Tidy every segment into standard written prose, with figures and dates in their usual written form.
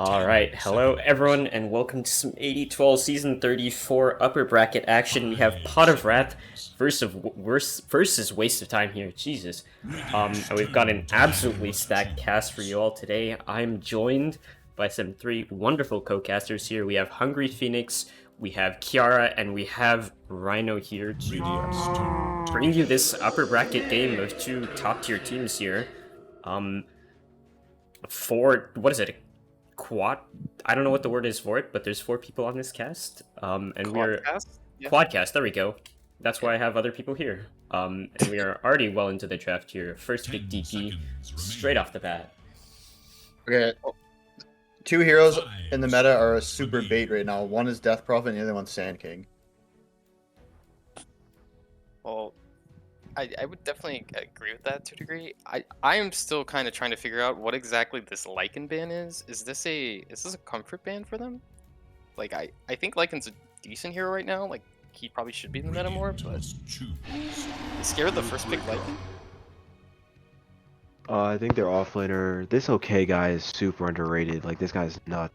Alright, hello everyone, and welcome to some AD2L Season 34 upper bracket action. We have Pot of Wrath versus Waste of Time here, Jesus. And we've got an absolutely stacked cast for you all today. I'm joined by some three wonderful co-casters here. We have Hungry Phoenix, we have Kiara, and we have Rhino here to bring you this upper bracket game of two top-tier teams here. What is it? Quad. I don't know what the word is for it, but there's four people on this cast. And we're Quadcast? Yeah. Quadcast. There we go. That's why I have other people here. And we are already well into the draft here. First pick DP, straight off the bat. Okay, two heroes in the meta are a super bait right now. One is Death Prophet, and the other one's Sand King. Well, I would definitely agree with that to a degree. I am still kind of trying to figure out what exactly this Lycan ban is. Is this a comfort ban for them? Like I think Lycan's a decent hero right now. Like he probably should be in the meta more, but scared of the first pick Lycan. I think their offlaner, this okay guy is super underrated. Like this guy's nuts.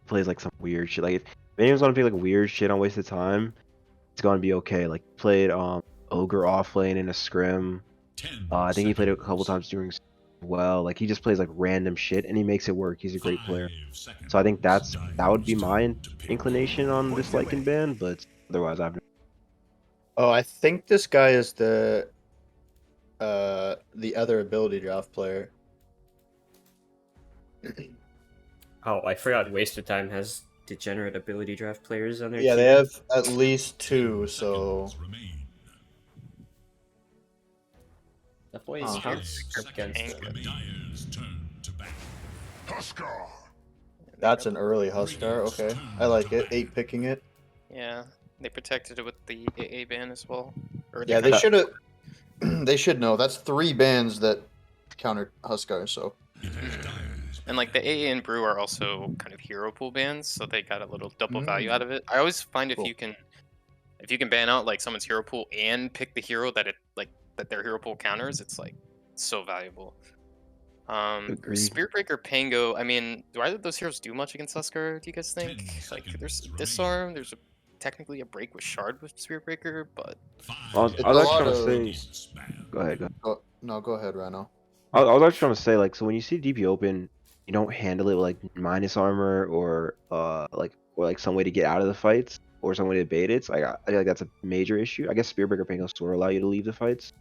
Plays like some weird shit. Like if anyone's gonna play like weird shit on Wasted Time, it's gonna be okay. Like played Ogre offlane in a scrim. I think he played it a couple times during well. Like he just plays like random shit and he makes it work. He's a great player. So I think that would be my inclination on this Lycan ban, but otherwise I've. Oh, I think this guy is the other ability draft player. Oh, I forgot Waste of Time has degenerate ability draft players on their team. Yeah, they have at least two, so That boy is against that's an early Huskar. Okay, I like it. 8 picking it. Yeah, they protected it with the AA ban as well. Or Yeah, they should have. They should know. That's 3 bans that counter Huskar. So. And like the AA and Brew are also kind of hero pool bans, so they got a little double value out of it. I always find if Cool. you can ban out like someone's hero pool and pick the hero that their hero pool counters, it's like so valuable. Agreed. Spiritbreaker Pango, I mean, do either of those heroes do much against Huskar, do you guys think? Like there's Disarm, there's technically a break with Shard with Spiritbreaker, but I was It's actually a lot trying to of- say. Go ahead. Oh, no, go ahead, Rano. I was actually trying to say, like, so when you see DP open, you don't handle it with like minus armor or like some way to get out of the fights or some way to bait it. So I feel like that's a major issue. I guess Spearbreaker Pango sort of allow you to leave the fights,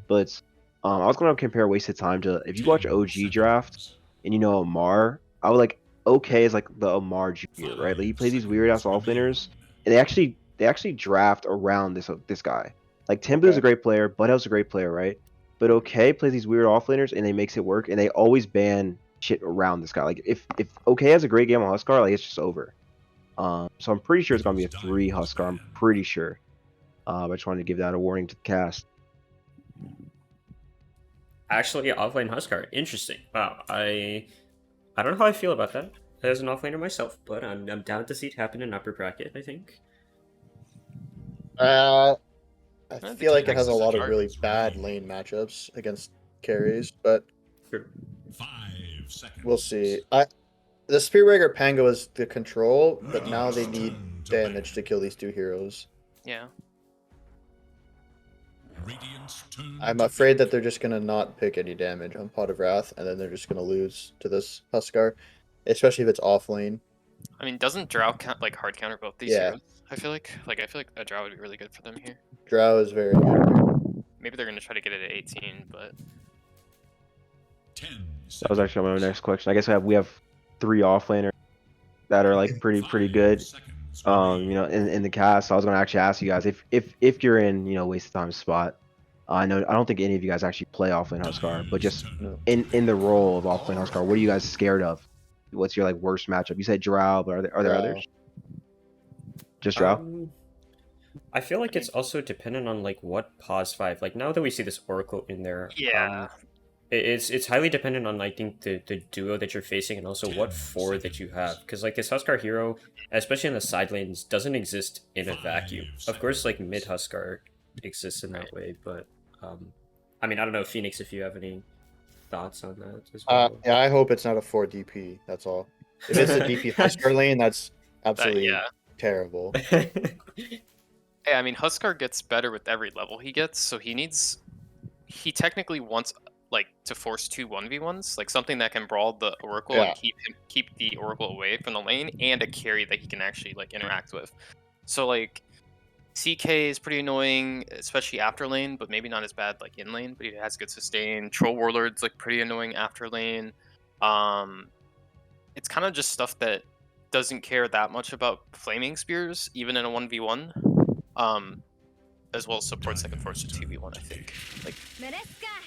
but I was going to compare Wasted Time to if you watch OG draft and you know Amar, I would like okay is like the Amar Junior, right? Like he plays these weird ass offlaners, and they actually draft around this guy. Like Timbu's Okay. a great player, Budhel's a great player, right? But okay plays these weird offlaners and they makes it work, and they always ban shit around this guy. Like if okay has a great game on Huskar, like it's just over. So I'm pretty sure it's gonna be a 3 Huskar. I'm pretty sure. I just wanted to give that a warning to the cast. Actually, offlane Huskar. Interesting. Wow. I don't know how I feel about that as an offlaner myself, but I'm down to see it happen in upper bracket, I think. I think feel like it T-Rex has a is a lot of dart. really bad lane matchups against carries, but Sure. we'll see. The Spearbreaker Pango is the control, but now they need damage to kill these 2 heroes. yeah. I'm afraid that they're just gonna not pick any damage on Pot of Wrath, and then they're just gonna lose to this Huskar, especially if it's off lane. I mean, doesn't Drow count like hard counter both these Yeah. heroes? I feel like a Drow would be really good for them here. Drow is very good. Maybe they're gonna try to get it at 18, but That was actually my next question. I guess we have 3 offlaners that are like pretty good. You know, in the cast. So I was gonna actually ask you guys if you're in, you know, Waste of Time spot. I don't think any of you guys actually play offlane Huskar, but just No. in the role of offlane Huskar, what are you guys scared of? What's your like worst matchup? You said Drow, but are there Drow. others? Just Drow? I feel like it's also dependent on like what pause 5. Like now that we see this Oracle in there, yeah. it's highly dependent on I think the duo that you're facing and also what 4 that you have. Because like this Huskar hero, especially in the side lanes, doesn't exist in a vacuum. Of course, like mid Huskar exists in that way, but I mean I don't know, Phoenix, if you have any thoughts on that as well. Yeah, I hope it's not a 4 DP. That's all. If it's a DP Huskar lane, that's absolutely yeah. terrible. Hey, I mean, Huskar gets better with every level he gets, so he technically wants like to force 2 1v1s, like something that can brawl the Oracle Yeah. and keep the Oracle away from the lane, and a carry that he can actually like interact with. So like CK is pretty annoying, especially after lane, but maybe not as bad like in lane. But he has good sustain. Troll Warlord's like pretty annoying after lane. It's kind of just stuff that doesn't care that much about flaming spears, even in a 1v1. As well as supports that can force a 2v1, I think. Like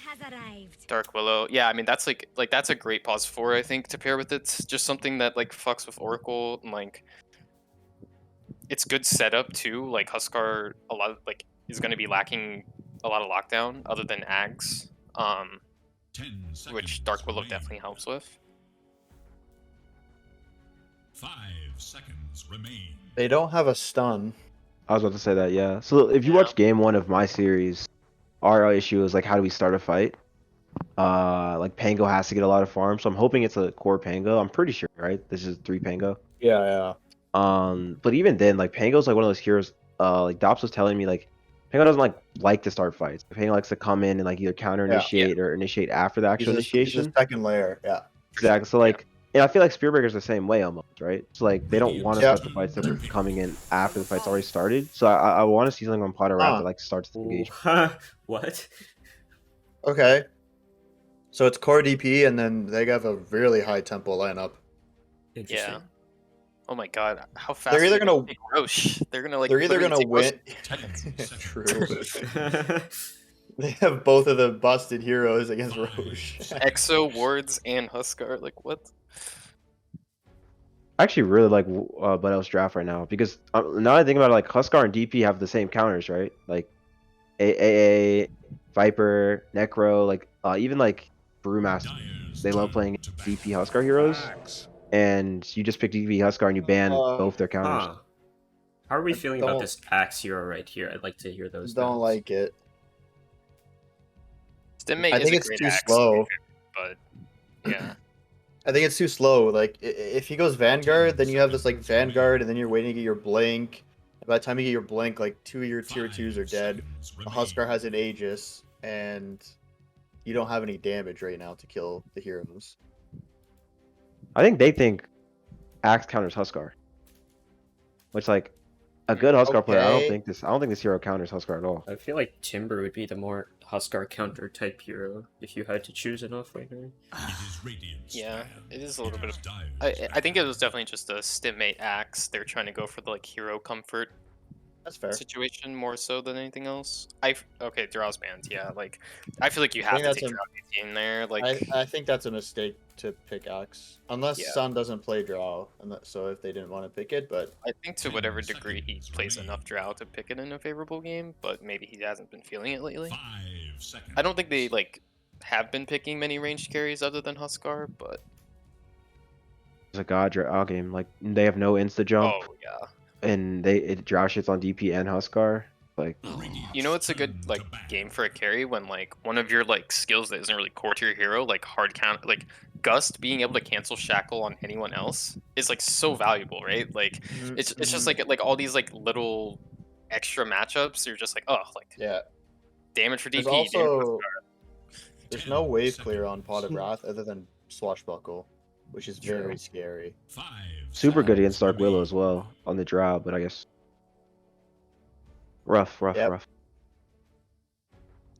has arrived. Dark Willow. Yeah, I mean that's like that's a great pause 4, I think, to pair with it. It's just something that like fucks with Oracle and like it's good setup too. Like Huskar a lot of, like is gonna be lacking a lot of lockdown other than Ags. Which Dark Willow definitely helps with. 5 seconds remain. They don't have a stun. I was about to say that, yeah. So if you Yeah. watch game 1 of my series, our issue is like, how do we start a fight? Like Pango has to get a lot of farm, so I'm hoping it's a core Pango. I'm pretty sure, right? This is 3 Pango. Yeah. But even then, like Pango's like one of those heroes. Like Dops was telling me, like Pango doesn't like to start fights. Pango likes to come in and like either counter initiate or initiate after the actual He's initiation. a second layer. Yeah. Exactly. So like, and I feel like Spearbreaker's the same way almost, right? So like they don't want to start the fights that they're coming in after the fight's already started. So I want to see something on TheFatRat that like starts the engagement. What? Okay. So it's core DP, and then they have a really high tempo lineup. Interesting. Yeah. Oh my god, how fast They're either are they gonna take Roche? They're gonna like They're either literally gonna take win. Roche. True. They have both of the busted heroes against Roche. Exo, Wards, and Huskar. Like what? I actually really like Budel's draft right now because now I think about it, like Huskar and DP have the same counters, right? Like AA, Viper, Necro, like even like Brewmaster. They love playing DP Huskar heroes, and you just pick DP Huskar and you ban both their counters. Huh. How are we feeling about don't- this Axe hero right here? I'd like to hear those. Don't thoughts. like it. Stimmate I is think a it's great too axe, slow. but yeah. I think it's too slow. Like if he goes Vanguard, then you have this like Vanguard, and then you're waiting to get your Blink. By the time you get your Blink, like 2 of your tier 2s are dead. A Huskar has an Aegis, and you don't have any damage right now to kill the heroes. I think they think Axe counters Huskar, which like a good Huskar player. I don't Okay. think this hero counters Huskar at all. I feel like Timber would be the more Huskar counter type hero if you had to choose an offlaner. Yeah, it is a little bit of. I think it was definitely just a Stimmate axe. They're trying to go for the like hero comfort That's fair. situation more so than anything else. Okay, Drow's banned. Yeah, like I feel like you I have think to that's take a- Drow in there. Like I think that's a mistake to pick Axe, unless Yeah. Sun doesn't play Drow, so if they didn't want to pick it, but I think to whatever degree he plays enough Drow to pick it in a favorable game, but maybe he hasn't been feeling it lately. 5 seconds. I don't think they like have been picking many ranged carries other than Huskar, but It's a god draw game. Like they have no insta jump, oh yeah. and it draw shits on DP and Huskar. Like You know it's a good like game for a carry when like one of your like skills that isn't really core to your hero, like hard count, like Gust being able to cancel Shackle on anyone else is like so valuable, right? Like it's just like all these like little extra matchups. You're just like, oh, like yeah. damage for DP. There's also damage for there's no wave clear on Pot of Wrath other than Swashbuckle, which is very True. scary. 5 super good against Dark seconds Willow remain. as well on the draw, but I guess rough. Yep.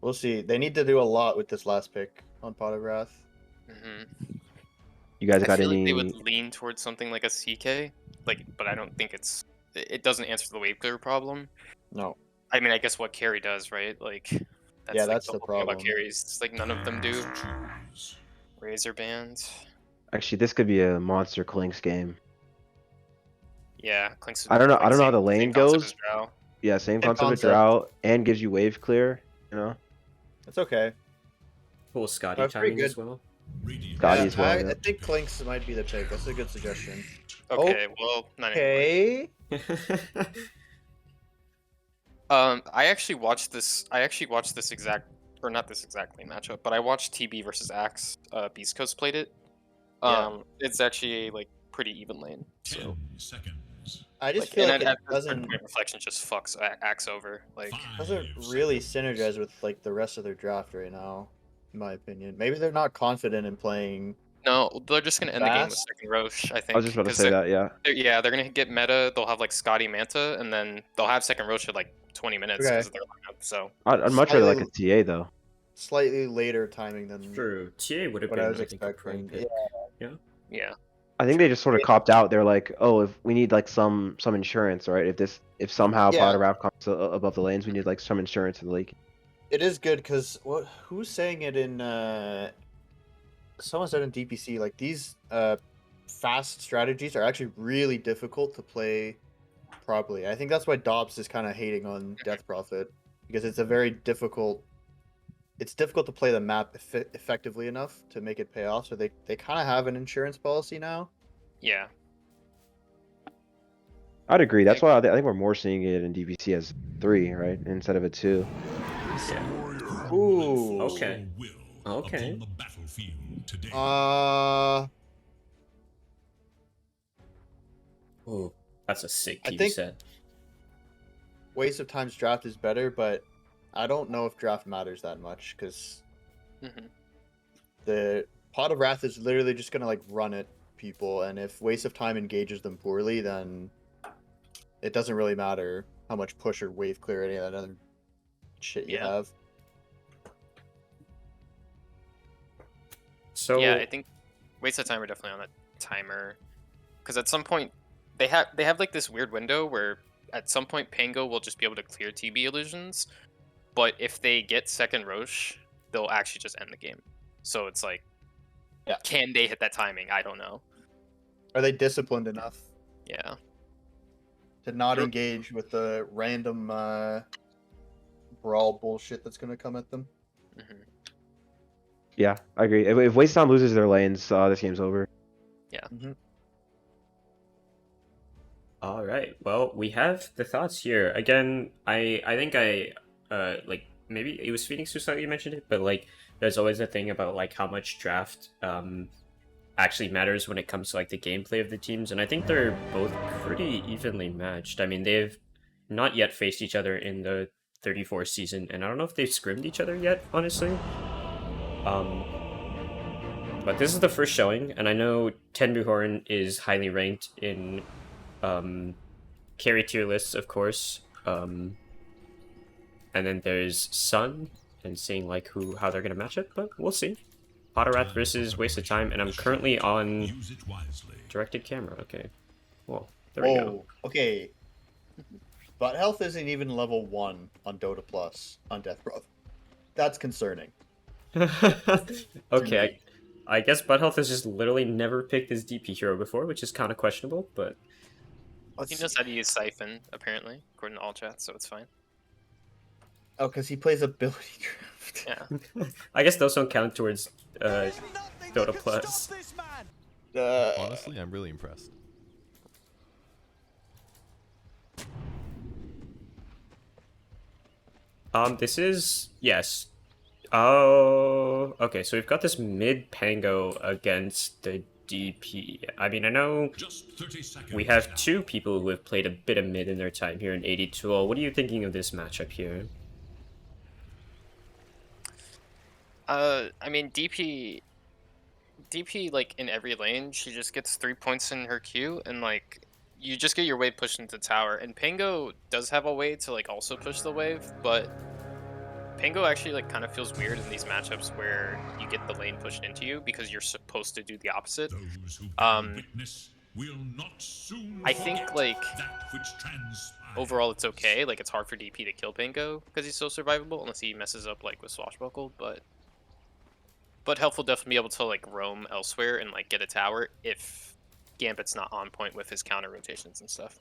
We'll see. They need to do a lot with this last pick on Pot of Wrath. You guys I got feel any? like they would lean towards something like a CK, like, but I don't think it doesn't answer the wave clear problem. No. I mean, I guess what carry does, right? Like, Yeah, like, that's the the whole thing about problem. carries. It's like none of them do. Choose. Razor band. Actually, this could be a monster Clinks game. Yeah, Clinks. I don't know. I don't know how the same lane concept goes. as Drow. Yeah, same concept with concept. drought and gives you wave clear. You know, It's okay. Cool Scotty That's pretty timing as good. well. Radiant Scotty Yeah, as well, I yeah. think Clinks might be the pick. That's a good suggestion. Okay, well, not anymore. Okay. I actually watched this exact, or not this exact lane matchup, but I watched TB versus Axe. Beast Coast played it. Yeah. It's actually a like pretty even lane. 10 So seconds. I just like, feel and like it at a certain doesn't point, reflection just fucks Axe over. Like, 5 really seconds. synergize with like the rest of their draft right now, in my opinion. Maybe they're not confident in playing no, they're just gonna end the game with fast. second Roche, I I think. was just about to 'cause say that. Yeah. yeah, they're gonna get meta. They'll have like Scotty Manta, and then they'll have second Roche for like 20 minutes Okay. because of their lineup. So I'd much rather like a Slightly- TA though. Slightly later timing than True. TA would have what I been, was I think, a prime expecting. pick. yeah, I think they just sort of copped out. They're like, oh, if we need like some insurance, right? If somehow Yeah. Potter Rap comes above the lanes, we need like some insurance in the league. It is good because who's saying it in someone said in DPC, like these fast strategies are actually really difficult to play properly. I think that's why Dobbs is kind of hating on Death Prophet, because it's difficult to play the map effectively enough to make it pay off. So they kind of have an insurance policy now. yeah. I'd agree. That's why I think we're more seeing it in DPC as 3, right, instead of a 2. Ooh. Okay. Will Okay. upon the battlefield today. Oh, that's a sick I TV think- set. Waste of Time's draft is better, but I don't know if draft matters that much because Mhm. the Pot of Wrath is literally just gonna like run at people, and if Waste of Time engages them poorly, then it doesn't really matter how much push or wave clear or any of that other shit you Yeah. have. So Yeah, I think waste of time are definitely on a timer, because at some point they have like this weird window where at some point Pango will just be able to clear TB illusions, but if they get second Roche, they'll actually just end the game. So it's like, Yeah. can they hit that timing? I don't know. Are they disciplined enough Yeah, to not Sure. engage with the random brawl bullshit that's gonna come at them? hmm Yeah, I agree. If Waste Time loses their lanes, this game's over. all right. Well, we have the thoughts here. Again, I think like maybe it was Phoenix who slightly mentioned it, but like there's always a thing about like how much draft actually matters when it comes to like the gameplay of the teams, and I think they're both pretty evenly matched. I mean, they've not yet faced each other in the 34 season, and I don't know if they've scrimmed each other yet, honestly. But this is the first showing, and I know Tenbuhorn is highly ranked in carry tier lists, of course. And then there's Sun, and seeing like how they're gonna match it, but we'll see. Potterat versus Waste of Time, and I'm currently on Use it wisely. directed camera. Okay, well there we go. Okay. But health isn't even level 1 on Dota Plus on Death Brother. That's concerning. Okay, I guess Bud Health has just literally never picked his DP hero before, which is kind of questionable, but he knows how to use Siphon apparently, according to all chats, so it's fine. Oh, because he plays ability draft. Yeah, I guess those don't count towards Dota Plus. Honestly, I'm really impressed. This is yes. Oh, okay. So we've got this mid Pango against the DP. I mean, I know Just 30 seconds. we have now. two people who have played a bit of mid in their time here in AD2L. What are you thinking of this matchup here? I mean DP like in every lane, she just gets 3 points in her queue, and like you just get your wave pushed into tower. And Pango does have a way to like also push the wave, but Pango actually like kind of feels weird in these matchups where you get the lane pushed into you because you're supposed to do the opposite. Those who bear Um, witness will not soon I think forget like that which transpires. overall it's okay. Like it's hard for DP to kill Pango because he's so survivable unless he messes up like with Swashbuckle, but Health will definitely be able to like roam elsewhere and like get a tower if Gambit's not on point with his counter rotations and stuff.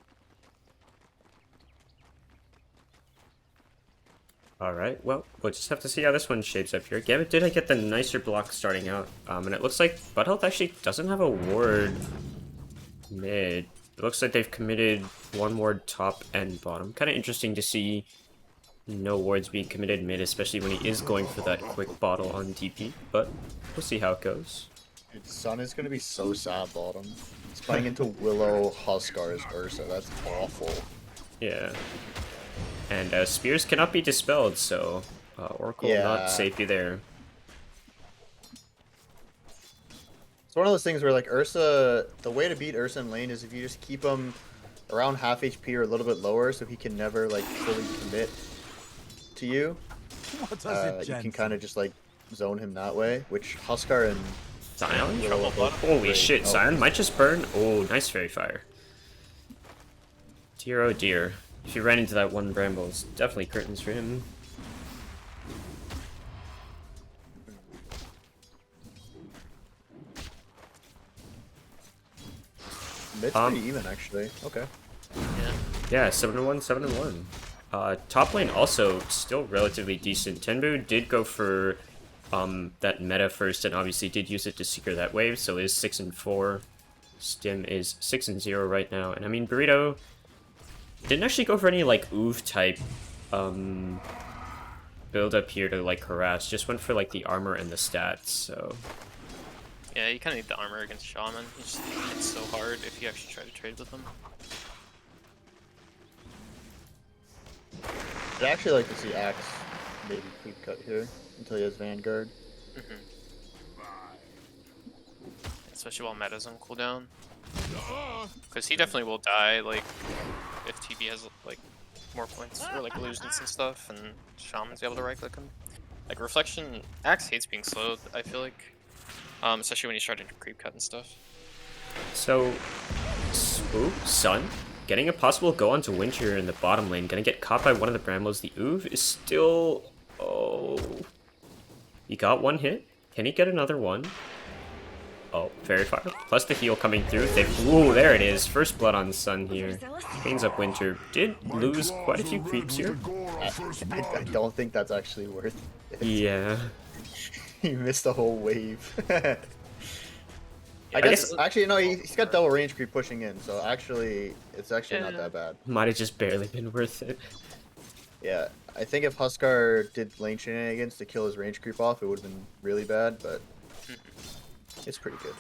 Alright, well, we'll just have to see how this one shapes up here. Gambit did get the nicer block starting out, and it looks like Bud Health actually doesn't have a ward mid. It looks like they've committed one ward top and bottom. Kind of interesting to see no wards being committed mid, especially when he is going for that quick bottle on DP, but we'll see how it goes. Dude, Sun is gonna be so sad bottom. Spying into Willow, Huskar is Ursa. That's awful. Yeah. And spears cannot be dispelled, so Oracle Yeah. not safety there. It's one of those things where like Ursa, the way to beat Ursa in lane is if you just keep him around half HP or a little bit lower, so he can never like fully commit to you. You can kind of just like zone him that way, which Huskar and Zion? Willow both Holy great. shit, Oh. Zion might just burn. Oh, nice fairy fire. Dear oh dear. If he ran into that one bramble, it's definitely curtains for him. Mid's pretty even actually. Okay. Yeah, 7-1, 7-1. Top lane also still relatively decent. Tenbu did go for that meta first and obviously did use it to secure that wave, so is 6-4. Stim is 6-0 right now. And I mean, Burrito didn't actually go for any like Oov type build up here to like harass, just went for like the armor and the stats, so. Yeah, you kind of need the armor against Shaman. He just hits so hard if you actually try to trade with him. I'd actually like to see Axe maybe creep cut here until he has Vanguard. Especially while meta's on cooldown. Because he definitely will die, like, if TB has, like, more points, or, like, illusions and stuff, and Shaman's able to right-click him. Like, Reflection, Axe hates being slowed, I feel like. Especially when he's starting to creep cut and stuff. So, ooh, Sun, getting a possible go onto Winter in the bottom lane, gonna get caught by one of the Brambles. The Oov is still, oh, he got one hit. Can he get another one? Oh, Fairy Fire, plus the heal coming through. Ooh, there it is. First blood on Sun here. Cleans up Winter. Did lose quite a few creeps here. I don't think that's actually worth it. Yeah. He missed a whole wave. I I guess guess- actually no, he's got double range creep pushing in, so actually it's actually not that bad. Might have just barely been worth it. Yeah, I think if Huskar did lane shenanigans to kill his range creep off, it would have been really bad, but it's pretty good.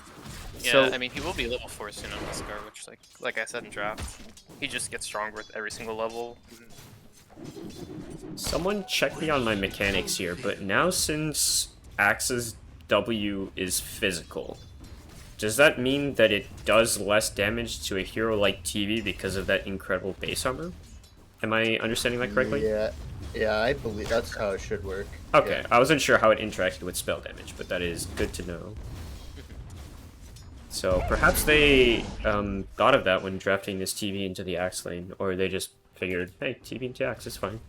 Yeah, So- I mean, he will be level 4 soon on Huskar, which, like I said in draft, he just gets stronger with every single level. Someone check me on my mechanics here, but now since Axe's W is physical, does that mean that it does less damage to a hero like TV because of that incredible base armor? Am I understanding that correctly? Yeah, I believe that's how it should work. Okay, Yeah. I wasn't sure how it interacted with spell damage, but that is good to know. So perhaps they thought of that when drafting this TV into the Axe lane, or they just figured, hey, TV into Axe is fine.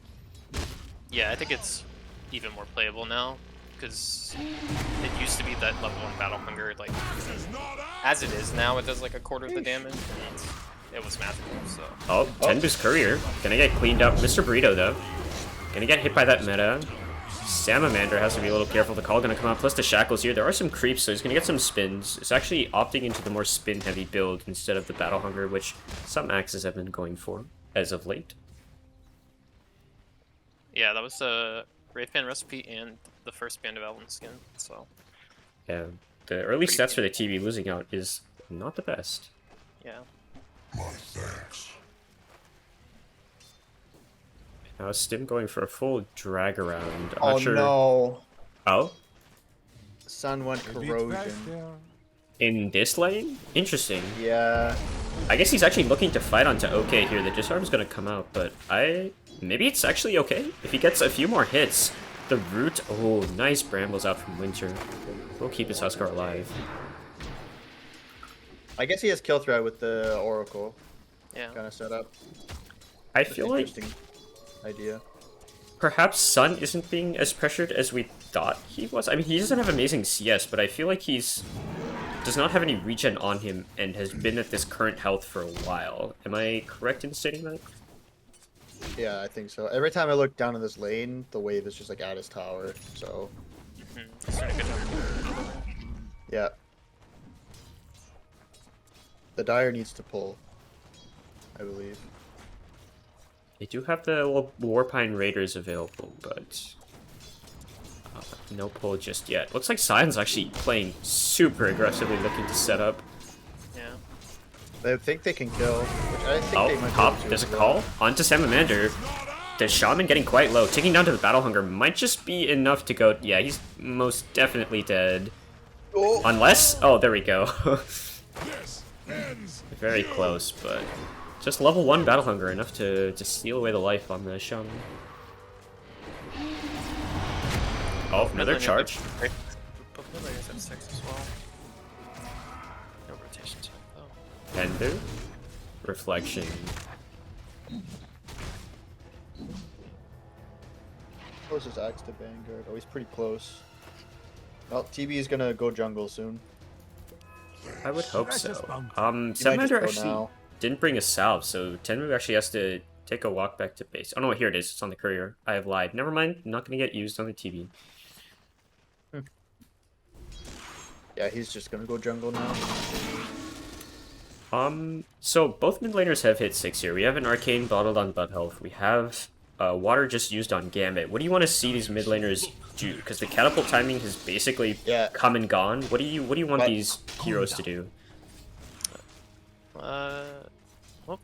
Yeah, I think it's even more playable now, because it used to be that level 1 Battle Hunger, like, as it is now, it does like a quarter of the damage, and it was magical, so. Oh, Tenbu's Courier. Gonna get cleaned up. Mr. Burrito, though. Gonna get hit by that meta. Salamander has to be a little careful. The call gonna come out, plus the Shackles here. There are some creeps, so he's gonna get some spins. It's actually opting into the more spin-heavy build instead of the Battle Hunger, which some Axes have been going for as of late. Yeah, that was a Wraith Band recipe and the first Band of Elven skin, so. Yeah, the early stats for the TV losing out is not the best. Yeah. Now Stim going for a full drag around. I'm Oh not sure. no, Oh? Sun went corrosion. In this lane? Interesting. Yeah, I guess he's actually looking to fight onto OK here. The disarm's gonna come out, but maybe it's actually okay. If he gets a few more hits, the root. Oh, nice brambles out from Winter. We'll keep his Huskar alive. I guess he has kill threat with the Oracle Yeah. kind of set up. I That's feel like interesting idea. perhaps Sun isn't being as pressured as we thought he was. I mean, he doesn't have amazing CS, but I feel like does not have any regen on him and has been at this current health for a while. Am I correct in stating that? Yeah, I think so. Every time I look down in this lane, the wave is just like at his tower. So He's doing a good job. yeah, the Dire needs to pull, I believe. They do have the Warpine Raiders available, but no pull just yet. Looks like Sion's actually playing super aggressively, looking to set up. Yeah. They think they can kill, which I think they Oh, might top. be able to There's a as well. call onto Salamander. The Shaman getting quite low. Ticking down to the Battle Hunger might just be enough to go... Yeah, he's most definitely dead. Oh. Unless... Oh, there we go. Very close, but... Just level 1 Battle Hunger, enough to steal away the life on the Shaman. Oh, another charge. Both mid-laners have 6 as well. No rotation check though. Ender. Reflection. Closest axe to Vanguard. Oh, he's pretty close. Well, TB is gonna go jungle soon. I would hope so. He might just Salamander go actually now. didn't bring a salve, so Tenmu actually has to take a walk back to base. Oh no, here it is. It's on the courier. I have lied. Never mind. Not gonna get used on the TV. Yeah, he's just gonna go jungle now. So both mid laners have hit 6 here. We have an Arcane bottled on butt health. We have water just used on Gambit. What do you want to see these mid laners do? Because the catapult timing has basically come and gone. What do you want these heroes to do? Well,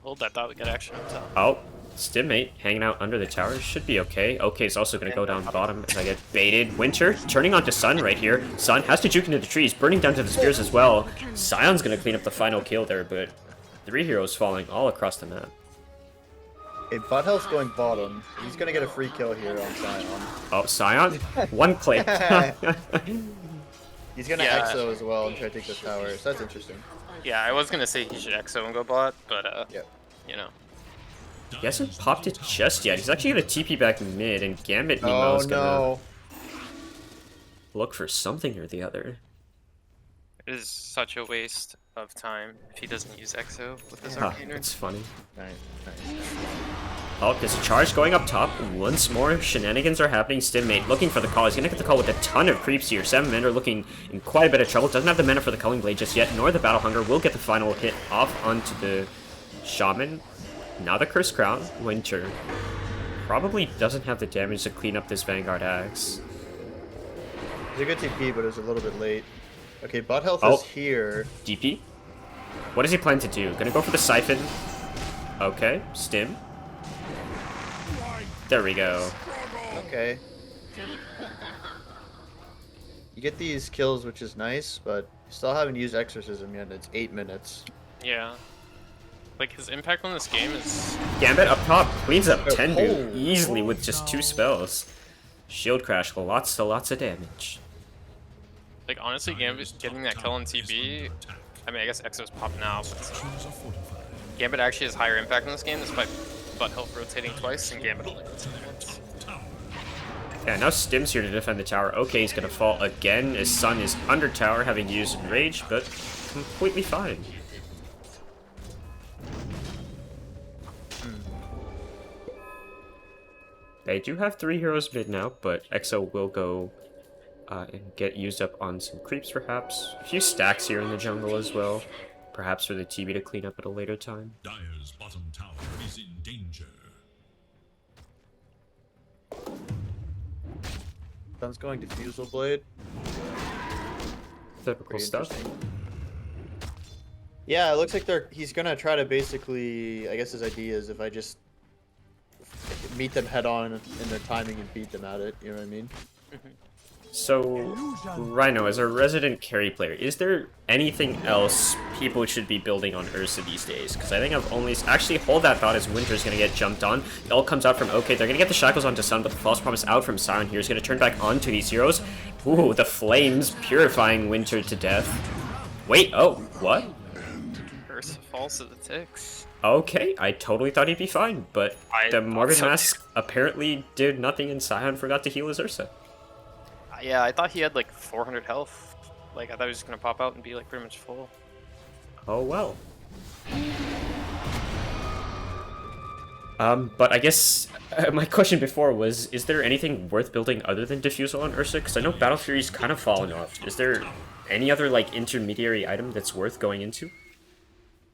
hold that thought. We got action on top. Oh, Stimmate hanging out under the tower should be okay. Okay, it's also gonna go down bottom as I get baited. Winter turning onto Sun right here. Sun has to juke into the trees, burning down to the spears as well. Scion's gonna clean up the final kill there, but 3 heroes falling all across the map. Okay, butt health's going bottom. He's gonna get a free kill here on Scion. Oh, Scion, 1 click. He's gonna Yeah. exo as well and try to take this tower, so that's interesting. Yeah, I was gonna say he should exo and go bot, but Yep. you know. He hasn't popped it just yet. He's actually gonna TP back mid, and Gambit Oh Nemo's gonna no. look for something or the other. It is such a waste of time if he doesn't use exo with this Huh, arcane. it's funny. Nice. Oh, there's a charge going up top. Once more shenanigans are happening. Stimmate looking for the call. He's gonna get the call with a ton of creeps here. Salamander looking in quite a bit of trouble. Doesn't have the mana for the Culling Blade just yet, nor the Battle Hunger. Will get the final hit off onto the Shaman. Now the Cursed Crown. Winter probably doesn't have the damage to clean up this Vanguard Axe. He's a good TP, but it was a little bit late. Okay, butt health Oh. is here. DP? What does he plan to do? Gonna go for the Siphon. Okay, Stim. There we go. Okay. You get these kills, which is nice, but you still haven't used Exorcism yet. It's 8 minutes. Yeah. Like his impact on this game is Gambit up top cleans up Oh, Tenbu oh. easily with just 2 spells. Shield Crash, lots of damage. like honestly Gambit getting that kill on TB. I mean I guess exo's pop now, but Gambit actually has higher impact on this game despite butt health rotating twice and Gambit only rotating once. Yeah, now Stim's here to defend the tower. Okay, he's gonna fall again as Sun is under tower, having used Enrage, but completely fine. They do have 3 heroes mid now, but Exo will go and get used up on some creeps perhaps. A few stacks here in the jungle as well. Perhaps for the TB to clean up at a later time. Dire's bottom tower is in danger. Sun's going Diffusal Blade. Typical Pretty stuff. interesting. Yeah, it looks like he's gonna try to basically, I guess his idea is if I just meet them head on in their timing and beat them at it, you know what I mean? So, Rhino, as a resident carry player, is there anything else people should be building on Ursa these days? Because I think I've only... Actually, hold that thought as Winter's going to get jumped on. It all comes out from OK. They're going to get the Shackles onto Sun, but the False Promise out from Scion here is going to turn back onto these heroes. Ooh, the Flames purifying Winter to death. Wait, oh, what? Ursa falls to the ticks. Okay, I totally thought he'd be fine, but the Morgan so Mask apparently did nothing and Scion forgot to heal his Ursa. Yeah, I thought he had like 400 health. Like I thought he was just gonna pop out and be like pretty much full. Oh well. But I guess my question before was, is there anything worth building other than Diffusal on Ursa? Because I know Battle Fury's kind of fallen off. Is there any other like intermediary item that's worth going into?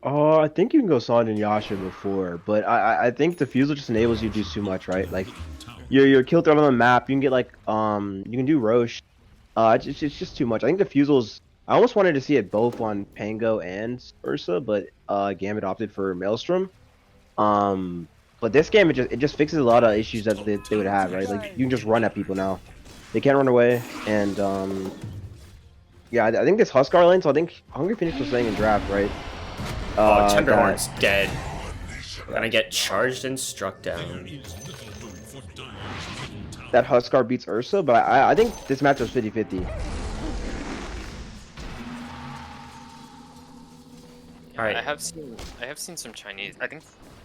Oh, I think you can go Sand and Yasha before, but I think Diffusal just enables you to do too much, right? Like your kill threat on the map, you can get like you can do Roche. It's just too much. I think Diffusal's I almost wanted to see it both on Pango and Ursa, but Gambit opted for Maelstrom. But this game it just fixes a lot of issues that they would have, right? Like you can just run at people now. They can't run away, and yeah, I think this Huskar lane. So I think Hungry Phoenix was saying in draft, right? Oh, Timberhorn is That dead. Gonna get charged and struck down. that Huskar beats Ursa, but I think this match was 50-50. Alright. I have seen some Chinese. I think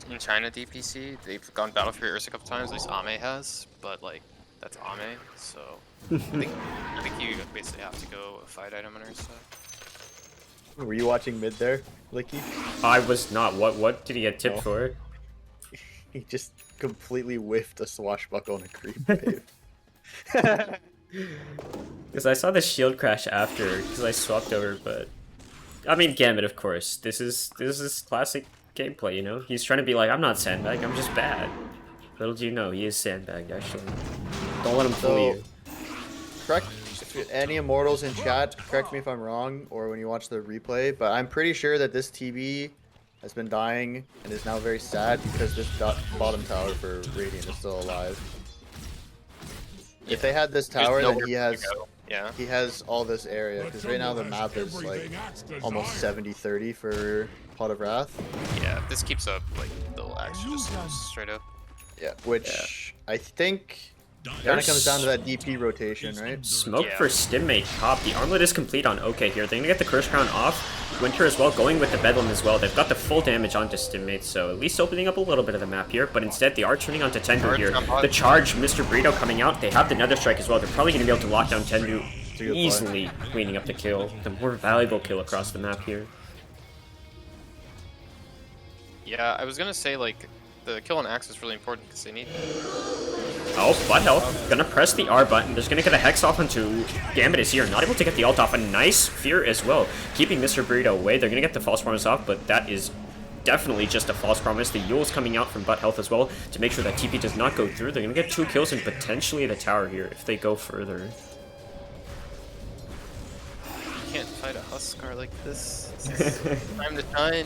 in China DPC they've gone Battle for Ursa a couple times. At least Ame has, but like that's Ame, so I think you basically have to go a fight item on Ursa. Were you watching mid there, Licky? I was not. What did he get tipped for? He just completely whiffed a swashbuckle and a creep wave. Because I saw the shield crash after, because I swapped over, but... I mean, Gambit, of course. This is classic gameplay, you know? He's trying to be like, I'm not sandbag, I'm just bad. Little do you know, he is sandbagged, actually. Don't let him fool you. Correct, if any Immortals in chat, correct me if I'm wrong, or when you watch the replay, but I'm pretty sure that this TB has been dying and is now very sad because this bottom tower for Radiant is still alive. If they had this tower, then he has all this area, because right now the map is like almost 70-30 for Pot of Wrath. Yeah, if this keeps up, like they'll actually just go straight up. Yeah, which I think kind of comes down to that DP rotation, right? Smoke for Stimmate top. The armlet is complete on OK here. They're gonna get the Curse Crown off. Winter as well, going with the Bedlam as well. They've got the full damage onto Stimmate, so at least opening up a little bit of the map here. But instead, they are turning onto Tendu here. The charge, Mr. Burrito coming out. They have the Nether Strike as well. They're probably gonna be able to lock down Tendu easily, cleaning up the kill. The more valuable kill across the map here. Yeah, I was gonna say like the kill on Axe is really important because they need. Oh, butt health. Gonna press the R button. Just gonna get a Hex off onto Gambit is here. Not able to get the ult off. A nice Fear as well. Keeping Mr. Burrito away. They're gonna get the False Promise off, but that is definitely just a False Promise. The Yule's coming out from butt health as well to make sure that TP does not go through. They're gonna get 2 kills and potentially the tower here if they go further. You can't fight a Huskar like this. Time to shine.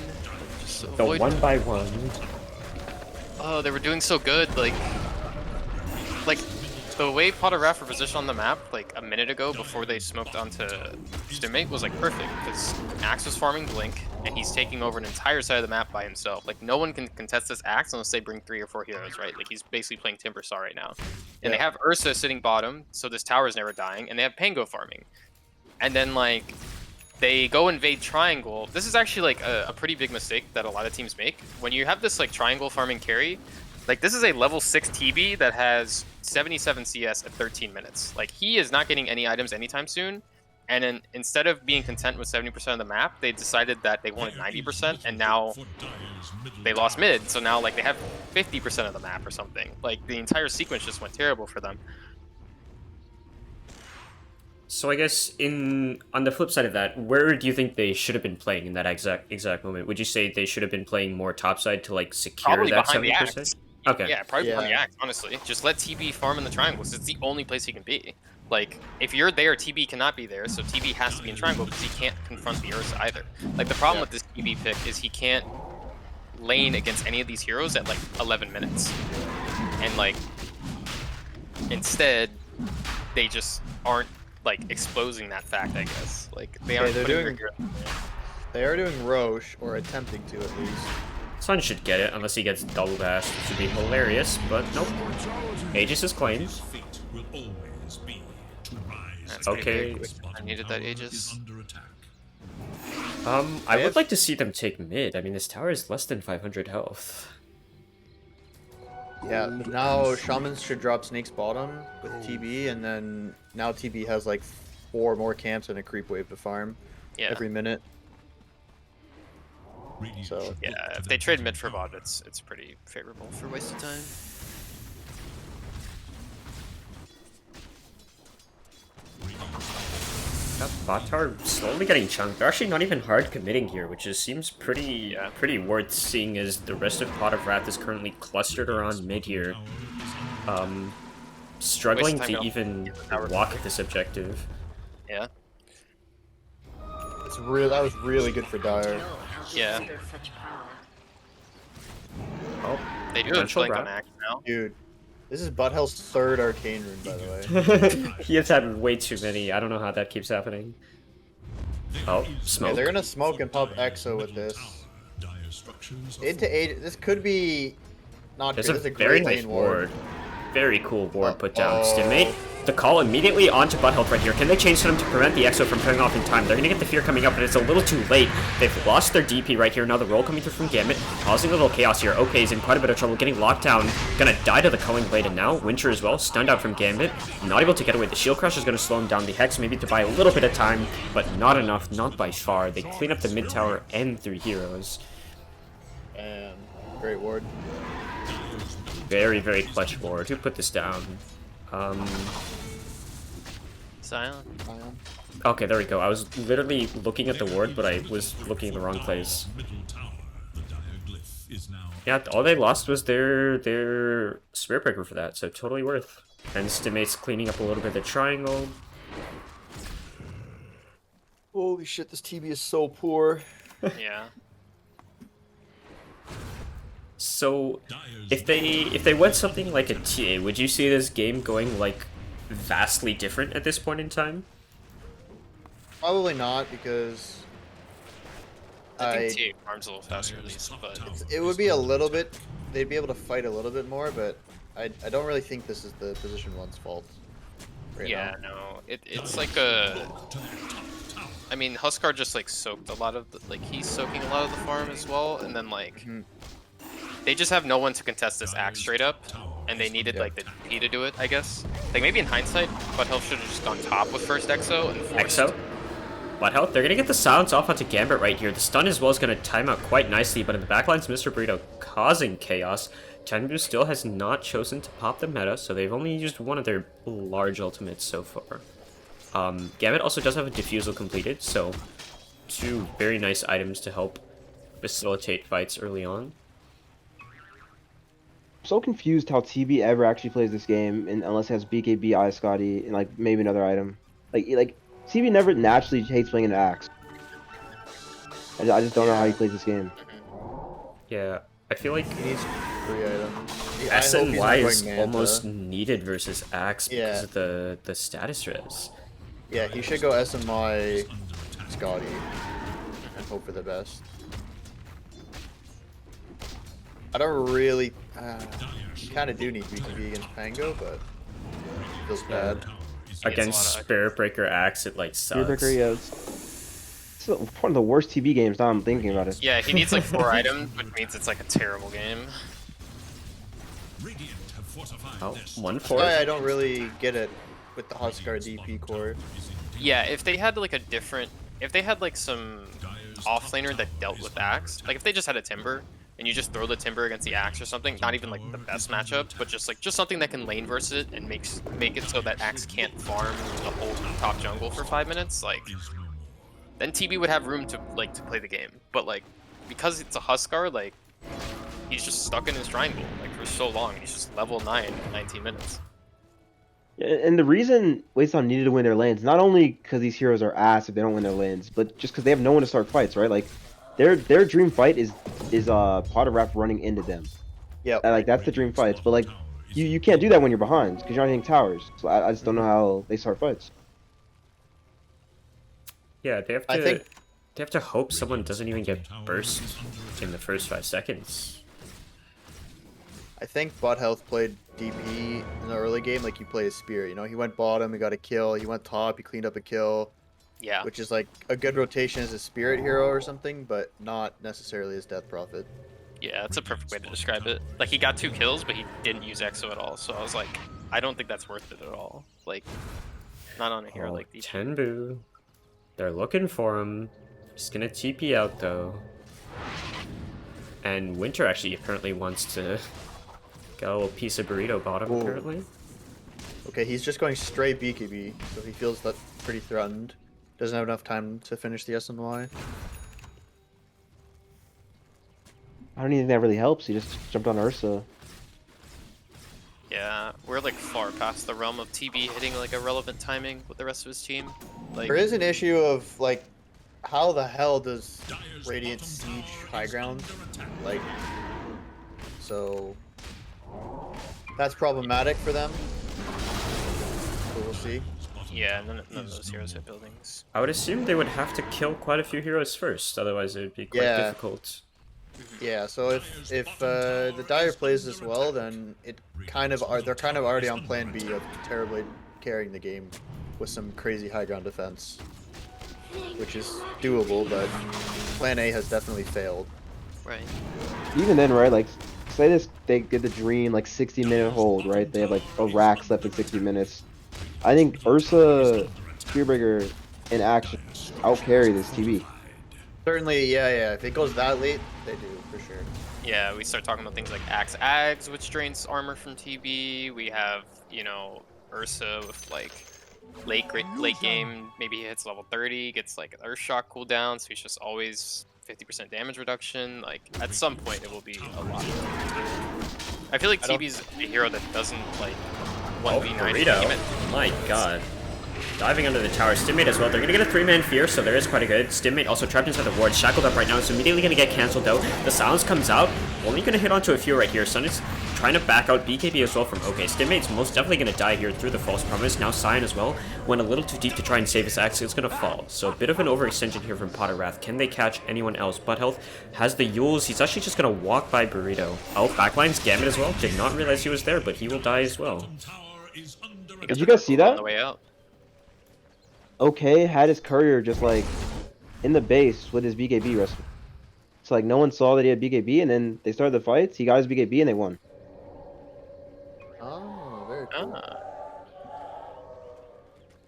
Just The avoid 1x1. Oh, they were doing so good, like the way Pot of Wrath were positioned on the map, like a minute ago before they smoked onto Stimmate was like perfect, because Axe was farming Blink, and he's taking over an entire side of the map by himself. Like no one can contest this Axe unless they bring 3 or 4 heroes, right? Like he's basically playing Timberstar right now. And they have Ursa sitting bottom, so this tower is never dying, and they have Pango farming. And then like they go invade Triangle. This is actually like a pretty big mistake that a lot of teams make. When you have this like Triangle farming carry, like this is a level 6 TB that has 77 CS at 13 minutes. Like he is not getting any items anytime soon. And then instead of being content with 70% of the map, they decided that they wanted 90%, and now they lost mid. So now like they have 50% of the map or something. Like the entire sequence just went terrible for them. So I guess on the flip side of that, where do you think they should have been playing in that exact moment? Would you say they should have been playing more topside to like secure Probably that behind 70%? the Axe. Okay. Yeah, probably behind the Axe, honestly. Just let TB farm in the triangles. It's the only place he can be. Like, if you're there, TB cannot be there, so TB has to be in triangle because he can't confront the Ursa either. Like, the problem with this TB pick is he can't lane against any of these heroes at like 11 minutes. And like, instead, they just aren't like exposing that fact, I guess. Like they aren't. They are doing Roche, or attempting to at least. Sun should get it unless he gets double bashed, which would be hilarious. But nope. Aegis is claimed. That's okay. Big. I needed that Aegis. I would like to see them take mid. I mean, this tower is less than 500 health. Yeah, now Shamans should drop Snake's bottom with TB, and then now TB has like 4 more camps and a creep wave to farm every minute. So yeah, if they trade mid for bot, it's pretty favorable for wasted time. That bot tower slowly getting chunked. They're actually not even hard committing here, which seems pretty worth seeing, as the rest of Pot of Wrath is currently clustered around mid here. Struggling to even walk at this objective. Yeah. that was really good for Dire. Yeah. Oh, They do have potential Blink on wrap. Axe now. Dude, this is Butthell's third arcane rune, by the way. He has had way too many. I don't know how that keeps happening. Oh, Yeah, smoke. they're gonna smoke and pop Exo with this. Into 8. This could be not There's good. a This is a very great nice lane ward. Very cool ward put down. Uh-oh. Stimmate. The call immediately onto Butthealth right here. Can they change to him to prevent the Exo from turning off in time? They're going to get the fear coming up, but it's a little too late. They've lost their DP right here. Now the roll coming through from Gambit, causing a little chaos here. OK is in quite a bit of trouble, getting locked down. Gonna die to the Culling Blade, and now Winter as well, stunned out from Gambit. Not able to get away. The Shield Crush is going to slow him down. The Hex maybe to buy a little bit of time, but not enough, not by far. They clean up the mid tower and 3 heroes. And great ward. Very, very clutch ward. Who put this down? Sion. Okay, there we go. I was literally looking at the ward, but I was looking in the wrong place. Yeah, all they lost was their Spirit Breaker for that, so totally worth. And Stimmate's cleaning up a little bit of the triangle. Holy shit, this TB is so poor. Yeah. So, if they went something like a TA, would you see this game going like vastly different at this point in time? Probably not, because I think TA farms a little faster at least, but it would be a little bit. They'd be able to fight a little bit more, but I don't really think this is the position one's fault. Right yeah, now. no, it's like a. I mean, Huskar just like soaked a lot of the, like he's soaking a lot of the farm as well, and then like they just have no one to contest this axe straight up, and they needed like the DP to do it, I guess. Like maybe in hindsight, Butthealth should have just gone top with first Exo and forced. Exo? Butthealth? They're gonna get the silence off onto Gambit right here. The stun as well is gonna time out quite nicely, but in the backlines, Mr. Burrito causing chaos. Tenbu still has not chosen to pop the meta, so they've only used one of their large ultimates so far. Gambit also does have a Diffusal completed, so 2 very nice items to help facilitate fights early on. So confused how TB ever actually plays this game, and unless it has BKB, Scotty, and like maybe another item. Like TB never naturally hates playing an axe. I just don't know how he plays this game. Yeah, I feel like He needs 3 items. S I hope and he's Y not is going Manta. almost needed versus Axe because Yeah. of the status res. Yeah, he should go SMY Scotty and hope for the best. I don't really. You kind of do need BKB against Pango, but it feels bad. Against Spirit Breaker Axe, it like sucks. Breaker, yeah. It's one of the worst TB games now I'm thinking about it. Yeah, he needs like 4 items, which means it's like a terrible game. Oh, That's 1-4. why I don't really get it with the Huskar DP core. Yeah, if they had like a different, if they had like some offlaner that dealt with Axe, like if they just had a Timber and you just throw the Timber against the Axe or something, not even like the best matchup, but just something that can lane verse it and make it so that Axe can't farm the whole top jungle for 5 minutes, like then TB would have room to play the game. But like because it's a Huskar, like he's just stuck in his triangle like for so long. He's just level 9 in 19 minutes. And the reason Wasteland needed to win their lanes, not only because these heroes are ass if they don't win their lanes, but just because they have no one to start fights, right? Like, their dream fight is TheFatRat running into them. Yeah. Like, that's the dream fights. But, like, you can't do that when you're behind, because you're not hitting towers. So I just don't know how they start fights. Yeah, they have to hope someone doesn't even get burst in the first 5 seconds. I think Butthealth played DP in the early game like he played Spirit. You know, he went bottom, he got a kill. He went top, he cleaned up a kill. Yeah. Which is like a good rotation as a Spirit hero or something, but not necessarily as Death Prophet. Yeah, that's a perfect way to describe it. Like, he got 2 kills, but he didn't use Exo at all. So I was like, I don't think that's worth it at all. Like, not on a hero like these. Tenbu. They're looking for him. He's gonna TP out though. And Winter actually apparently wants to get a little piece of burrito bottom Whoa. apparently. Okay, he's just going straight BKB, so he feels that pretty threatened. Doesn't have enough time to finish the SMY. I don't even think that really helps. He just jumped on Ursa. Yeah, we're like far past the realm of TB hitting like a relevant timing with the rest of his team. Like, There is an issue of like how the hell does Radiant siege high ground? Like, so that's problematic for them. So we'll see. Yeah, none of those heroes hit buildings. I would assume they would have to kill quite a few heroes first, otherwise it would be quite Yeah. difficult. Yeah, so if the Dire plays this well, then they're kind of already on plan B of terribly carrying the game with some crazy high ground defense, which is doable, but plan A has definitely failed. Right. Even then, right? Like, say they get the dream like 60-minute hold, right? They have like a rack left in 60 minutes. I think Ursa Spearbreaker in action out carry this TV. Certainly, yeah. If it goes that late, they do for sure. Yeah, we start talking about things like Axe Ags, which drains armor from TB. We have, you know, Ursa with like late game. Maybe he hits level 30, gets like an Earthshock cooldown, so he's just always 50% damage reduction. Like at some point, it will be a lot. I feel like TB's a hero that doesn't like 1v9 Burrito. My god. Diving under the tower. Stimmate as well. They're going to get a 3-man fear, so there is quite a good. Stimmate also trapped inside the ward. Shackled up right now, so immediately going to get cancelled out. The silence comes out. Only going to hit onto a few right here. Sun is trying to back out BKB as well from OK. Stimmate's most definitely going to die here through the false promise. Now Sion as well. Went a little too deep to try and save his axe. It's going to fall. So a bit of an overextension here from TheFatRat. Can they catch anyone else? Butt Health has the Yules. He's actually just going to walk by Burrito. Oh, backlines Gambit as well. Did not realize he was there, but he will die as well. Did you guys see that? On the way out. Okay had his courier just like in the base with his BKB rest. It's like no one saw that he had BKB, and then they started the fights. He got his BKB and they won. Oh, very cool. Ah.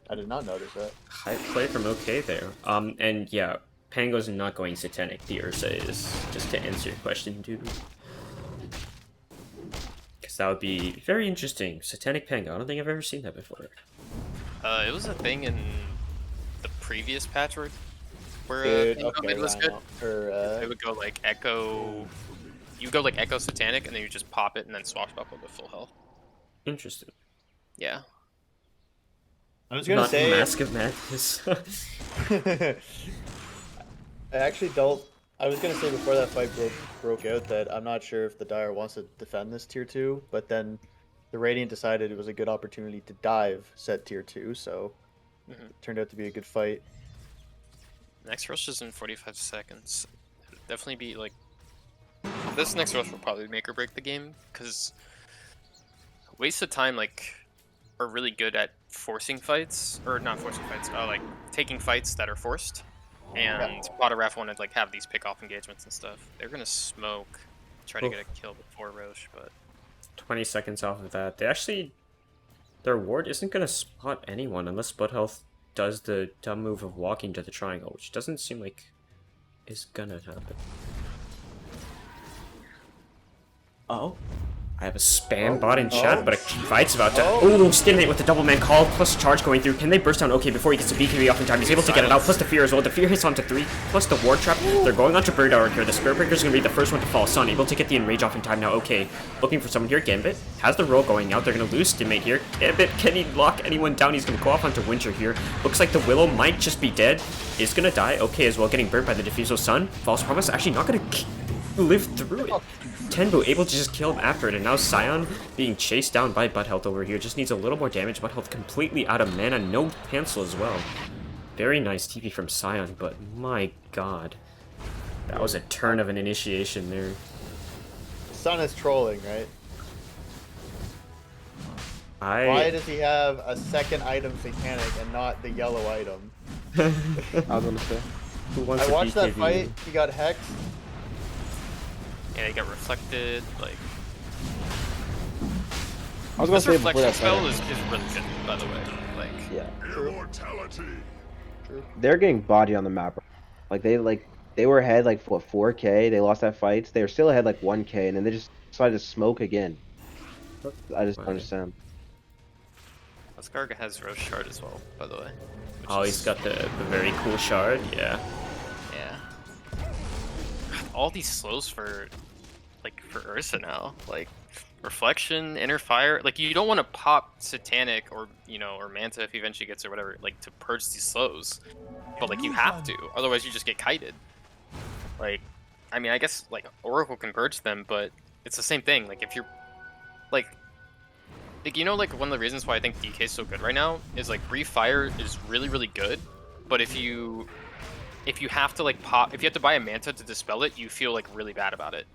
I did not notice that. High play from OK there. And yeah, Pango's not going Satanic. The Ursa is, just to answer your question, dude. Because that would be very interesting. Satanic Pango. I don't think I've ever seen that before. It was a thing in the previous patch where Dude, it was good. Or, It would go like Echo. You go like Echo Satanic, and then you just pop it and then swashbuckle to full health. Interesting. Yeah. I was gonna Not say. Mask of Madness. I actually don't. I was gonna say before that fight broke out that I'm not sure if the Dire wants to defend this tier 2, but then the Radiant decided it was a good opportunity to dive said tier 2, so it turned out to be a good fight. Next rush is in 45 seconds. It'd definitely be like this next rush will probably make or break the game because waste of time like are really good at forcing fights or not forcing fights, like taking fights that are forced. And TheFatRat wanted like have these pick off engagements and stuff. They're gonna smoke, try to get a kill before Roche, but 20 seconds off of that. They actually... Their ward isn't going to spot anyone unless Butt Health does the dumb move of walking to the triangle, which doesn't seem like is gonna happen. Oh. I have a spam bot in chat, but a fight's about to... Oh, Stimulate with the double man call, plus charge going through. Can they burst down? Okay, before he gets the BKB off in time, he's able to get it out, plus the fear as well. The fear hits onto 3, plus the ward trap. They're going onto Bird Hour here. The Spirit Breaker is going to be the first one to fall. Sun able to get the enrage off in time now. Okay, looking for someone here. Gambit has the roll going out. They're going to lose Stimulate here. Gambit, can he lock anyone down? He's going to go off onto Winter here. Looks like the Willow might just be dead. Is going to die. Okay, as well, getting burnt by the Diffusal Sun. False Promise actually not going to live through it. Tenbu able to just kill him after it, and now Sion being chased down by Butt Health over here. Just needs a little more damage. Butt Health completely out of mana. No cancel as well. Very nice TP from Sion, but my god. That was a turn of an initiation there. Sun is trolling, right? Why Why does he have a second item Satanic and not the yellow item? I was gonna say. Who wants I a watched that BKB? fight, he got hexed. yeah, they get reflected. Like I was gonna this say before reflection that spell fight. is really good, by the way. Like Yeah. Immortality. They're getting body on the map. Like they were ahead like what 4K. They lost that fight. They were still ahead like 1K, and then they just decided to smoke again. I just don't understand. Askarga has Roche Shard as well, by the way. Oh, he's got the very cool shard, yeah. Yeah. All these slows for Ursa now. Like Reflection, Inner Fire. Like you don't want to pop Satanic or or Manta if he eventually gets or whatever, like to purge these slows. but like you have to, otherwise you just get kited. Like, I mean, I guess like Oracle can purge them, but it's the same thing. Like if you're like you know, like one of the reasons why I think DK is so good right now is like Brief Fire is really good, but if you have to like pop, if you have to buy a Manta to dispel it, you feel like really bad about it.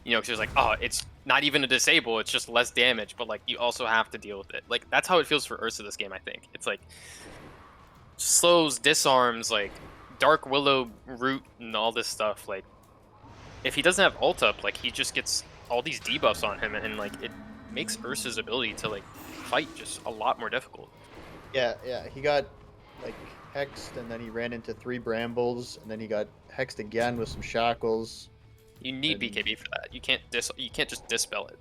You know, because it's like, oh, it's not even a disable, it's just less damage, but like you also have to deal with it. Like that's how it feels for Ursa this game, I think. It's like slows, disarms, like Dark Willow root and all this stuff. Like if he doesn't have ult up, like he just gets all these debuffs on him, and like it makes Ursa's ability to like fight just a lot more difficult. Yeah, he got like hexed, and then he ran into 3 brambles, and then he got hexed again with some shackles. You need BKB for that. You can't just dispel it.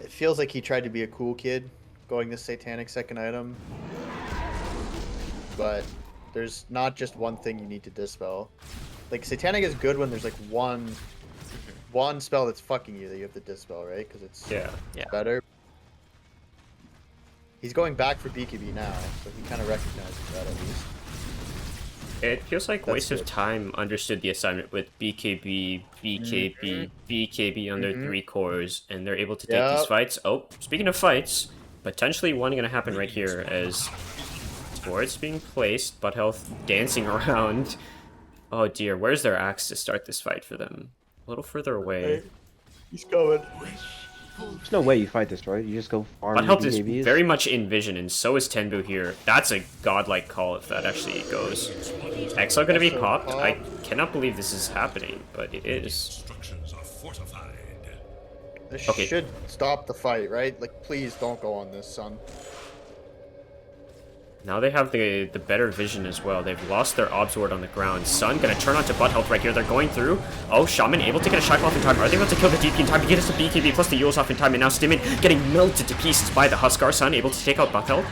It feels like he tried to be a cool kid going this satanic second item, but there's not just one thing you need to dispel. Like satanic is good when there's like one spell that's fucking you that you have to dispel, right? Because it's better. He's going back for BKB now, so he kind of recognizes that at least. It feels like Waste of Time understood the assignment with BKB, BKB under 3 cores, and they're able to take these fights. Oh, speaking of fights, potentially one going to happen right here as boards being placed, butt health dancing around. Oh dear, where's their axe to start this fight for them? A little further away. He's going. There's no way you fight this, right? You just go farm. Butt health is very much in vision, and so is Tenbu here. That's a godlike call if that actually goes. Exo gonna be popped? I cannot believe this is happening, but it is. Structures are fortified. This should stop the fight, right? Like, please don't go on this, son. Now they have the better vision as well. They've lost their Obs Ward on the ground. Sun gonna turn onto butt health right here. They're going through. Oh, Shaman able to get a shackle off in time. Are they able to kill the DP in time? He gets the BKB plus the Yules off in time, and now Stimmin getting melted to pieces by the Huskar. Sun able to take out butt health.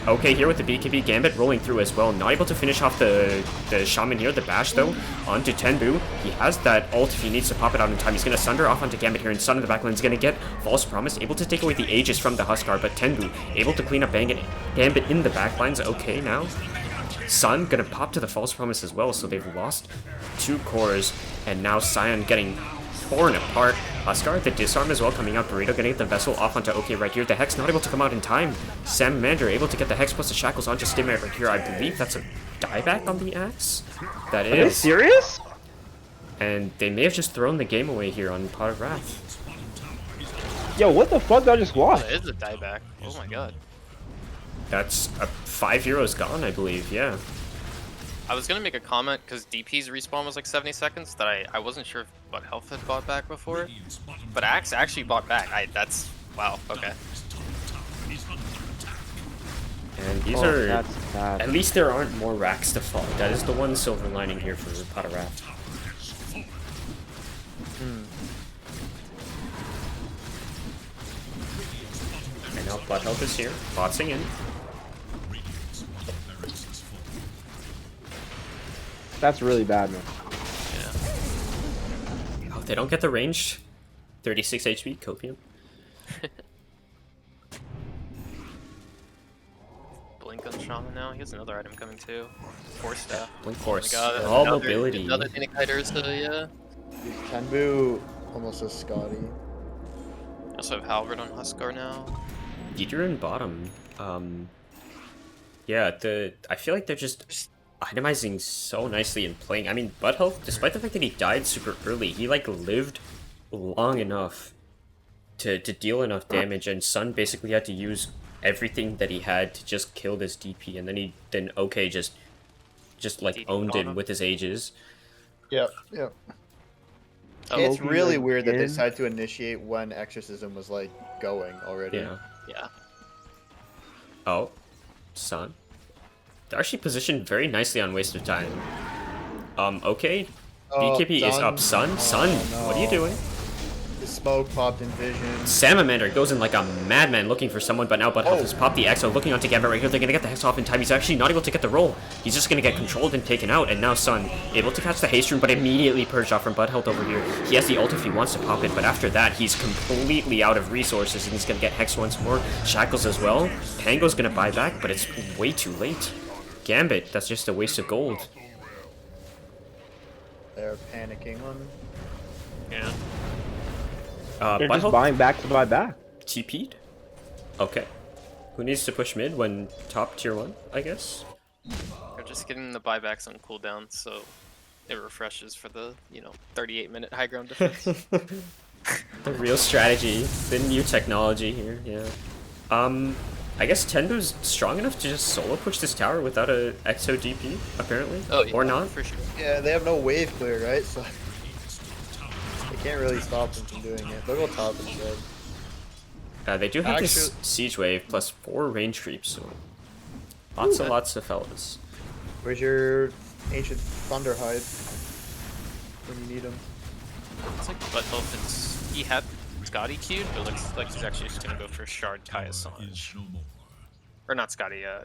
Okay, here with the BKB Gambit rolling through as well. Not able to finish off the Shaman here. The bash, though, onto Tenbu. He has that ult if he needs to pop it out in time. He's going to Sunder off onto Gambit here, and Sun in the backline is going to get False Promise. Able to take away the Aegis from the Huskar, but Tenbu able to clean up Gambit in the backlines. Okay, now Sun going to pop to the False Promise as well, so they've lost 2 cores, and now Sion getting torn apart. Huskar, the disarm as well coming out. Burrito gonna get the vessel off onto OK right here. The Hex not able to come out in time. Salamander able to get the Hex plus the shackles onto Stimmer right here. I believe that's a dieback on the axe. That is. Are they serious? And they may have just thrown the game away here on Pot of Wrath. Yo, what the fuck did I just watch? It is a dieback. Oh my god. That's 5 heroes gone, I believe. Yeah. I was gonna make a comment because DP's respawn was like 70 seconds that I wasn't sure if Butt Health had bought back before, but Axe actually bought back. That's wow. Okay. And these are at least there aren't more racks to fall. That is the one silver lining here for Pot of Wrath. And now Butt Health is here, botsing in. That's really bad, man. Yeah. Oh, they don't get the range. 36 HP, Copium. Blink on Shaman now. He has another item coming too. Force Staff. Blink Force. Oh my god, All mobility. Another Phoenix Hider, so yeah. Tenbu almost as Scotty. I also have Halberd on Huskar now. Deidre in bottom. Yeah, I feel like they're just itemizing so nicely and playing. I mean, Butt Health, despite the fact that he died super early, he like lived long enough to deal enough damage, and Sun basically had to use everything that he had to just kill this DP, and then OK just like owned him with his Aegis. Yep. It's really weird that they decided to initiate when Exorcism was like going already. Yeah. Oh, Sun. They're actually positioned very nicely on Waste of Time. Okay. BKB is up. Sun, no. What are you doing? The smoke popped in vision. Salamander goes in like a madman looking for someone, but now Butt Health has popped the Exo, looking onto Gambit right here. They're gonna get the Hex off in time. He's actually not able to get the roll. He's just gonna get controlled and taken out, and now Sun able to catch the haste rune, but immediately purged off from Butt Health over here. He has the ult if he wants to pop it, but after that, he's completely out of resources, and he's gonna get Hex once more. Shackles as well. Pango's gonna buy back, but it's way too late. Gambit, that's just a waste of gold. They're panicking on. Yeah. They're just Butthole buying back to buy back. TP'd? Okay. Who needs to push mid when top tier 1, I guess? They're just getting the buybacks on cooldown, so it refreshes for the 38-minute high ground defense. The real strategy, the new technology here, yeah. I guess Tendo's strong enough to just solo push this tower without a EXO DP, apparently? Oh, yeah, or not? for sure. Yeah, they have no wave clear, right? So they can't really stop them from doing it. They'll go top instead. They do have this Actually- siege wave plus 4 range creeps, so lots and lots of fellas. Where's your ancient thunder hide when you need him? It's like Butthole, he had Scotty queued, but looks like he's actually just gonna go for Shard Kaya Sanj. Or not Scotty, I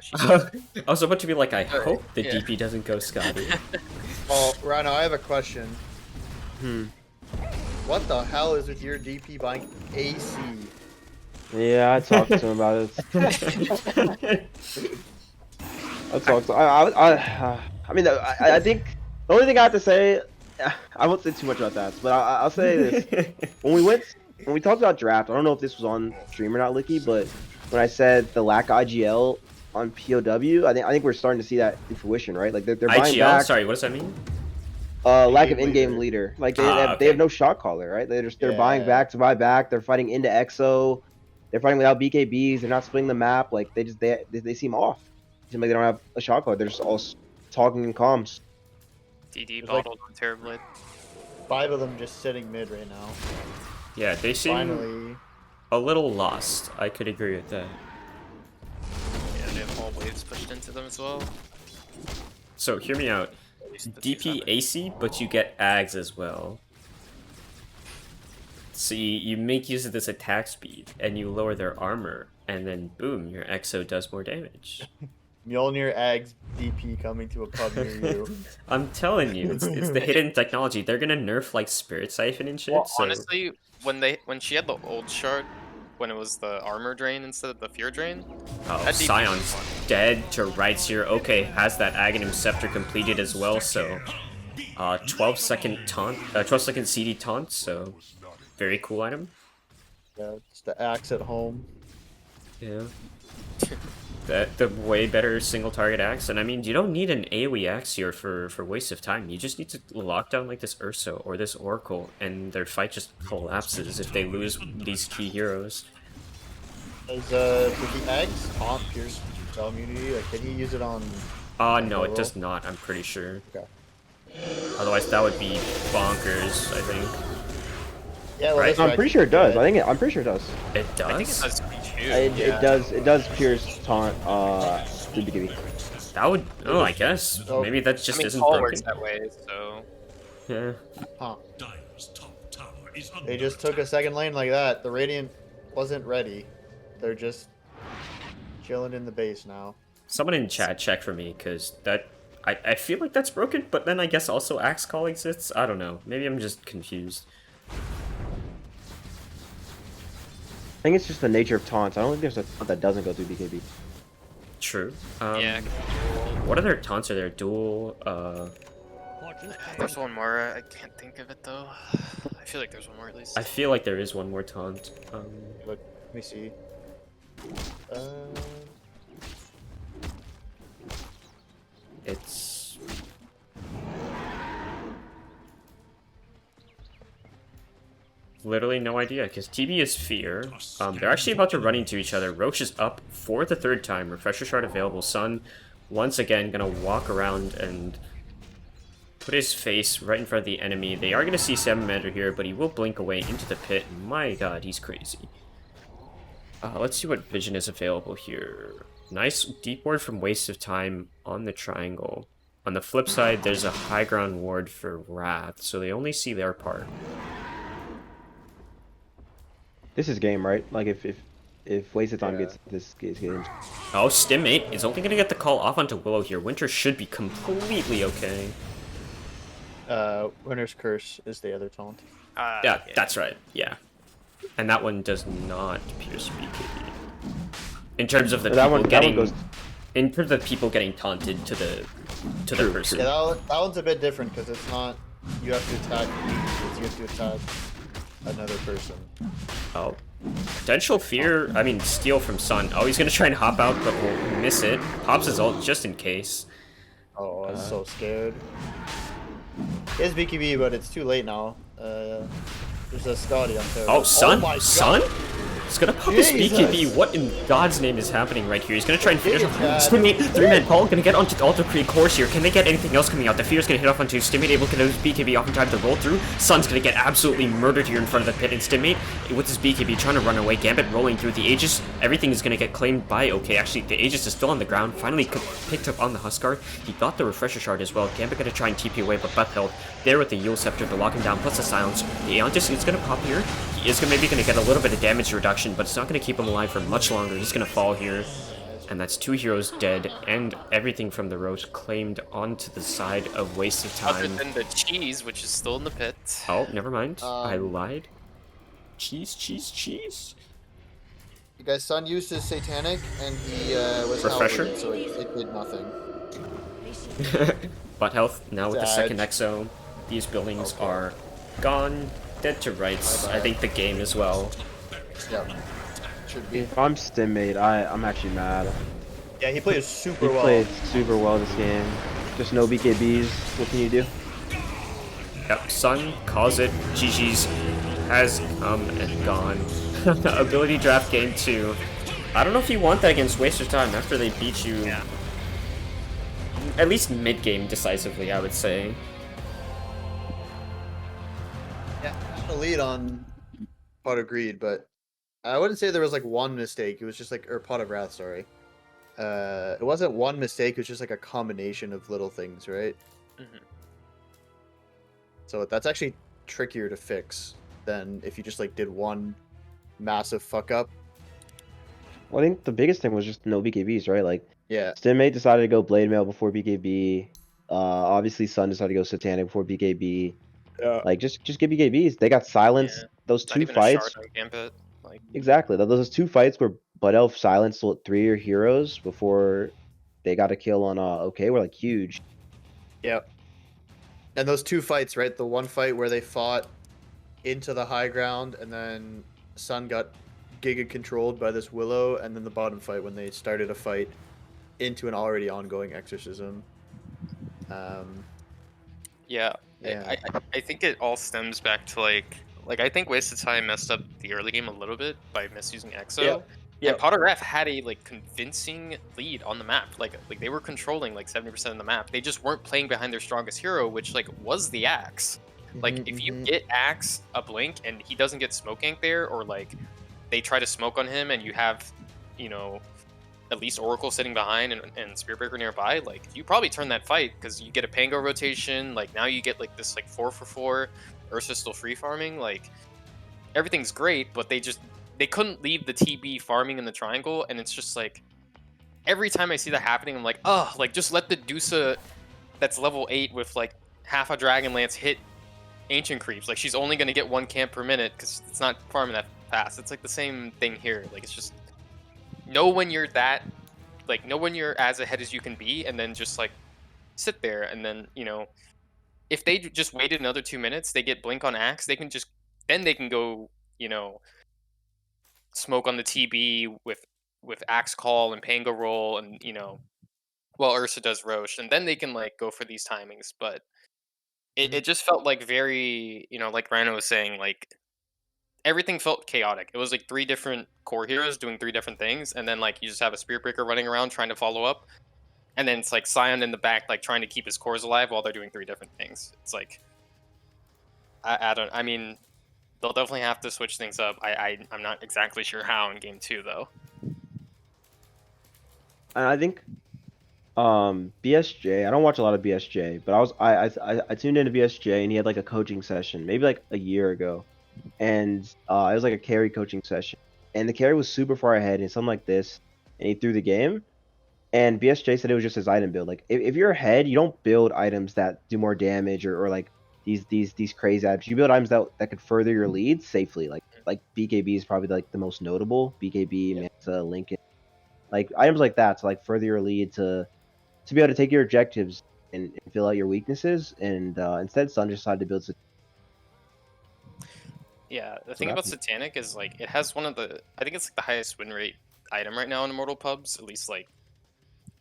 was about to be like, I hope the yeah. DP doesn't go Scotty. Oh, Rhino, I have a question. What the hell is with your DP buying AC? Yeah, I talked to him about it. I talked. I mean, I think the only thing I have to say, I won't say too much about that, but I'll say this: when we talked about draft, I don't know if this was on stream or not, Licky, but when I said the lack of IGL on POW, I think we're starting to see that in fruition, right? Like they're buying IGL? back. Sorry, what does that mean? Lack of In-game in-game leader. Like they okay. have no shot caller, right? They're buying Yeah. back to buy back. They're fighting into EXO. They're fighting without BKBs. They're not splitting the map. Like they seem off. Seem like they don't have a shot caller. They're just all talking in comms. DD It's like- bottled on Terrorblade. 5 of them just sitting mid right now. Yeah, they seem Finally. a little lost. I could agree with that. Yeah, they have all waves pushed into them as well. So, hear me out. At least the DP 2-7. AC, but you get Ags as well. So you make use of this attack speed, and you lower their armor, and then boom, your EXO does more damage. Mjolnir Ags DP coming to a pub near you. I'm telling you, it's the hidden technology. They're gonna nerf like Spirit Siphon and shit. Well, so... honestly, when she had the old shard, when it was the armor drain instead of the fear drain, Oh, that DP Scion's was fun. dead to rights here. Okay, has that Aghanim Scepter completed as well, so 12-second CD taunt, so very cool item. Yeah, it's the axe at home. Yeah. The way better single target axe, and I mean you don't need an AoE axe here for waste of time. You just need to lock down like this Urso or this Oracle, and their fight just collapses if they lose these key heroes. Does the Ags taunt Pierce spell immunity? Like, can he use it on? No, it does not. I'm pretty sure. Okay. Otherwise, that would be bonkers. I think Yeah, well, Right? that's I'm right. pretty sure it does. I'm pretty sure it does. it does. I think it does too. It does pierce taunt through BKB. That would. Oh, I guess Oh. maybe that just I mean, isn't Paul broken. works that way, so Yeah. Huh. Dire's top tower is under They just took a second lane like that. The Radiant wasn't ready. They're just chilling in the base now. Someone in chat check for me, because that I feel like that's broken, but then I guess also Axe Call exists. I don't know. Maybe I'm just confused. I think it's just the nature of taunts. I don't think there's a taunt that doesn't go through BKB. True. yeah. What other taunts are there? Dual. There's one more. I can't think of it though. I feel like there's one more at least. I feel like there is one more taunt. Look, let me see. It's. Literally no idea, because TB is Fear. They're actually about to run into each other. Roche is up for the third time. Refresher Shard available. Sun, once again, gonna walk around and put his face right in front of the enemy. They are gonna see 7 Commander here, but he will blink away into the pit. My god, he's crazy. Let's see what vision is available here. Nice deep ward from Waste of Time on the triangle. On the flip side, there's a high ground ward for Wrath, so they only see their part. This is game, right? Like if Wasted Time Yeah. gets this game. Oh, Stimmate is only gonna get the call off onto Willow here. Winter should be completely okay. Winter's Curse is the other taunt. Yeah, that's right. Yeah. And that one does not pierce BKB. In terms of the That people one getting... goes. in terms of people getting taunted to the person. Yeah, that one's a bit different because it's not you have to attack me, you have to attack another person. Oh. Potential fear, I mean, steal from Sun. Oh, he's gonna try and hop out, but will miss it. Pops his ult just in case. Oh, I was so scared. It's BKB, but it's too late now. There's a Scotty on there. Oh, Sun? my Sun? God. He's gonna pop his Jesus. BKB. What in God's name is happening right here? He's gonna try and finish off. Yeah. Stimate, 3-man Paul, gonna get onto Alter Creek course here. Can they get anything else coming out? The Fear's gonna hit off onto Stimate, able to get his BKB off in time to roll through. Sun's gonna get absolutely murdered here in front of the pit, and Stimate, with his BKB, trying to run away. Gambit rolling through the Aegis. Everything is gonna get claimed by OK. Actually, the Aegis is still on the ground. Finally picked up on the Huskar. He got the Refresher Shard as well. Gambit gonna try and TP away, but Beth held there with the Yule Scepter to lock him down, plus the Silence. The Aeontis is gonna pop here. He is maybe gonna get a little bit of damage reduction, but it's not gonna keep him alive for much longer. He's gonna fall here, and that's 2 heroes dead, and everything from the Roach claimed onto the side of Waste of Other Time. than the cheese, which is still in the pit. Oh, never mind. I lied. Cheese. You guys, Sun used his Satanic, and he was Refresher? halberded, so it did nothing. Butt health now with the Sad. second Exo. These buildings are gone, dead to rights. Bye-bye. I think the game as well. Yeah, should be. If I'm Stimmate, I'm actually mad. Yeah, he played He super well. played super well this game. Just no BKBs. What can you do? Yep, Sun calls it. GG's has come and gone. Ability draft game 2. I don't know if you want that against Waste of Time after they beat you. Yeah. At least mid-game decisively, I would say. Yeah, the lead on Pot of Greed, but I wouldn't say there was like one mistake. It was just like, or Pot of Wrath, sorry. It wasn't one mistake. It was just like a combination of little things, right? Mhm. So that's actually trickier to fix than if you just like did one massive fuck up. Well, I think the biggest thing was just no BKBs, right? Like, Yeah, Stimmate decided to go Blade Mail before BKB. Obviously, Sun decided to go Satanic before BKB. yeah. Like, just get BKBs. They got silenced. Yeah. Those Not two even a shard fights. on Gambit. Like, Exactly. Those 2 fights where Bud Elf silenced 3 heroes before they got a kill on OK were like huge. Yep. And those 2 fights, right? The one fight where they fought into the high ground, and then Sun got giga controlled by this Willow, and then the bottom fight when they started a fight into an already ongoing exorcism. yeah. Yeah. I think it all stems back to like I think Wasted Time messed up the early game a little bit by misusing Exo. Yep. Yep. And Pottergraph had a like convincing lead on the map. Like they were controlling like 70% of the map. They just weren't playing behind their strongest hero, which like was the Axe. Like if you get Axe a blink and he doesn't get smoke gank there, or like they try to smoke on him and you have, you know, at least Oracle sitting behind and Spearbreaker nearby, like you probably turn that fight because you get a Pango rotation. Like now you get like this like 4-for-4. Ursa's still free farming. Like everything's great, but they couldn't leave the TB farming in the triangle, and it's just like every time I see that happening, I'm like, oh, like just let the Dusa that's level 8 with like half a Dragonlance hit Ancient Creeps. Like she's only gonna get 1 camp per minute because it's not farming that fast. It's like the same thing here. Like it's just know when you're as ahead as you can be, and then just like sit there, and then you know if they just waited another 2 minutes, they get blink on Axe, they can go, you know, smoke on the TB with Axe Call and Pango roll, and you know, well Ursa does Roche, and then they can like go for these timings. But it just felt like very, you know, like Rhino was saying, like everything felt chaotic. It was like 3 different core heroes doing 3 different things, and then like you just have a Spearbreaker running around trying to follow up, and then it's like Scion in the back like trying to keep his cores alive while they're doing 3 different things. It's like I mean, they'll definitely have to switch things up. I'm not exactly sure how in game 2 though. And I think BSJ, I don't watch a lot of BSJ, but I tuned into BSJ and he had like a coaching session maybe like a year ago, and it was like a carry coaching session, and the carry was super far ahead and something like this, and he threw the game, and BSJ said it was just his item build. Like if you're ahead, you don't build items that do more damage or like these crazy items. You build items that could further your lead safely. Like BKB is probably like the most notable. BKB, Manta, Lincoln. like items like that to like further your lead to be able to take your objectives and fill out your weaknesses. And instead, Sun just decided to build. Yeah, the What thing about happened? Satanic is like it has one of the I think it's like the highest win rate item right now in Immortal Pubs, at least like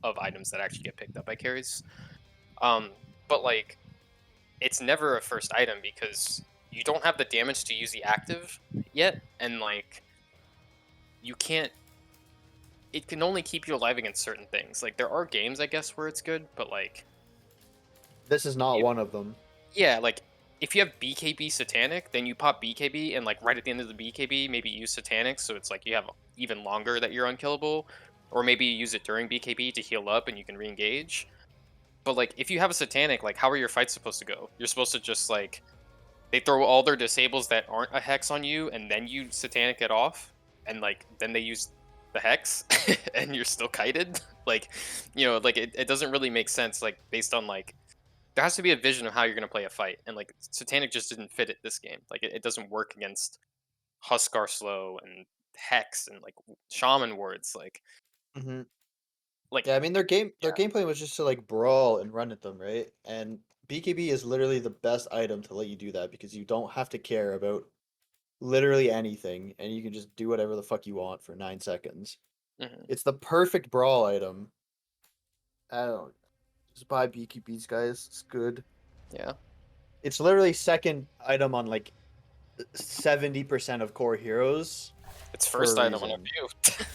of items that actually get picked up by carries. But like it's never a first item because you don't have the damage to use the active yet, and like you can't. It can only keep you alive against certain things. Like there are games, I guess, where it's good, but like This is not if, one of them. yeah, like if you have BKB Satanic, then you pop BKB, and like right at the end of the BKB, maybe use Satanic, so it's like you have even longer that you're unkillable, or maybe you use it during BKB to heal up and you can re-engage. But like if you have a Satanic, like how are your fights supposed to go? You're supposed to just like they throw all their disables that aren't a hex on you, and then you Satanic it off, and like then they use the hex, and you're still kited. Like, like it doesn't really make sense. Like based on like there has to be a vision of how you're gonna play a fight, and like Satanic just didn't fit it this game. Like it doesn't work against Huskar slow and hex and like shaman wards. Hmm. Like Yeah, I mean their yeah. gameplay was just to like brawl and run at them, right? And BKB is literally the best item to let you do that because you don't have to care about literally anything, and you can just do whatever the fuck you want for 9 seconds. Hmm. It's the perfect brawl item. I don't just buy BKBs, guys. It's good. Yeah. It's literally second item on like 70% of core heroes It's for a first item on a reason. view.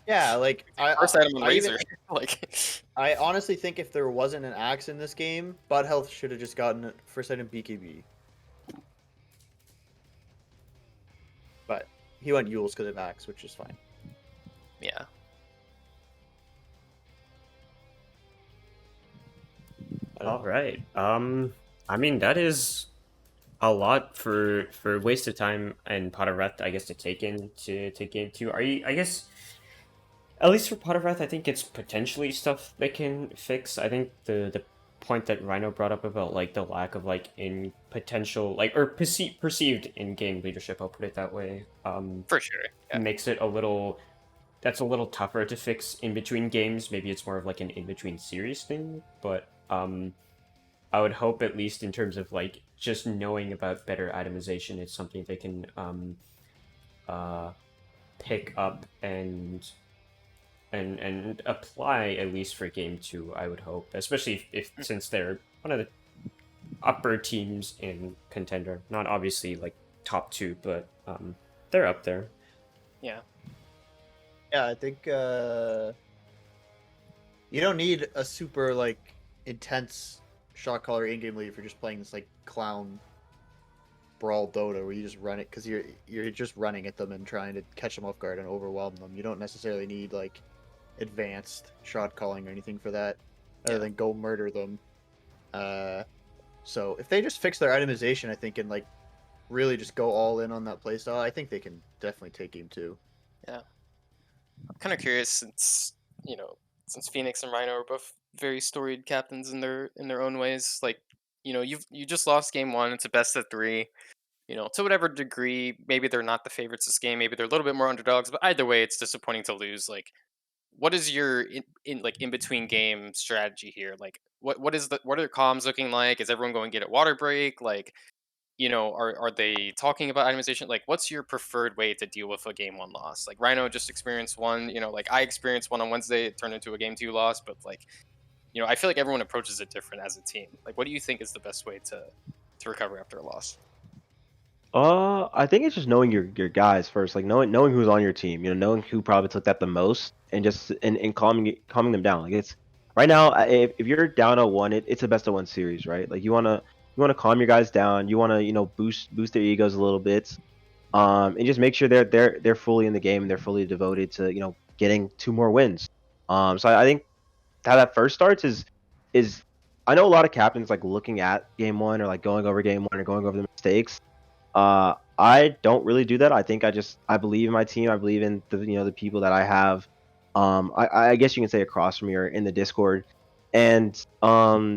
Yeah, like First item on I even Razor. Like I honestly think if there wasn't an axe in this game, Bud Health should have just gotten it first item BKB. But he went Yules because of axe, which is fine. yeah. I don't All know. right. I mean that is a lot for waste of time and Pottereth, I guess, to take into to game two. Are you? I guess at least for Pottereth, I think it's potentially stuff they can fix. I think the point that Rhino brought up about like the lack of like in potential like or perceived in game leadership, I'll put it that way. For sure. Yeah. Makes it a little that's a little tougher to fix in between games. Maybe it's more of like an in between series thing, but I would hope at least in terms of like just knowing about better itemization, it's something they can uh, pick up and apply at least for game two. I would hope, especially if since they're one of the upper teams in Contender, not obviously like top two, but they're up there. Yeah. Yeah, I think you don't need a super like intense shot caller in-game lead if you're just playing this like clown brawl Dota where you just run it because you're just running at them and trying to catch them off guard and overwhelm them. You don't necessarily need like advanced shot calling or anything for that, other Yeah. than go murder them. So if they just fix their itemization, I think, and like really just go all in on that playstyle, I think they can definitely take game two. Yeah. I'm kind of curious since Phoenix and Rhino are both very storied captains in their own ways. Like, you just lost game one. It's a best of three. To whatever degree, maybe they're not the favorites this game. Maybe they're a little bit more underdogs. But either way, it's disappointing to lose. Like, what is your in between game strategy here? Like, what are their comms looking like? Is everyone going to get a water break? Like, are they talking about itemization? Like, what's your preferred way to deal with a game one loss? Like Rhino just experienced one. Like I experienced one on Wednesday. It turned into a game two loss. But like, I feel like everyone approaches it different as a team. Like, what do you think is the best way to recover after a loss? I think it's just knowing your guys first, like knowing who's on your team, knowing who probably took that the most, and just and calming them down. Like it's right now, if you're down 0-1, it's a best of one series, right? Like you wanna calm your guys down. You wanna boost their egos a little bit, and just make sure they're fully in the game and they're fully devoted to getting 2 more wins. So I think how that first starts is I know a lot of captains like looking at game one or like going over game one or going over the mistakes. I don't really do that. I think I believe in my team. I believe in the people that I have. I guess you can say across from me or in the Discord, and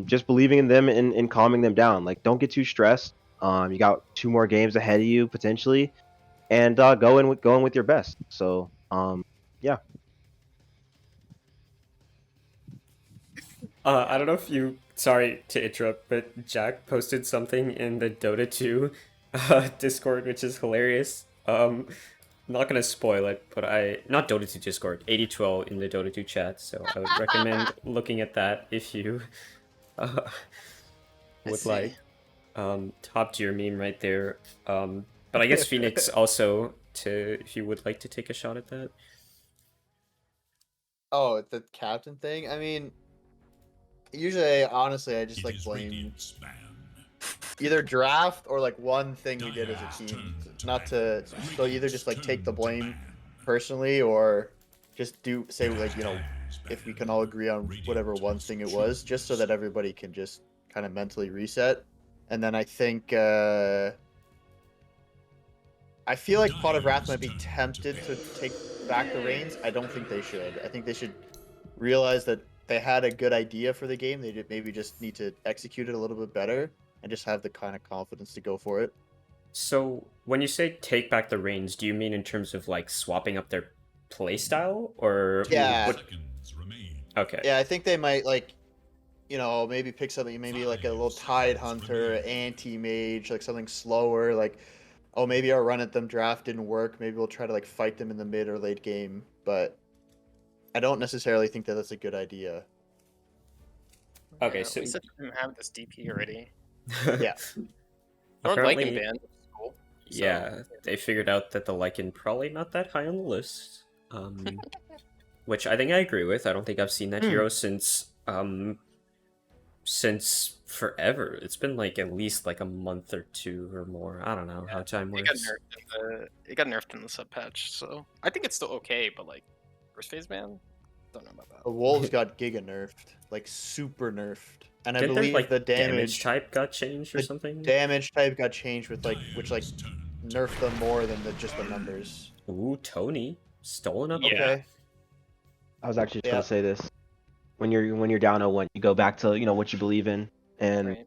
just believing in them and calming them down. Like don't get too stressed. You got 2 more games ahead of you potentially, and going with your best. So yeah. I don't know if you. Sorry to interrupt, but Jack posted something in the Dota 2 Discord, which is hilarious. I'm not gonna spoil it, but not Dota 2 Discord, AD2L in the Dota 2 chat. So I would recommend looking at that if you uh, I would see. like. Top tier meme right there. But I guess Phoenix also if you would like to take a shot at that. Oh, the captain thing. I mean, usually, honestly, I just It like is blame Radiant's man. either draft or like one thing we did as a team. Not to so either just like take the blame personally or just say like if we can all agree on whatever one thing it was, just so that everybody can just kind of mentally reset. And then I think I feel like Pot of Wrath might be tempted to take back the reins. I don't think they should. I think they should realize that they had a good idea for the game. They maybe just need to execute it a little bit better and just have the kind of confidence to go for it. So when you say take back the reins, do you mean in terms of like swapping up their playstyle, or Yeah. Seconds remain. Okay. Yeah, I think they might maybe pick something, maybe like a little Tide Hunter, anti-mage, like something slower, like, oh, maybe our run at them draft didn't work. Maybe we'll try to like fight them in the mid or late game, but I don't necessarily think that that's a good idea. Okay, Yeah, so we said we have this DP already. Yeah. North apparently, Lycan band, which is cool. So, yeah, they figured out that the Lycan probably not that high on the list. Which I think I agree with. I don't think I've seen that hero since forever. It's been like at least like a month or two or more. I don't know how time it got works. nerfed in the sub patch, so I think it's still okay, but like first phase ban, don't know about that. The Wolves got giga nerfed, like super nerfed. And I Didn't there, believe like the damage type got changed or the something? damage type got changed with which nerfed them more than just the numbers. Ooh, Tony stolen up. Yeah. Okay. I was actually just Yeah. gonna say this. When you're down 0-1, you go back to what you believe in, and Right.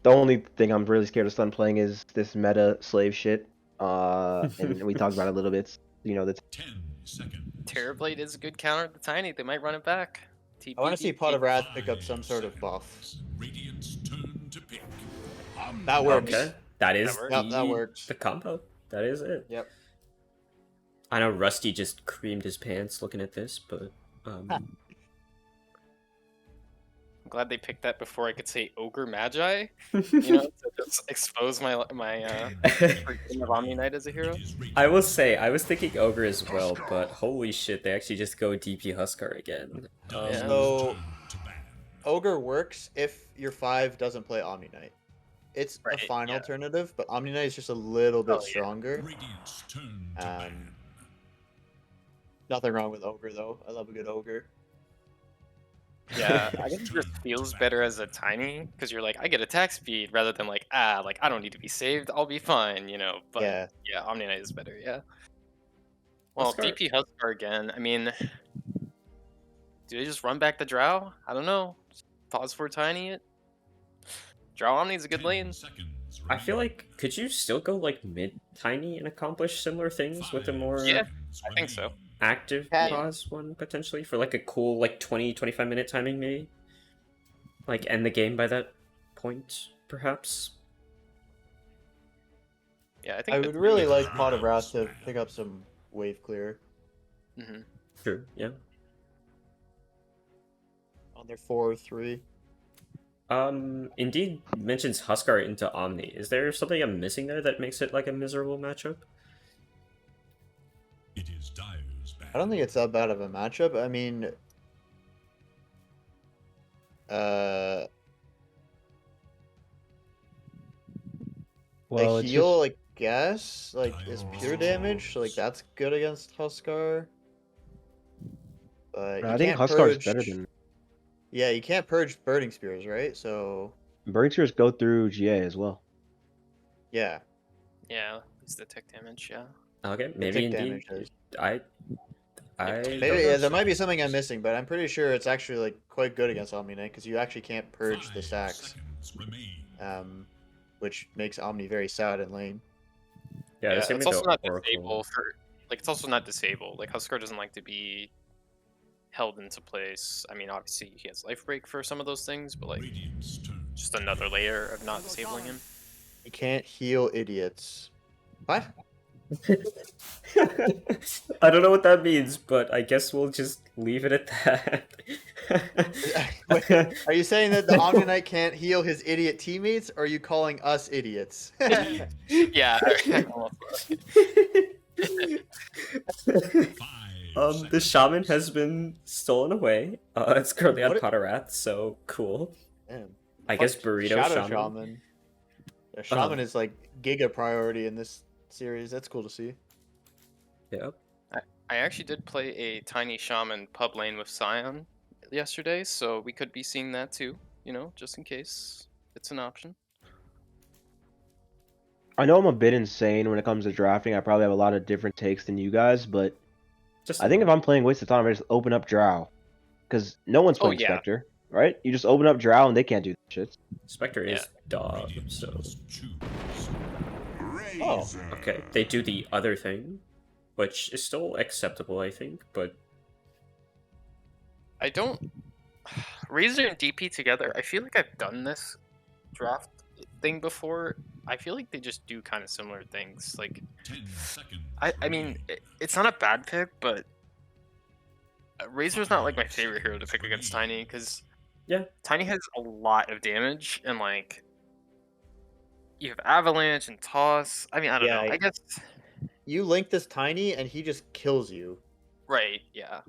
the only thing I'm really scared of stun playing is this meta slave shit. And we talked about it a little bit. The 10 seconds. Terrorblade is a good counter to Tiny. They might run it back. I want to see Pot of TPD. Wrath pick up some sort of buff. Radiant's turn to pick. That works. Okay, that is works. Yep, that works. the combo. That is it. Yep. I know Rusty just creamed his pants looking at this, but I'm glad they picked that before I could say Ogre Magi. To just expose my freaking of Omni Knight as a hero. I will say I was thinking Ogre as well, but holy shit, they actually just go DP Huskar again. Yeah. So Ogre works if your 5 doesn't play Omni Knight. It's Right, a fine yeah. alternative, but Omni Knight is just a little bit Oh, yeah. stronger. Radiant's turn to ban. Nothing wrong with Ogre though. I love a good Ogre. Yeah, I guess it just feels better as a Tiny because you're like, I get attack speed rather than like I don't need to be saved, I'll be fine, But Yeah. yeah, Omni Knight is better, yeah. Well, Huskar- DP Huskar again. I mean, do they just run back the Drow? I don't know. Pause for Tiny it. Drow Omni's a good 10 lane. seconds I feel remain. like could you still go like mid tiny and accomplish similar things with a more Yeah. Seconds I think so. remain. active Yeah. pause one potentially for like a cool like 20-25 minute timing maybe? Like end the game by that point, perhaps? Yeah, I think I that would really like Pot of Wrath to pick up some wave clear Mhm. True, yeah. on their 4-3. Indeed mentions Huskar into Omni. Is there something I'm missing there that makes it like a miserable matchup? It is Dire's ban. I don't think it's that bad of a matchup. I mean, well, a it's heal, just I guess, like is pure damage, so like that's good against Huskar. But you I think can't Huskar is purge. better than Yeah, you can't purge Burning Spears, right? So Burning Spears go through GA as well. yeah, Yeah, it's the tech damage, yeah. Okay, the maybe tick indeed. damage is. I Maybe don't yeah, know. there might be something I'm missing, but I'm pretty sure it's actually like quite good against Omni Knight because you actually can't purge the 5 stacks, seconds remain. which makes Omni very sad in lane. Yeah, the same it's with also the not Oracle. disabled for it's also not disabled. Like Huskar doesn't like to be held into place. I mean, obviously he has life break for some of those things, but like Radiant's turn just another layer of not disabling him. You can't heal idiots. What? I don't know what that means, but I guess we'll just leave it at that. Wait, are you saying that the Omni Knight can't heal his idiot teammates, or are you calling us idiots? Yeah. The shaman has been stolen away. It's currently on What- TheFatRat, so cool. Damn. I guess Fuck burrito Shadow shaman. The shaman is like giga priority in this series. That's cool to see. Yep. I actually did play a tiny shaman pub lane with Scion yesterday, so we could be seeing that too, you know, just in case it's an option. I know I'm a bit insane when it comes to drafting. I probably have a lot of different takes than you guys, but Just I think if I'm playing Waste of Time, I just open up Drow. Because no one's playing yeah. Spectre, right? You just open up Drow and they can't do that shit. Spectre Yeah. is dog, Radiant so must choose. Oh, okay. They do the other thing, which is still acceptable, I think, but I don't. Razor and DP together, I feel like I've done this draft thing before. I feel like they just do kind of similar things. Like, 10 seconds. I mean, it's not a bad pick, but Razor's not like my favorite hero to pick against Tiny because yeah. Tiny has a lot of damage and like you have Avalanche and Toss. I mean, I don't know. Yeah, I guess you link this tiny and he just kills you. right. Yeah,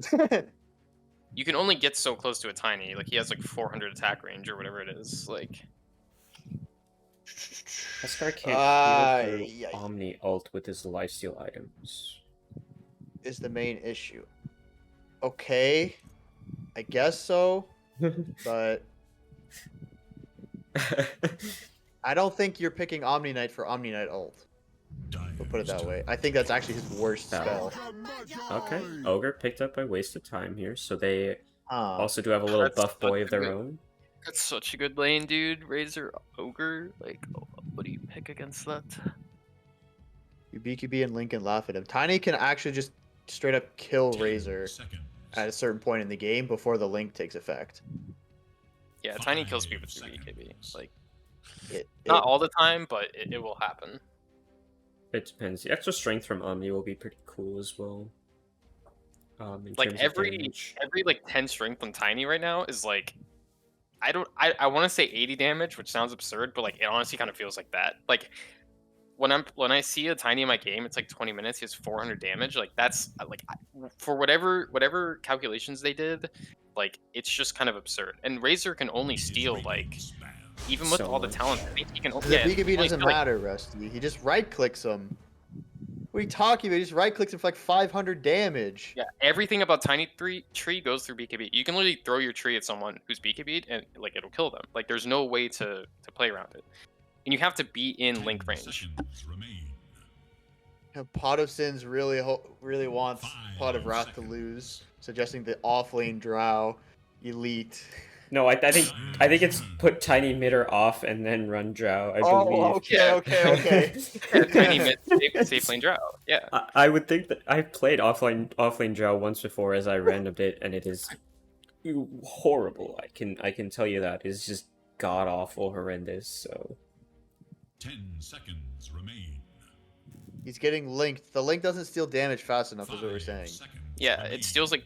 you can only get so close to a Tiny. Like he has like 400 attack range or whatever it is. Like Huskar can't heal through yeah, Omni ult with his lifesteal items. is the main issue. Okay, I guess so, but I don't think you're picking Omni Knight for Omni Knight ult. We'll put it that way. I think that's actually his worst spell. Okay, Ogre picked up by Waste of Time here, so they Huh. also do have a little That's buff boy of such a their good- own. that's such a good lane, dude. Razor Ogre. Like, what do you pick against that? You BQB and Link and laugh at him. Tiny can actually just straight up kill 10 Razor seconds. at a certain point in the game before the Link takes effect. Yeah, Tiny kills people through BKB. Like, It, not all the time, but it will happen. It depends. The extra strength from Omni will be pretty cool as well. In Like terms of every damage. like 10 strength on Tiny right now is like, I want to say 80 damage, which sounds absurd, but like it honestly kind of feels like that. Like when I see a Tiny in my game, it's like 20 minutes, he has 400 damage. Like that's like for whatever calculations they did, like it's just kind of absurd. And Razor can only steal like even with So all the much. talent, I think he can. The Yeah, he BKB can only doesn't steal, like, matter, Rusty. He just right clicks him. What are you talking about? He just right clicks him for like 500 damage. Yeah, everything about Tiny Tree goes through BKB. You can literally throw your tree at someone who's BKB'd and like it'll kill them. Like there's no way to play around it. And you have to be in link range. Pot of Sins really wants Pot of Wrath to lose, suggesting the offlane Drow elite. No, I think it's put Tiny Mitter off and then run Drow, I believe. Okay. Yeah, Tiny mid safe lane drow. Yeah. I would think that I've played offlane Drow once before as I randomed it, and it is horrible. I can tell you that. It's just god awful, horrendous. So 10 seconds remain. He's getting linked. The link doesn't steal damage fast enough, is what we're 5 saying. seconds Yeah, remain. it steals like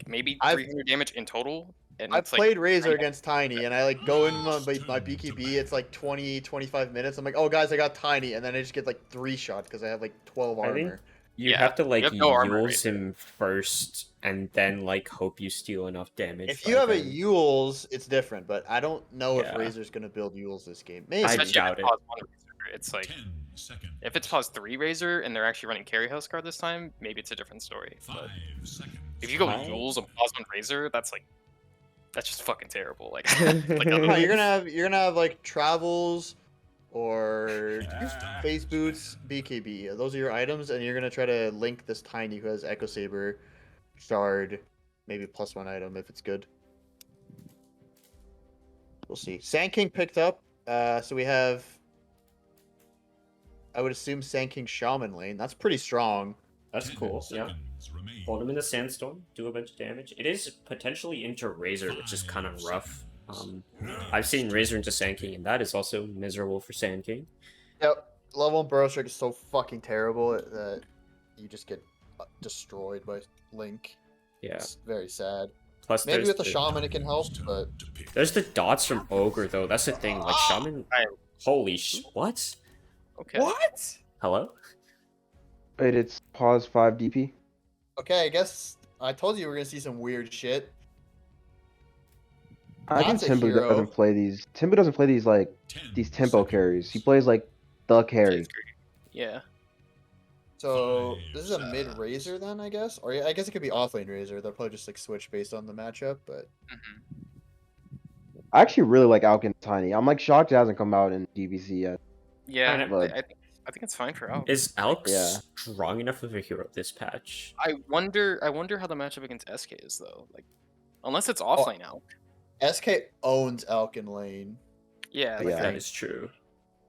maybe I've- 300 damage in total. And I've it's like, played Razor against Tiny, and I like go in my BKB. It's like 20-25 minutes. I'm like, oh guys, I got Tiny, and then I just get like 3-shot because I have like 12 I think armor. you Yeah, have to you like have no armor, use him first, and then like hope you steal enough damage. If you by have a then. Yules, it's different, but I don't know if Yeah. Razor's gonna build Yules this game. Maybe. I especially doubt if it. it's pause 1 Razor, it's like 10 seconds. if it's pause 3 Razor and they're actually running carry house card this time, maybe it's a different story. 5 But seconds. if you go Five? Jules and pause 1 Razor, that's just fucking terrible. Like, No, you're gonna have like travels or face boots, BKB. Those are your items, and you're gonna try to link this Tiny who has Echo Saber, Shard, maybe +1 item if it's good. We'll see. Sand King picked up, so we have. I would assume Sand King Shaman lane. That's pretty strong. That's 10 cool. Yeah. seconds seconds remain. Hold him in the sandstorm, do a bunch of damage. It is potentially into Razor, which is kind of rough. I've seen Razor into Sand King, and that is also miserable for Sand King. Yep. Level 1 Burrow Strike is so fucking terrible that you just get destroyed by Link. Yeah. It's very sad. Plus, Maybe there's with the Shaman it can help, but... There's the dots from Ogre, though. That's the thing. Like, Shaman... Holy what? Okay. What? Hello? Wait, it's pause 5 DP. Okay, I guess I told you we were gonna see some weird shit. I think That's a Timbu hero. doesn't play these. Timbu doesn't play these like 10 these tempo seconds. carries. He plays like the carry. Yeah. So this is a mid Razor then, I guess, or I guess it could be offlane Razor. They'll probably just like switch based on the matchup, but I actually really like Alkin Tiny. I'm like shocked it hasn't come out in DBC yet. Yeah, But- I think it's fine for Alk. Is Alk Yeah. strong enough of a hero this patch? I wonder how the matchup against SK is though. Like, unless it's offlane Alk. SK owns Alkin lane. Yeah, Yeah. That is true.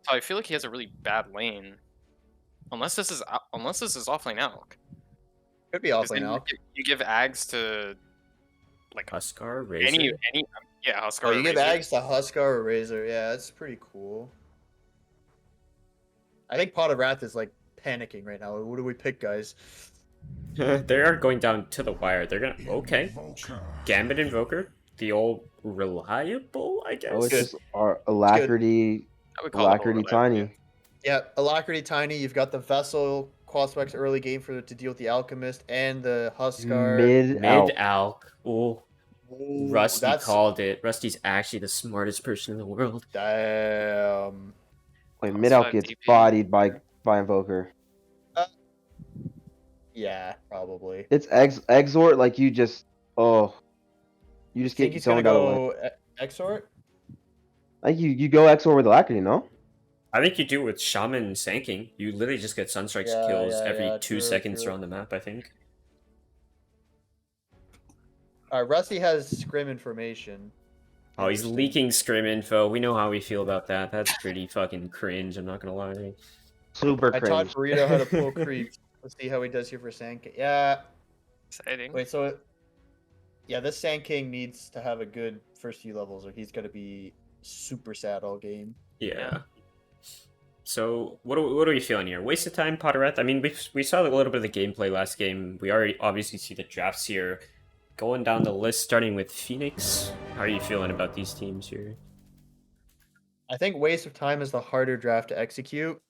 so I feel like he has a really bad lane. Unless this is offlane Alk. Could be 'Cause offlane then Alk. you give Ags to like Huskar, Razor? any yeah Huskar. Oh, you or give Razor. Ags to Huskar or Razor. Yeah, that's pretty cool. I think Pot of Wrath is like panicking right now. What do we pick, guys? They are going down to the wire. They're gonna... Okay. Gambit Invoker. The old reliable, I guess? Oh, it's Good. just our Alacrity, I would call it Alacrity overlap, Tiny. Yeah, Alacrity Tiny. You've got the Vessel quad specs early game to deal with the Alchemist and the Huskar. Mid out. Mid Alk. Ooh, Ooh, Rusty that's called it. Rusty's actually the smartest person in the world. damn. Wait, Plus mid out 5 gets DP. bodied by Invoker. Yeah, probably. It's Exort like you just you just Think get he's gonna someone out of lane. go Exort? Like you go Exort with Alacrity, no? I think you do with Shaman and Sanking. You literally just get Sunstrike's Yeah, kills yeah, every yeah, 2 true, seconds true. around the map, I think. Rusty has scrim information. Oh, he's Interesting. leaking scrim info. We know how we feel about that. That's pretty fucking cringe, I'm not gonna lie. Super I taught cringe. Burrito how to pull creeps. Let's see how he does here for Sand King. Yeah. Exciting. Wait, so yeah, this Sand King needs to have a good first few levels, or he's gonna be super sad all game. Yeah. So, what are we feeling here? Waste of time, Pottereth? I mean, we saw a little bit of the gameplay last game. We already obviously see the drafts here. Going down the list, starting with Phoenix. How are you feeling about these teams here? I think Waste of Time is the harder draft to execute.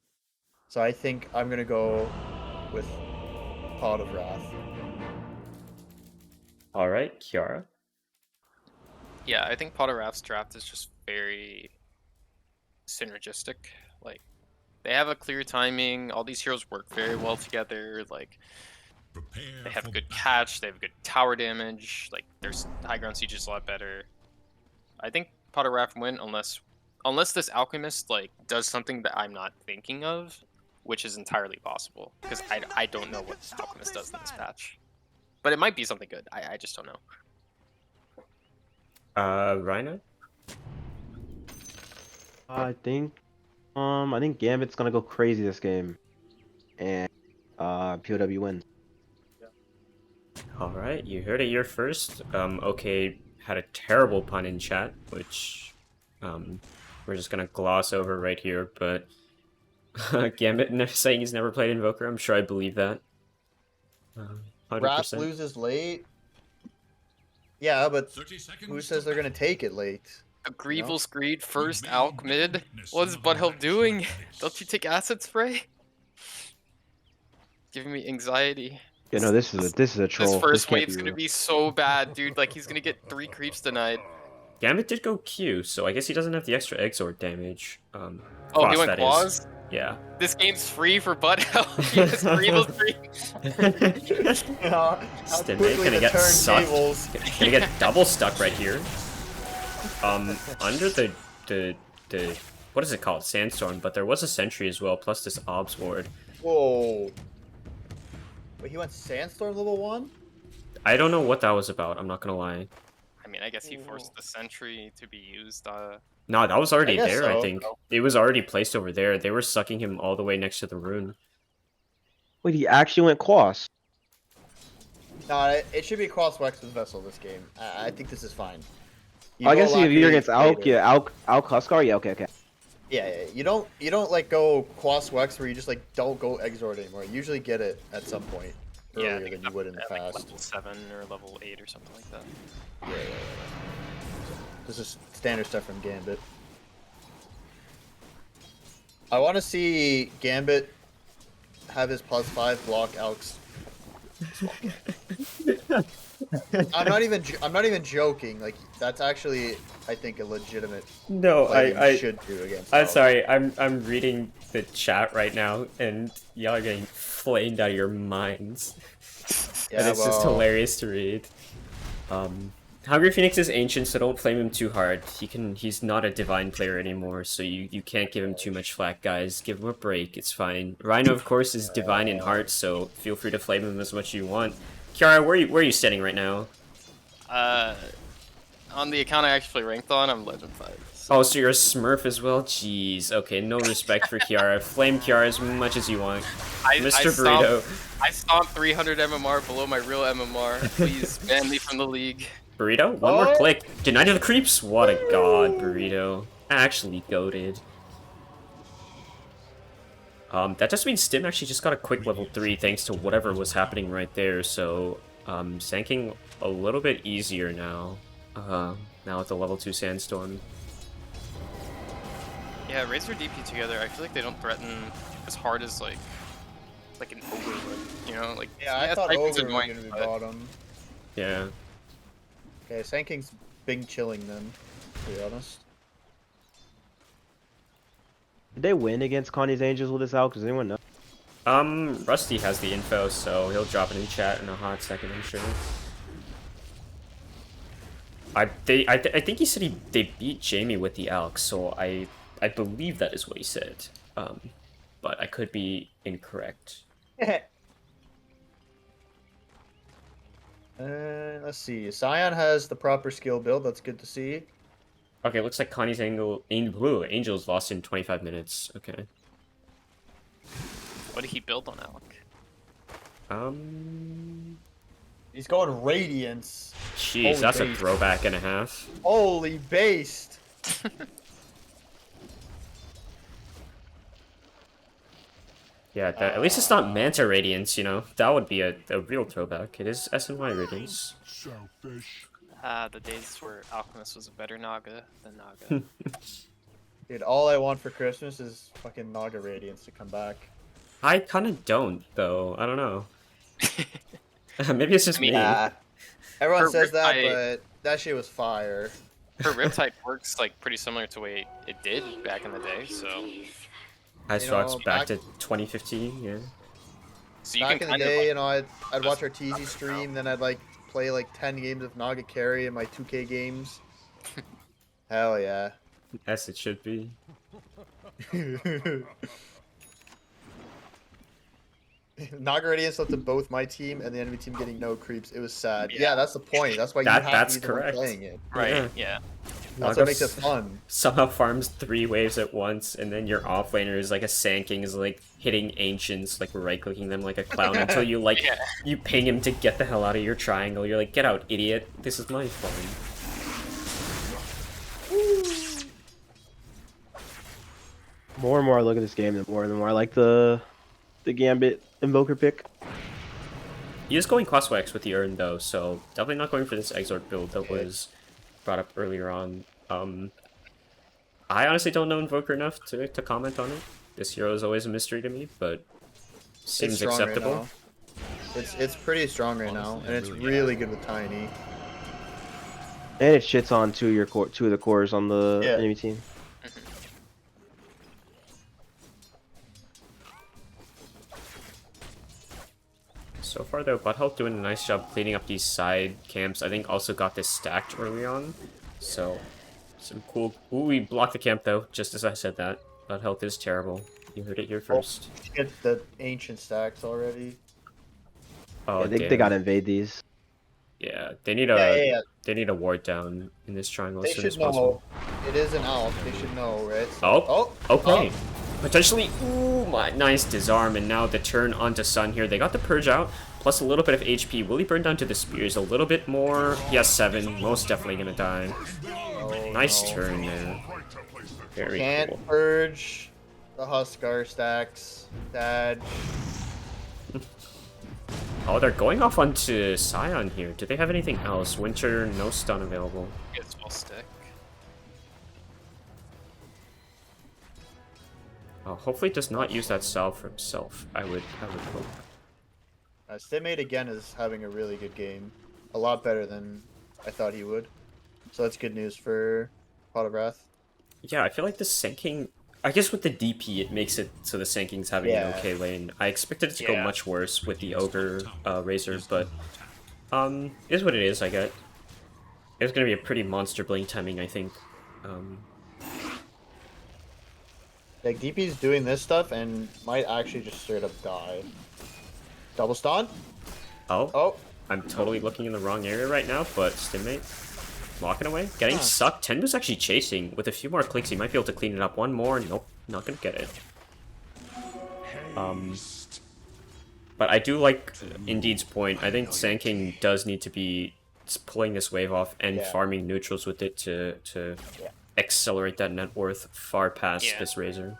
So I think I'm gonna go with Pot of Wrath. Alright, Kiara. Yeah, I think Potter Raph's draft is just very synergistic. Like, they have a clear timing. All these heroes work very well together. Like, Prepare they have for good battle. catch. They have good tower damage. Like, their high ground siege is a lot better. I think Potter Raph win unless this alchemist like does something that I'm not thinking of, which is entirely possible because I don't know what alchemist does in this patch. But it might be something good. I just don't know. Rhino? I think Gambit's gonna go crazy this game, and POW wins. Alright, you heard it here first. Okay, had a terrible pun in chat, which we're just gonna gloss over right here, but Gambit saying he's never played Invoker, I'm sure I believe that. 100%. Wrath loses late. Yeah, but 30 seconds who says they're gonna take it late? A Greevil's Greed first alch mid. What is Butthell doing? Don't you take acid spray? Giving me anxiety. Yeah, no, this is a troll. This first can't wave's be gonna real. be so bad, dude. Like he's gonna get 3 creeps denied. Gambit did go Q, so I guess he doesn't have the extra Exort damage. Oh, Claws, he went that is. claws. Yeah. This game's free for Butthell. He has Greevil's Greed. Stimate gonna get sucked. Gonna get double stuck right here. Under the what is it called? Sandstorm, but there was a sentry as well, plus this Obs ward. Whoa. Wait, he went Sandstorm level 1? I don't know what that was about, I'm not gonna lie. I mean, I guess he forced the sentry to be used. No, that was already I guess there, I so. think. It was already placed over there. They were sucking him all the way next to the rune. Wait, he actually went Quas. No, it should be cross wax with Vessel this game. I think this is fine. You I go guess if you're Alacrity, against Alk, Vader. yeah, Alk Huskar, yeah, okay. Yeah. You don't like go cross wax where you just like don't go Exort anymore. You usually get it at some point Yeah, I earlier think than you would in the at, like, past. level 7 or level 8 or something like that. Yeah. This is standard stuff from Gambit. I want to see Gambit have his +5 block Alk's. I'm not even joking. Like that's actually, I think, a legitimate No, play you I should do against. I'm Alk. sorry. I'm reading the chat right now, and y'all are getting flamed out of your minds. Yeah, And it's just well, hilarious to read. Hungry Phoenix is ancient, so don't flame him too hard. He's not a divine player anymore, so you can't give him too much flack, guys. Give him a break, it's fine. Rhino, of course, is divine in heart, so feel free to flame him as much as you want. Kiara, where are you standing right now? On the account I actually ranked on, I'm Legend 5. Oh, so you're a Smurf as well? Jeez. Okay, no respect for Kiara. Flame Kiara as much as you want. Mr. Burrito. I stomped 300 MMR below my real MMR. Please ban me from the league. Burrito? One more click. Denied of the creeps? What a god, Burrito. Actually goated. That just means Stim actually just got a quick level 3 thanks to whatever was happening right there, so sanking a little bit easier now. Now with the level 2 Sandstorm. Yeah, Razor DP together, I feel like they don't threaten as hard as like an ogre would, you know? Like yeah, I thought Titan's Ogre was annoying, gonna be but- bottom. Yeah. Okay, Sanking's big chilling then, to be honest. Did they win against Connie's Angels with this Alk? Does anyone know? Rusty has the info, so he'll drop it in chat in a hot second, I'm sure. I think he said they beat Jamie with the Alk, so I believe that is what he said. But I could be incorrect. Let's see. Scion has the proper skill build. That's good to see. Okay, looks like Connie's Angels lost in 25 minutes. Okay. What did he build on Alec? He's going Radiance. Jeez, Holy that's a based. throwback and a half. Holy based. Yeah, at least it's not Manta Radiance, you know? That would be a real throwback. It is SNY Radiance. The days where Alchemist was a better Naga than Naga. Dude, all I want for Christmas is fucking Naga Radiance to come back. I kind of don't, though. I don't know. Maybe it's just me. Yeah. Everyone Her says that, Riptide- but that shit was fire. Her Riptide works like pretty similar to the way it did back in the day, so Ice You Rocks know, back back- to 2015, yeah. so you Back can in the kind day, you of know, I'd watch our just TZ stream, then I'd like play like 10 games of Naga carry in my 2K games. Hell yeah. Yes, it should be. Naga Radiance left to both my team and the enemy team getting no creeps. It was sad. Yeah. Yeah, that's the point. That's why you That- have that's to be the one correct. playing it. right, yeah. That's Naga what makes it fun. somehow farms 3 waves at once, and then your offlaner is like a Sand is like hitting ancients, like right clicking them like a clown until you like Yeah. you ping him to get the hell out of your triangle. You're like, get out, idiot! This is my fun. More and more I look at this game, the more I like the Gambit Invoker pick. He is going Crosswax with the Urn though, so definitely not going for this Exort build that was brought up earlier on. I honestly don't know Invoker enough to comment on it. This hero is always a mystery to me, but seems strong right acceptable. now. It's pretty strong right now, and it's really good with Tiny. And it shits on two of the cores on the Yeah. enemy team. So far though, Butthole doing a nice job cleaning up these side camps. I think also got this stacked early on. So, some cool... Ooh, we blocked the camp though, just as I said that. Butthole is terrible. You heard it here first. Get the ancient stacks already. Oh, Yeah, they damn. gotta invade these. Yeah, they need a Yeah. they need a ward down in this triangle They as soon should as possible. know. It is an Alp. They should know, right? Oh, Oh. okay. Potentially, ooh, my nice disarm, and now the turn onto Sun here. They got the purge out. plus a little bit of HP. Will he burn down to the spears a little bit more? He has 7, most definitely gonna die. Oh, Nice no. turn there. Very Can't cool. purge the Huskar stacks. Sad. Oh, they're going off onto Scion here. Do they have anything else? Winter, no stun available. It's full stick. Oh, hopefully does not use that salve for himself. I would hope. Stimmate again is having a really good game. A lot better than I thought he would. So that's good news for Pot of Wrath. Yeah, I feel like the sinking... I guess with the DP, it makes it so the sinking's having an okay lane. I expected it to go much worse with the Ogre Razor, but... is what it is, I get. It's gonna be a pretty monster blink timing, I think. Like, DP's doing this stuff and might actually just straight up die. Double stun? Oh, Oh, I'm totally looking in the wrong area right now, but Stimmate walking away. Getting sucked. Tenbu's actually chasing. With a few more clicks, he might be able to clean it up. One more. Nope, not gonna get it. But I do like Indeed's point. I think Sand does need to be pulling this wave off and farming neutrals with it to accelerate that net worth far past this Razor.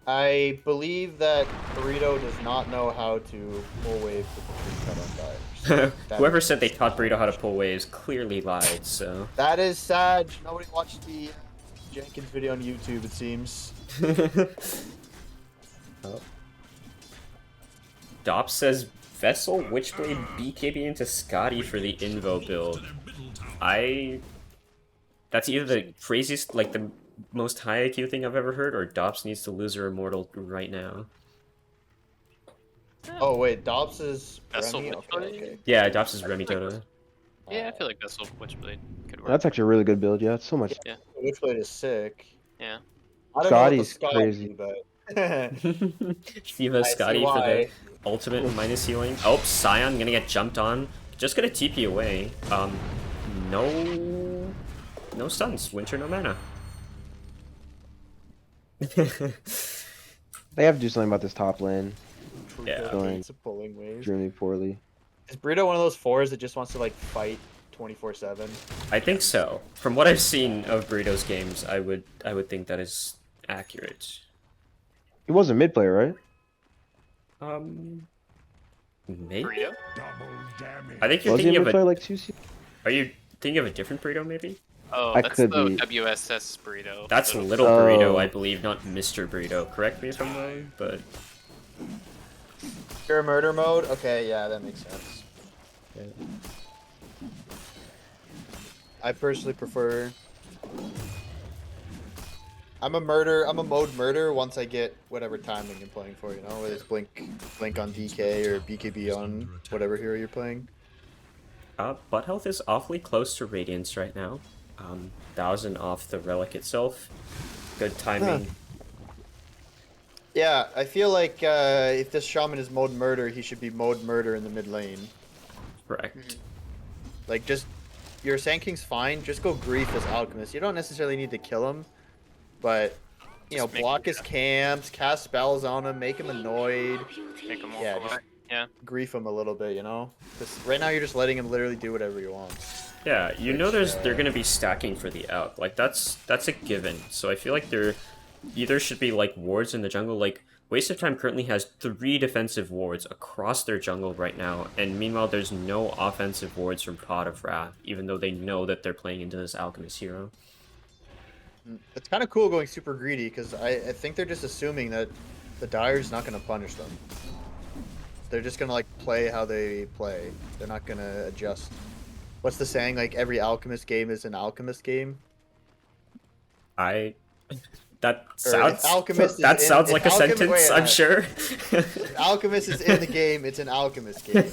I believe that Burrito does not know how to pull wave with the cut on Dire. Whoever said they taught Burrito how to pull waves clearly lied, so... That is sad. Nobody watched the Jenkins video on YouTube, it seems. Oh. Dopp says, Vessel, Witchblade, BKB into Scotty for the Invo build. That's either the craziest, like the most high IQ thing I've ever heard, or Dobbs needs to lose her Immortal right now. Oh wait, Dobbs is Vessel Remy? Witchblade? Okay. Yeah, Dobbs is Remy Toto. Yeah, I feel like Vessel Witchblade could work. That's actually a really good build. Yeah, it's so much. Yeah. Witchblade is sick. Yeah. I don't Scotty's know crazy. but Siva Scotty for the why. ultimate minus healing. Oh, Scion gonna get jumped on. Just gonna TP away. No stuns. Winter, no mana. They have to do something about this top lane. Yeah. Going It's a pulling wave. extremely poorly. Is Burrito one of those fours that just wants to like fight 24/7? I think so. From what I've seen of Burrito's games, I would think that is accurate. He was a mid player, right? Maybe. Burrito? I think you're Was he a thinking mid of player a. like 2C? Are you thinking of a different Burrito, maybe? Oh, I that's could the be. WSS Burrito. That's Little- Little Oh. Burrito, I believe, not Mr. Burrito. Correct me if I'm wrong, but Pure murder mode? Okay, yeah, that makes sense. I personally prefer. I'm a mode murder once I get whatever timing you're playing for, you know, whether it's blink on DK or BKB on whatever hero you're playing. Butt health is awfully close to Radiance right now. 1,000 off the relic itself. Good timing. Yeah, I feel like if this shaman is mode murder, he should be mode murder in the mid lane. Correct. Like, just your Sand King's fine. Just go grief as alchemist. You don't necessarily need to kill him, but you know, Just make block him- his camps, cast spells on him, make him annoyed, Make him Yeah, walk just- away. Yeah. grief him a little bit. You know, because right now you're just letting him literally do whatever he wants. Yeah, you know they're gonna be stacking for the out. Like that's a given. So I feel like there either should be like wards in the jungle. Like Waste of Time currently has 3 defensive wards across their jungle right now, and meanwhile there's no offensive wards from Pot of Wrath, even though they know that they're playing into this alchemist hero. It's kind of cool going super greedy because I think they're just assuming that the Dire's not going to punish them. They're just going to like play how they play. They're not going to adjust. What's the saying? Like every alchemist game is an alchemist game. That Or sounds if Alchemist that is sounds if like a Alchemist- sentence. wait, I'm sure. If alchemist is in the game, it's an alchemist game.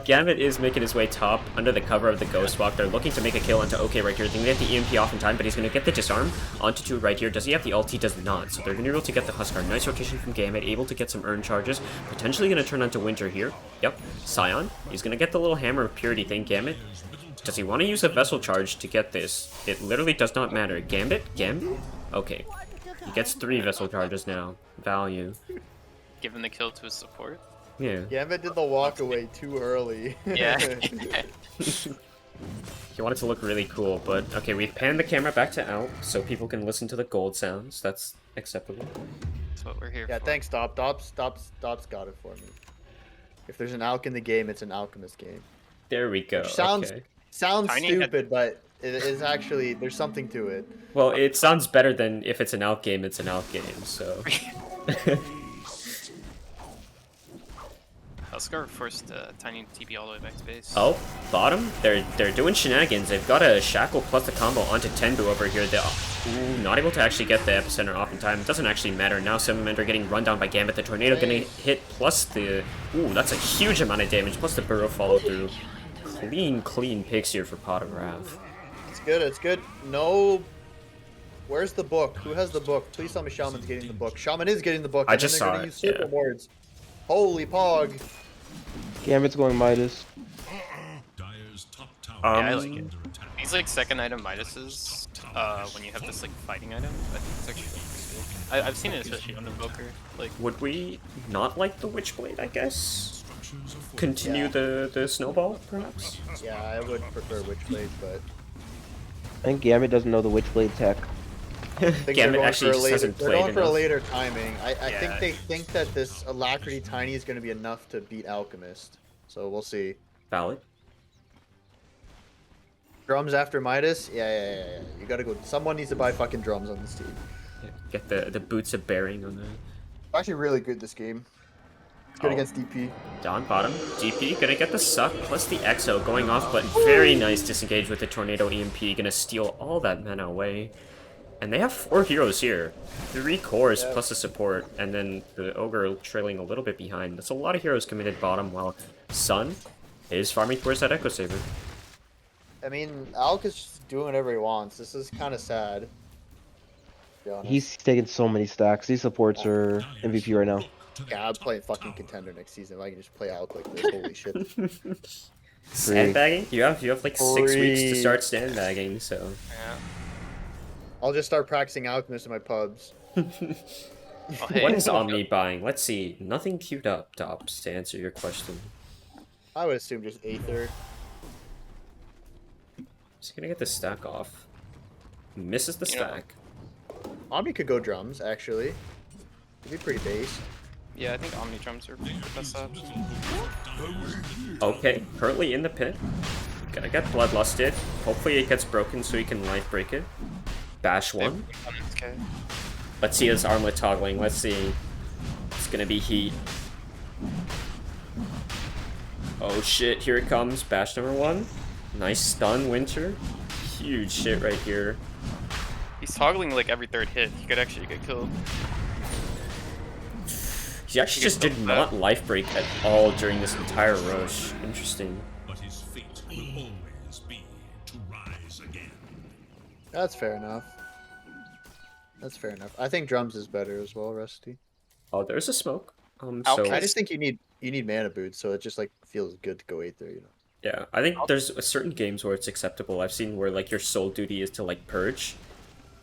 Gambit is making his way top under the cover of the Ghost Walk. They're looking to make a kill onto OK right here. They're going to get the EMP off in time, but he's going to get the disarm onto 2 right here. Does he have the ult? He does not. So they're going to be able to get the Huskar. Nice rotation from Gambit, able to get some earn charges. Potentially going to turn onto Winter here. Yep. Scion. He's going to get the little Hammer of Purity thing. Gambit. Does he want to use a Vessel Charge to get this? It literally does not matter. Gambit? Okay. He gets 3 Vessel Charges now. Value. Giving the kill to his support. Yeah. Gambit did the walk away too early. Yeah. He wanted to look really cool, but okay, we've panned the camera back to out so people can listen to the gold sounds. That's acceptable. That's what we're here Yeah, for. thanks, Dops got it for me. If there's an alch in the game, it's an alchemist game. There we go. Which sounds Okay. Tiny had- stupid, but it is actually there's something to it. Well, it sounds better than if it's an out game, it's an out game, so. Huskar forced Tiny TP all the way back to base. Oh, bottom? They're doing shenanigans. They've got a Shackle plus a combo onto Tenbu over here. They're not able to actually get the epicenter off in time. It doesn't actually matter. Now Salamander getting run down by Gambit. The Tornado gonna hit plus the... Ooh, that's a huge amount of damage. Plus the Burrow follow through. Clean picks here for Pot of Wrath. It's good. No... Where's the book? Who has the book? Please tell me Shaman's getting the book. Shaman is getting the book. I and just then they're saw gonna it, use circle yeah. wards. Holy pog. Gambit's going Midas. Dyer's top tower Yeah, I is like it. under attack. These like second item Midases, when you have this like fighting item, I think it's actually pretty good. I've seen it especially on Invoker. Like, Would we not like the Witchblade, I guess? Structures are Continue Yeah. the Snowball, perhaps? Yeah, I would prefer Witchblade, but I think Gambit doesn't know the Witchblade tech. I think Gambit actually just hasn't they're played going for a enough. later timing. I Yeah. think they think that this Alacrity Tiny is going to be enough to beat Alchemist. So we'll see. Valid. Drums after Midas? Yeah. You gotta go. Someone needs to buy fucking drums on this team. Yeah, get the boots of bearing on the... Actually really good this game. It's good Oh. against DP. Down bottom, DP gonna get the suck plus the Exo going off, but very nice disengage with the Tornado EMP, gonna steal all that mana away. And they have 4 heroes here. 3 cores plus a support, and then the Ogre trailing a little bit behind. That's a lot of heroes committed bottom, while Sun is farming towards that Echo Saber. I mean, Alk is just doing whatever he wants. This is kind of sad. To be honest. He's taking so many stacks. These supports are MVP right now. Yeah, I'm playing fucking Contender next season. If I can just play Alk like this, holy shit. Sandbagging? You have like 6 weeks to Free. start sandbagging, so... yeah. I'll just start practicing Alchemist in my pubs. Oh, hey, What is Omni buying? Let's see. Nothing queued up, Dops, to answer your question. I would assume just Aether. Just gonna get the stack off. Misses the You know- stack. Omni could go drums, actually. It'd be pretty base. Yeah, I think Omni drums are the best option. Okay, currently in the pit. Gonna get bloodlusted. Hopefully it gets broken so he can life break it. Bash one. Okay. Let's see his armlet toggling. Let's see. It's gonna be heat. Oh shit, here it comes. Bash number 1. Nice stun, Winter. Huge shit right here. He's toggling like every third hit. He could actually get killed. He actually just did killed not life break at all during this entire rush. Interesting. But his fate will always be to rise again. That's fair enough. That's fair enough. I think drums is better as well, Rusty. Oh, there's a smoke. So Okay. I just think you need mana boots, so it just like feels good to go Aether, you know. yeah, I think there's certain games where it's acceptable. I've seen where like your sole duty is to like purge,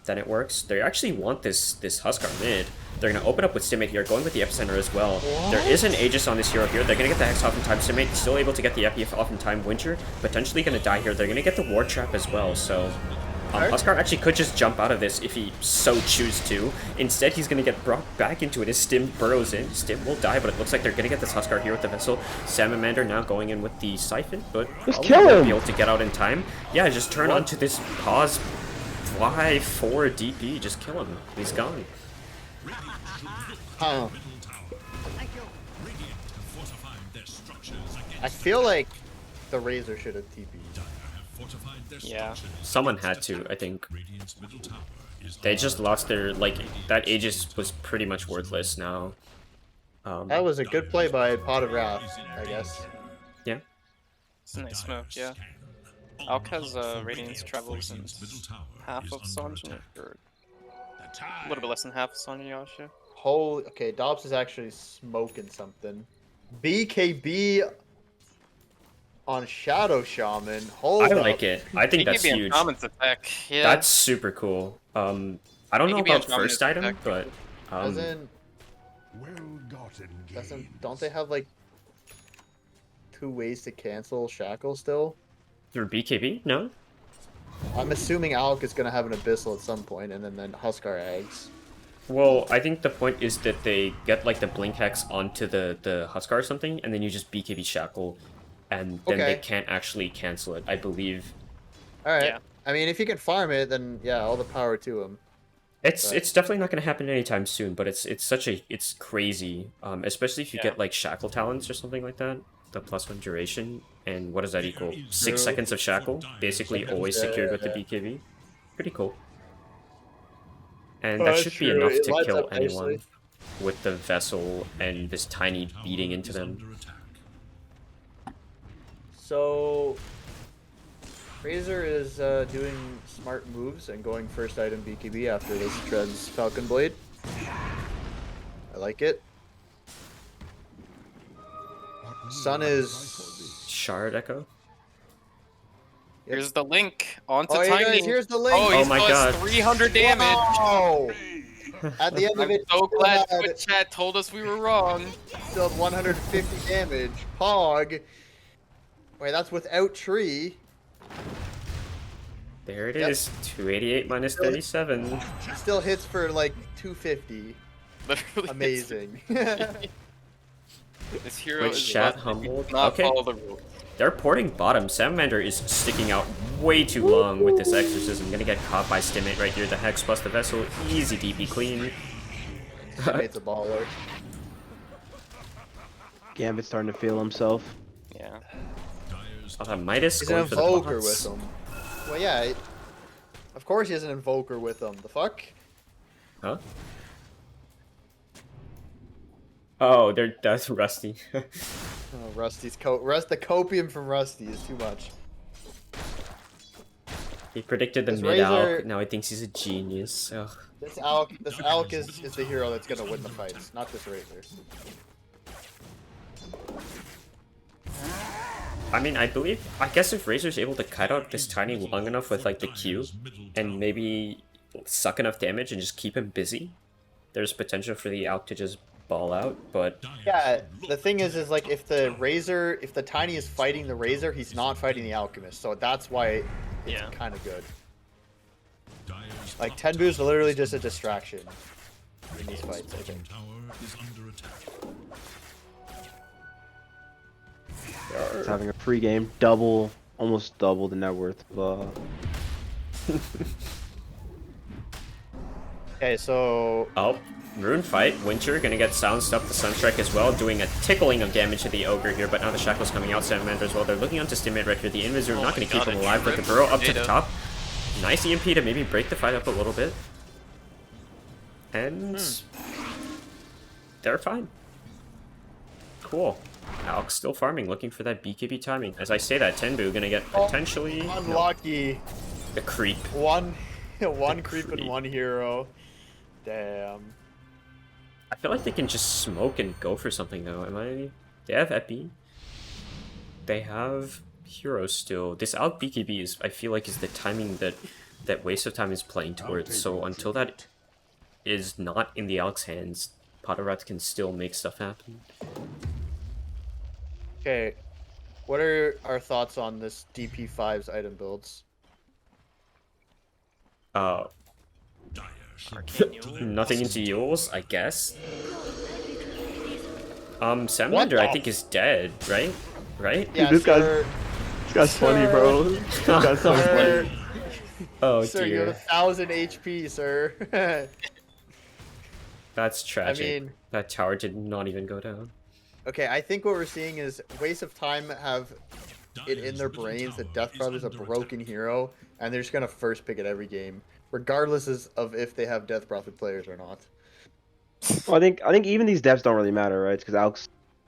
then it works. They actually want this Huskar mid. They're gonna open up with Stimate here, going with the epicenter as well. There is an Aegis on this hero here. They're gonna get the Hex off in time. Stimate still able to get the Epi off in time. Winter potentially gonna die here. They're gonna get the Ward Trap as well. So Huskar actually could just jump out of this if he so choose to. Instead, he's gonna get brought back into it as Stim burrows in. Stim will die, but it looks like they're gonna get this Huskar here with the Vessel. Salamander now going in with the Siphon, but Just probably kill won't him! be able to get out in time. Yeah, just turn onto this pause fly for DP. Just kill him. He's gone. Huh. Radiant have fortified their structures against I feel like the Razor should have TP'd. Dire have fortified their Yeah. structures. Someone had to, I think. Radiant's middle tower is They just lost their, like, that Aegis was pretty much worthless now. That was a good play by Pot of Wrath, I guess. Yeah. It's a nice smoke, yeah. Alk has Radiance travels and half of Sanjin, or a little bit less than half of Sanjin Yasha. Holy, okay, Dobbs is actually smoking something. BKB on Shadow Shaman. Hold I up. like it. I think that's BKB and huge. Shaman's attack, yeah. That's super cool. I don't know BKB about and Shaman first is item, attack. but Doesn't, don't they have like two ways to cancel Shackle still. Through BKB? No? I'm assuming Alk is gonna have an Abyssal at some point, and then Huskar eggs. Well, I think the point is that they get like the Blink Hex onto the Huskar or something, and then you just BKB Shackle, and then they Okay. can't actually cancel it, I believe. All right. Yeah. I mean, if he can farm it, then yeah, all the power to him. It's But- it's definitely not going to happen anytime soon, but it's crazy, especially if you Yeah. get like Shackle Talents or something like that, the +1 duration, and what does that equal? 6 True. seconds of Shackle, basically always secured with the Yeah. BKB. Pretty cool. And Oh, that that's should be true. enough It to lines kill up nicely. anyone with the Vessel and this tiny beating into Is them. under attack. So, Razor is doing smart moves and going first item BKB after this Treads Falcon Blade. I like it. Sun is. Shard Echo? Here's the link onto Oh, hey Tiny. guys, here's the link. Oh, he Oh my still has God. 300 damage. Wow! At the end of I'm it, so still glad had- Twitch chat told us we were wrong. still had 150 damage. Pog. Wait, that's without tree. There it Yep. is, 288 minus 37. Still hits for like 250. Literally, Amazing. This hero Wait, is chat lucky. humbled? Does not Okay. follow the rules. They're porting bottom. Salamander is sticking out way too long with this Exorcism. Gonna get caught by Stimmate right here. The Hex plus the Vessel. Easy DP clean. It's a baller. Gambit's starting to feel himself. Yeah. Dire's I'll have Midas He's an going for the invoker bots. with him. Well, yeah. Of course he has an invoker with him. The fuck? Huh? Oh, that's Rusty. Oh, Rusty's the copium from Rusty is too much. He predicted the This mid Alk. Razor- Now he thinks he's a genius. Ugh. This Alk is the hero that's gonna win the fights, not this Razor. I mean, I guess if Razor's able to cut out this Tiny long enough with like the Q, and maybe suck enough damage and just keep him busy, there's potential for the Alk to just ball out, but Yeah, the thing is like if the Tiny is fighting the Razor, he's not fighting the Alchemist, so that's why it's Yeah. kind of good. Dire's Like top Tenbu's literally just a distraction in these tower fights, I think. is under attack. He's having a free game, almost double the net worth of Okay, so oh, Rune fight. Winter gonna get silenced up the Sunstrike as well, doing a tickling of damage to the Ogre here, but now the Shackle's coming out, Salamander as well. They're looking onto Stimmate right here. The Invis are Oh not my gonna keep God, him a alive, but the trip Burrow up to the tornado. top. Nice EMP to maybe break the fight up a little bit. And they're fine. Cool. Alk's still farming, looking for that BKB timing. As I say that, Tenbu gonna get potentially unlucky. a creep. One creep creep. and one hero. Damn. I feel like they can just smoke and go for something though. They have Epi. They have Heroes still. This Alk BKB is, I feel like, is the timing that Waste of Time is playing towards. So until that is not in the Alk's hands, TheFatRat can still make stuff happen. Okay, what are our thoughts on this DP5's item builds? Dire should Arcane get to Yule. their Nothing into bottom Yules, I guess. Salamander, I the think, is dead, right? Right? Yeah, this guy's- sir, This guy's funny, bro. This guy's so sir, funny. Oh sir, you have dear. 1,000 HP, sir. That's tragic. mean- that tower did not even go down. Okay, I think what we're seeing is Waste of Time have it in their brains that Death Brother's a broken hero, and they're just gonna first pick it every game, regardless of if they have Death Prophet players or not. Well, I think even these deaths don't really matter, right? Because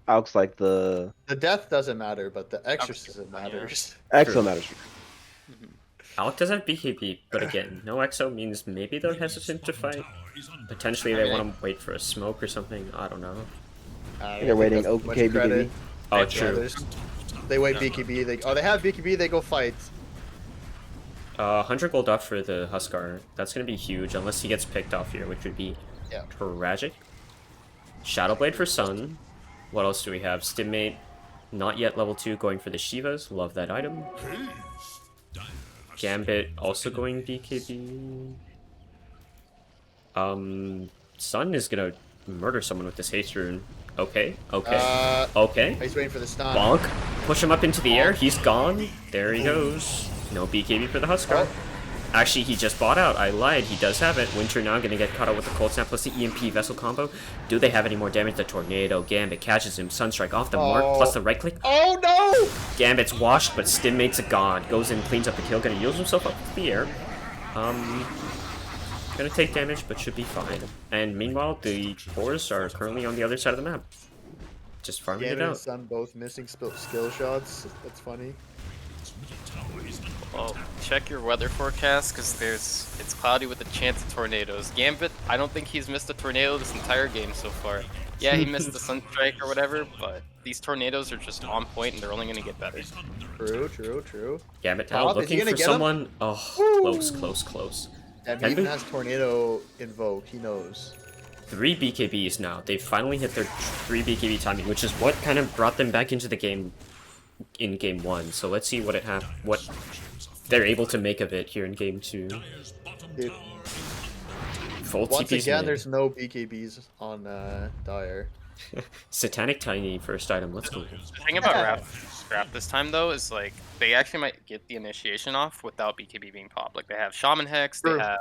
Alk's like the The death doesn't matter, but the exorcism Yeah. matters. Exo matters. Alk does have BKB, but again, no EXO means maybe they're hesitant to fight. tower is under Potentially they want to wait for a smoke or something, I don't know. They're waiting. That's much Okay, credit. BKB. Oh, Yeah, true. they wait BKB. They have BKB. They go fight. 100 gold off for the Huskar. That's going to be huge, unless he gets picked off here, which would be Yeah. tragic. Shadowblade for Sun. What else do we have? Stimmate. Not yet level 2, going for the Shivas. Love that item. Gambit also going BKB. Sun is gonna murder someone with this haste rune. Okay, okay, okay. He's waiting for the stun. Bonk. Push him up into the air. He's gone. There he goes. No BKB for the Huskar. Actually, he just bought out. I lied. He does have it. Winter now going to get caught out with the Cold Snap plus the EMP Vessel combo. Do they have any more damage? The Tornado. Gambit catches him. Sunstrike off the mark plus the right click. Oh no! Gambit's washed, but Stimmate's a god. Goes in, cleans up the kill. Going to use himself up to the air. Gonna take damage, but should be fine. And meanwhile, the cores are currently on the other side of the map. Just farming it Gambit and out. Sun both missing skill shots. That's funny. Well, check your weather forecast because it's cloudy with a chance of tornadoes. Gambit, I don't think he's missed a tornado this entire game so far. Yeah, he missed the Sunstrike or whatever, but these tornadoes are just on point and they're only gonna get better. True. Gambit now Bob, is he looking gonna for get him? someone. Oh, close. And he even has Tornado invoked. He knows. 3 BKBs now. They finally hit their 3 BKB timing, which is what kind of brought them back into the game in game 1. So let's see what they're able to make of it here in game 2. Dude, Full once TPs again, mid. there's no BKBs on Dire. Satanic Tiny first item. Let's go. The thing about Wrap this time though is like they actually might get the initiation off without BKB being popped. Like they have Shaman Hex, they have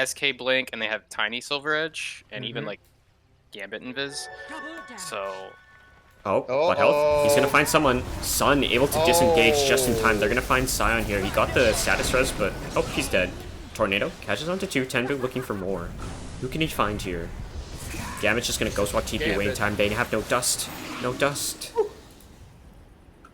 SK Blink, and they have Tiny Silver Edge, and even like Gambit Invis. So Butt health. He's gonna find someone. Sun able to disengage just in time. They're gonna find Scion here. He got the status res, but he's dead. Tornado catches onto 2. Tenbu looking for more. Who can he find here? Gambit's just gonna Ghost Walk TP away in time. They have no dust. No dust.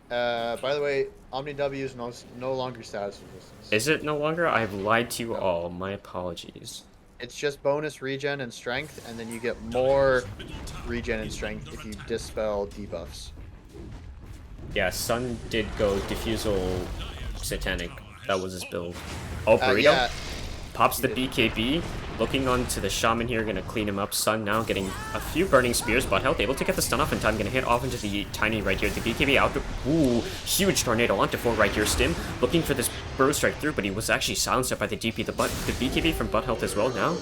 By the way, Omni W is no longer status resistance. Is it no longer? I have lied to you all. My apologies. It's just bonus regen and strength, and then you get more regen and strength if you dispel debuffs. Yeah, Sun did go Diffusal Satanic. That was his build. Oh, Burrito. Yeah. Pops the BKB. Looking onto the Shaman here, gonna clean him up. Sun now getting a few burning spears, but health able to get the stun off in time. Gonna hit off into the Tiny right here. The BKB out. Ooh, huge tornado onto 4 right here. Stim looking for this burrow strike through, but he was actually silenced up by the DP. The BKB from butt health as well now.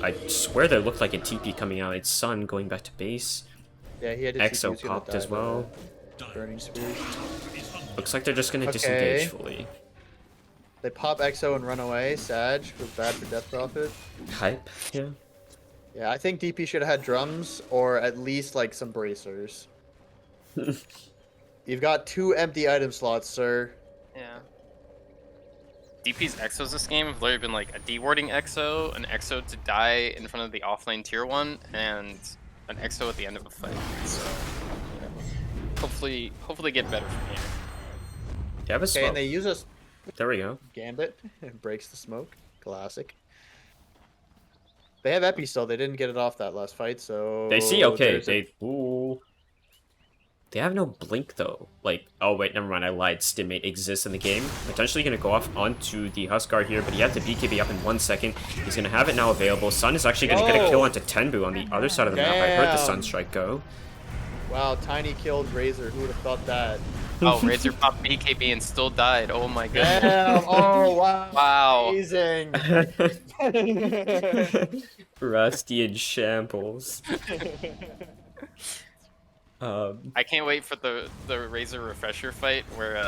I swear there looked like a TP coming out. It's Sun going back to base. Yeah, he had to Exo popped as well. Burning spears. Looks like they're just gonna disengage fully. They pop Exo and run away. Sag was bad for Death Prophet. Hype, yeah. Yeah, I think DP should have had drums or at least like some bracers. You've got 2 empty item slots, sir. yeah. DP's Exos this game have literally been like a dewarding Exo, an Exo to die in front of the offlane tier 1, and an Exo at the end of a fight. So hopefully get better from here. They have a Okay, smoke. and they use a There we go. Gambit. It breaks the smoke. Classic. They have Epi still. They didn't get it off that last fight, so... They see, okay, there's a- ooh. They have no blink though. Like, oh wait, never mind, I lied. Stimmate exists in the game. Potentially gonna go off onto the Huskar here, but he had the BKB up in 1 second. He's gonna have it now available. Sun is actually gonna get a kill onto Tenbu on the other side of the map. I heard the Damn. Sunstrike go. Wow, Tiny killed Razor. Who would have thought that? Oh, Razor popped BKB and still died. Oh my god. Damn! Oh, wow. Wow. Amazing. Rusty in shambles. I can't wait for the Razor refresher fight where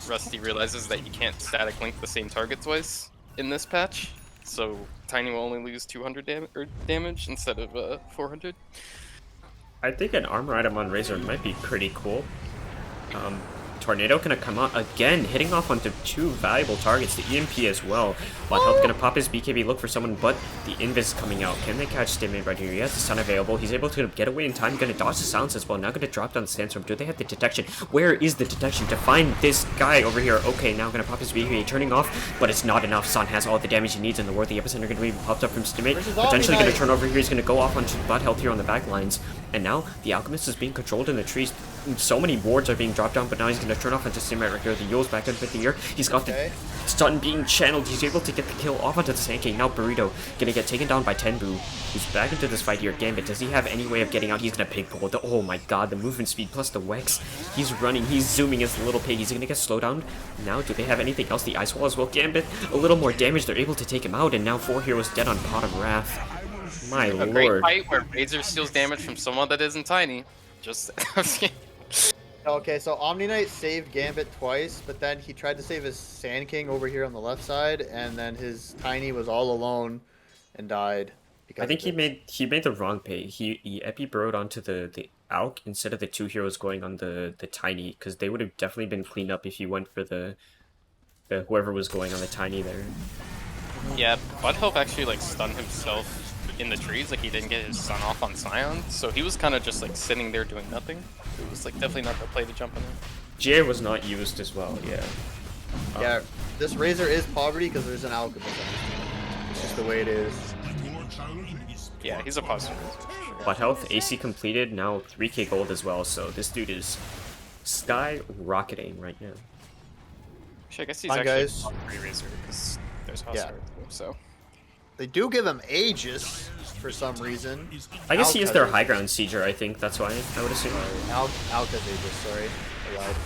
Rusty realizes that you can't static link the same target twice in this patch. So Tiny will only lose 200 damage instead of 400. I think an armor item on Razor might be pretty cool. Tornado gonna come out again, hitting off onto 2 valuable targets, the EMP as well. But Health gonna pop his BKB, look for someone, but the Invis is coming out. Can they catch Stimmate right here? He has the stun available. He's able to get away in time, gonna dodge the silence as well. Now gonna drop down the sandstorm. Do they have the detection? Where is the detection to find this guy over here? Okay, now gonna pop his BKB, turning off, but it's not enough. Sun has all the damage he needs in the world. The epicenter gonna be popped up from Stimmate. Potentially gonna turn over here. He's gonna go off onto butt health here on the back lines. And now the Alchemist is being controlled in the trees. so many wards are being dropped down, but now he's gonna turn off into Stimate right here. The Yule's back up in the air. He's got the stun being channeled. He's able to get the kill off onto the Sankey. Now Burrito gonna get taken down by Tenbu, who's back into this fight here. Gambit, does he have any way of getting out? He's gonna pig pull. Oh my god, the movement speed plus the Wex. He's running, he's zooming as the little pig. He's gonna get slowed down. Now, do they have anything else? The Ice Wall as well. Gambit, a little more damage. They're able to take him out, and now 4 heroes dead on Pot of Wrath. My A lord. great fight where Razor steals damage from someone that isn't tiny. Just Okay, so Omni Knight saved Gambit twice, but then he tried to save his Sand King over here on the left side, and then his Tiny was all alone and died. I think he made the wrong pay. He epi burrowed onto the Alk instead of the 2 heroes going on the Tiny, because they would have definitely been cleaned up if he went for the whoever was going on the Tiny there. Yeah, Butthole actually like stunned himself in the trees, like he didn't get his stun off on Scion, so he was kind of just like sitting there doing nothing. It was like definitely not the play to jump in there. GA was not used as well, yeah. Yeah, this Razor is poverty because there's an Alchemist on his team. It's just the way it is. Yeah, he's a positive. But health, AC completed, now 3k gold as well, so this dude is skyrocketing right now. Actually, I guess he's Fine, actually guys. a Razor because there's Hussar too, so. They do give him Aegis for some reason. I guess he is Alk their has high ground sieger, I think, that's why, I would assume. Alk has Aegis, sorry. I lied.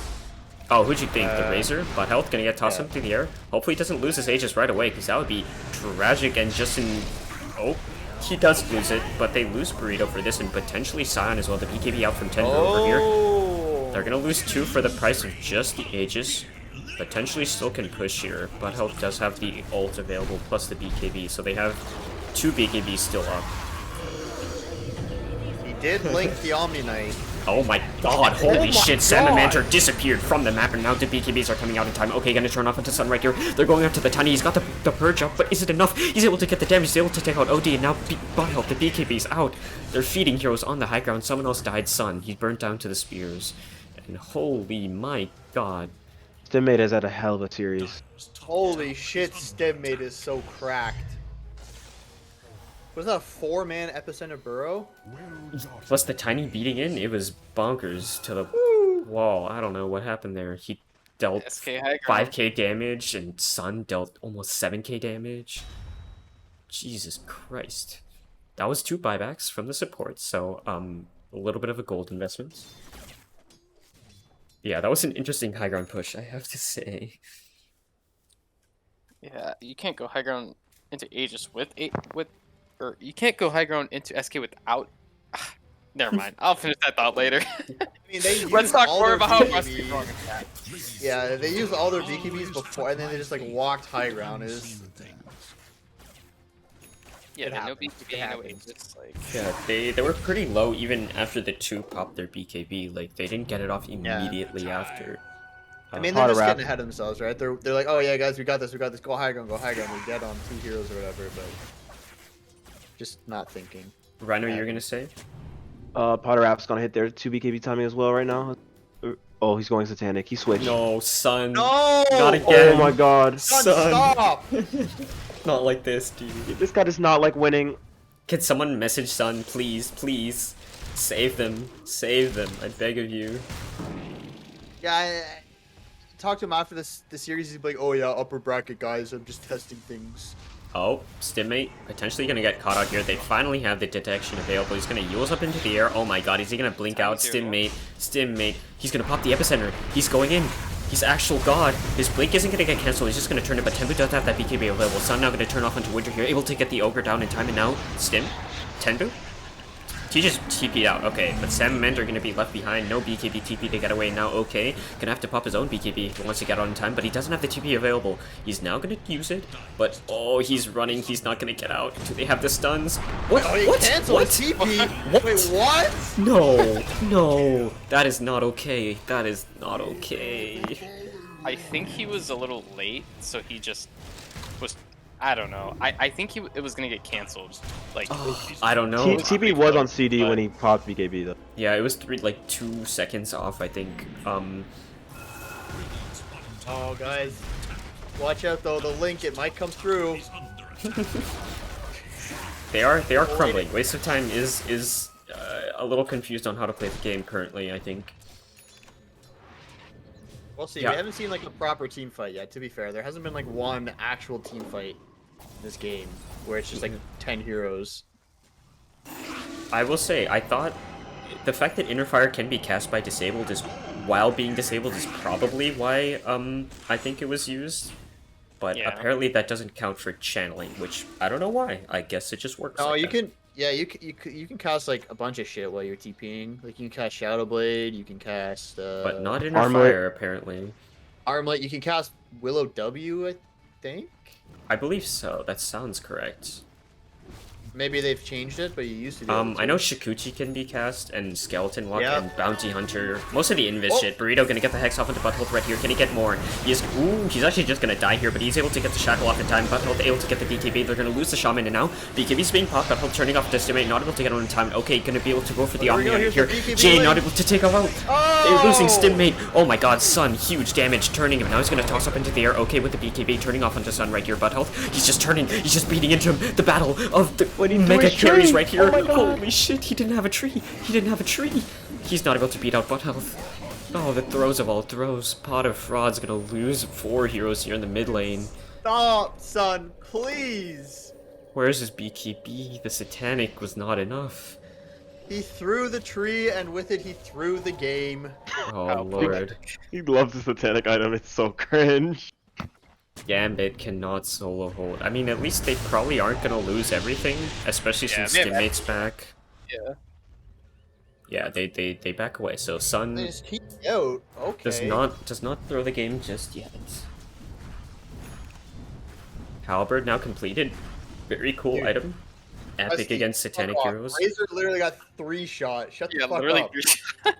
Oh, who'd you think? The Razor? But health gonna get tossed yeah. up through the air. Hopefully he doesn't lose his Aegis right away, because that would be tragic and just in... Oh, he does lose it, but they lose Burrito for this and potentially Scion as well. The BKB out from 10 over here. They're gonna lose 2 for the price of just the Aegis. Potentially still can push here, but health does have the ult available plus the BKB, so they have 2 BKBs still up. He did link the Omni Knight. Oh my god, holy shit, Salamander disappeared from the map and now the BKBs are coming out in time. Okay, gonna turn off into Sun right here. They're going up to the Tiny, he's got the purge up, but is it enough? He's able to get the damage, he's able to take out OD, and now bot health, the BKB's out. They're feeding heroes on the high ground, someone else died, Sun. He burnt down to the spears. And holy my god. Stimmate has had a hell of a series. Holy shit, Stimmate is so cracked. Was that a 4-man Epicenter Burrow? Plus the Tiny beating in, it was bonkers to the wall. I don't know what happened there. He dealt SK high ground. 5k damage and Sun dealt almost 7k damage. Jesus Christ. That was 2 buybacks from the support, so a little bit of a gold investment. Yeah, that was an interesting high ground push, I have to say. Yeah, you can't go high ground into Aegis or you can't go high ground into SK without. Never mind. I'll finish that thought later. I mean, they Let's used talk all more their about how Rusty BKBs. wrong is that. Yeah, they used all their BKBs before, and then they just like walked high ground. Yeah, It no happens. BKB, It no happens. Aegis. Like, Yeah, they were pretty low even after the 2 popped their BKB. Like, they didn't get it off immediately after. I mean, they're just Rap. getting ahead of themselves, right? They're like, oh yeah, guys, we got this. Go high ground, We're dead on 2 heroes or whatever, but just not thinking. Rhino, you're gonna say? Potter App's gonna hit their 2 BKB timing as well right now. Oh, he's going Satanic. He switched. No, Sun. No! Not again. Oh my god. Son, Son. stop! Not like this, dude. This guy does not like winning. Can someone message Sun, please, please? Save them. Save them. I beg of you. Yeah, I talked to him after the series. He's like, oh yeah, upper bracket guys. I'm just testing things. Oh, Stimmate potentially gonna get caught out here. They finally have the detection available. He's gonna Yules up into the air. Oh my god, is he gonna blink out? Stimmate. He's gonna pop the epicenter. He's going in. He's actual god. His blink isn't gonna get cancelled. He's just gonna turn it, but Tenbu does have that BKB available. Sun now gonna turn off into Winter here, able to get the ogre down in time, and now Tenbu? He just TP'd out, okay, but Sam and Mend are gonna be left behind. No BKB TP to get away now, okay. Gonna have to pop his own BKB if he wants to get out in time, but he doesn't have the TP available. He's now gonna use it, but oh, he's running. He's not gonna get out. Do they have the stuns? What? Oh, he What? canceled What? his TP. What? Wait, what? No, no, that is not okay. That is not okay. I think he was a little late, so he just was. I don't know. I think it was gonna get canceled. Like, I don't know. TP was on CD when he popped BKB though. Yeah, it was 2 seconds off, I think. Oh, guys, watch out though. The link, it might come through. They are crumbling. Waste of Time is a little confused on how to play the game currently, I think. We'll see. Yeah. We haven't seen like a proper team fight yet. To be fair, there hasn't been like one actual team fight in this game where it's just like 10 heroes. I will say, I thought the fact that Inner Fire can be cast by disabled is while being disabled is probably why I think it was used. But Yeah. apparently that doesn't count for channeling, which I don't know why. I guess it just works. Oh, like you that. can. Yeah, you can cast like a bunch of shit while you're TPing. Like you can cast Shadow Blade, you can cast But not Inner Armlet. Fire, apparently. Armlet, you can cast Willow W, I think. I believe so. That sounds correct. Maybe they've changed it, but you used to do I know Shikuchi can be cast, and Skeleton Walk, Yeah. and Bounty Hunter. Most of the Invis Oh. shit. Burrito gonna get the Hex off into Butthole right here. Can he get more? He's actually just gonna die here, but he's able to get the Shackle off in time. Butthole able to get the BKB. They're gonna lose the Shaman, and now BKB's being popped. Butthole turning off Decimate, not able to get on in time. Okay, gonna be able to go for the There we Omni go, Hunter here's here. the BKB Jay lane. not able to take him out. They're losing Stimmate. Oh my god, Sun, huge damage, turning him. Now he's gonna toss up into the air. Okay, with the BKB, turning off onto Sun right here. Butthole, he's just turning, he's just beating into him. The battle of the mega carries right here. Oh my God. Holy shit, he didn't have a tree. He didn't have a tree. He's not able to beat out Butt Health. Oh, the throws of all throws. Pot of Fraud's gonna lose 4 heroes here in the mid lane. Stop, son, please. Where's his BKB? The Satanic was not enough. He threw the tree, and with it, he threw the game. Oh lord. He loves the satanic item. It's so cringe. Gambit cannot solo hold. I mean, at least they probably aren't gonna lose everything, especially since they- Stimmate's back. Yeah. Yeah, they back away. So Sun They just keep out. Okay. does not throw the game just yet. Halberd now completed. Very cool Dude. item. Epic Rusty, against fuck Satanic off. heroes. Razor literally got 3 shots. Shut the Yeah, fuck literally. up.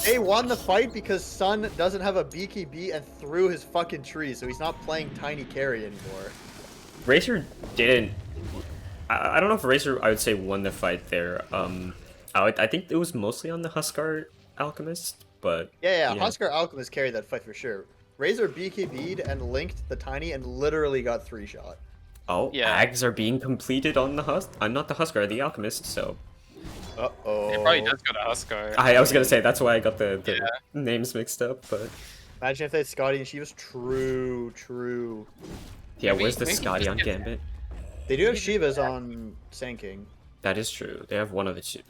They won the fight because Sun doesn't have a BKB and threw his fucking tree, so he's not playing tiny carry anymore. Razor didn't. I don't know if Razor, I would say, won the fight there. I think it was mostly on the Huskar Alchemist, but Yeah, Huskar Alchemist carried that fight for sure. Razor BKB'd and linked the tiny and literally got 3 shot. Oh, Yeah. Ags are being completed on the not the Huskar, the Alchemist. So Uh-oh. It probably does go to Huskar. I was gonna say that's why I got the Yeah. names mixed up, but Imagine if they had Scotty and she was true. yeah, Maybe- where's the maybe Scotty just on get- Gambit? They do have Shivas on Sand King. That is true. They have one of the two.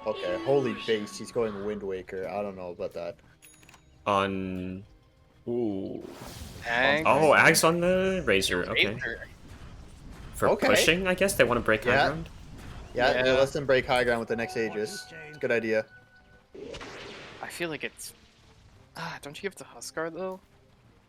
Okay, holy base, he's going Wind Waker. I don't know about that. On ooh. Ags. Oh, Ags on the Razor. Okay. Razor. For Okay. pushing, I guess they want to break high Yeah. ground. Yeah, Yeah. let them break high ground with the next Aegis. It's a good idea. I feel like it's. Don't you give it to Huskar though?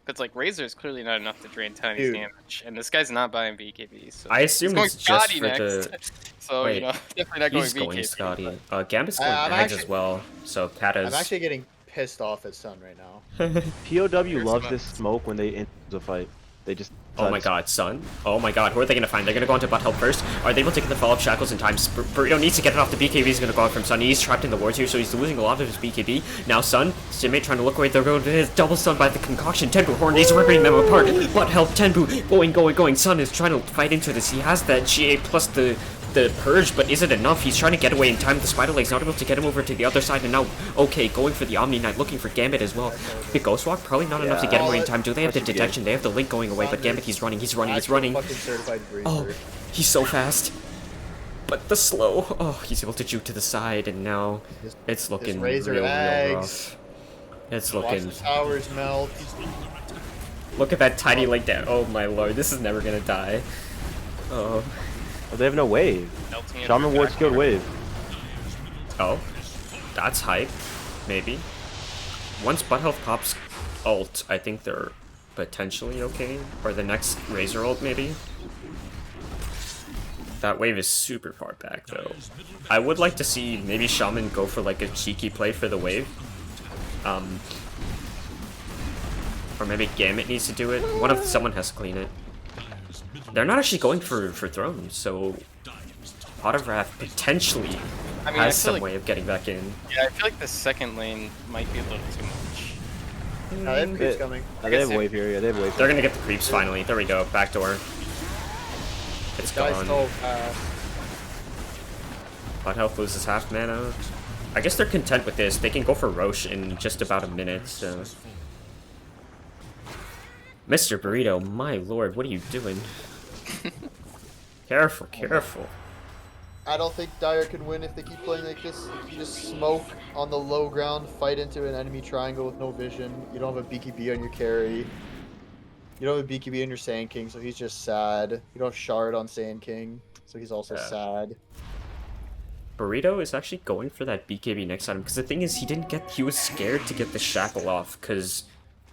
Because like Razor is clearly not enough to drain Tiny's Dude. damage, and this guy's not buying BKB. So I assume he's going it's just Scotty for next. the. So Wait, you know, definitely not going He's BKB. going Scotty. but- Gambit's going I'm Ags actually- as well. So Kata's. I'm actually getting pissed off at Sun right now. POW loves some- this smoke when they enter the fight. They just. Oh my god, Sun. Oh my god, who are they gonna find? They're gonna go into Butt Help first. Are they able to get the follow-up shackles in time? Burrito needs to get it off the BKB. He's gonna go out from Sun. He's trapped in the wards here, so he's losing a lot of his BKB. Now Sun, Stimmate trying to look away. They're going to his double stun by the concoction. Tenbu Horn, he's ripping them apart. Butt Help, Tenbu, going. Sun is trying to fight into this. He has that GA plus the purge, but is it enough? He's trying to get away in time. The spider leg's not able to get him over to the other side, and now okay, going for the Omni Knight, looking for Gambit as well. The Ghost Walk probably not enough to get him away in time. Do they have the detection? They have the link going away, but Gambit, he's running. Actual fucking certified Razor. Oh, he's so fast. But the slow. Oh, he's able to juke to the side, and now it's looking Razor real Ags. rough. It's Watch looking. the towers melt. Look at that tiny link down. Oh my lord, this is never gonna die. Oh. Oh, they have no wave. melting it Shaman back ward skilled here. wave. Oh, that's hype. Maybe. Once Butt Health pops ult, I think they're potentially okay. Or the next Razor ult, maybe. That wave is super far back, though. I would like to see maybe Shaman go for like a cheeky play for the wave. Or maybe Gambit needs to do it. Someone has to clean it. They're not actually going for thrones, so Pot of Wrath potentially I mean, I has feel some like, way of getting back in. yeah, I feel like the second lane might be a little too much. Now they have creeps coming. They have wave here. Yeah, they have wave. They're gonna get the creeps finally. There we go. Backdoor. It's Guy's gone. so fast. Pot Health loses half mana. I guess they're content with this. They can go for Roche in just about a minute, so... Mr. Burrito, my lord, what are you doing? Careful, careful. I don't think Dire can win if they keep playing like this. If you just smoke on the low ground, fight into an enemy triangle with no vision. You don't have a BKB on your carry. You don't have a BKB on your Sand King, so he's just sad. You don't have Shard on Sand King, so he's also sad. Burrito is actually going for that BKB next time, because the thing is, he was scared to get the shackle off, because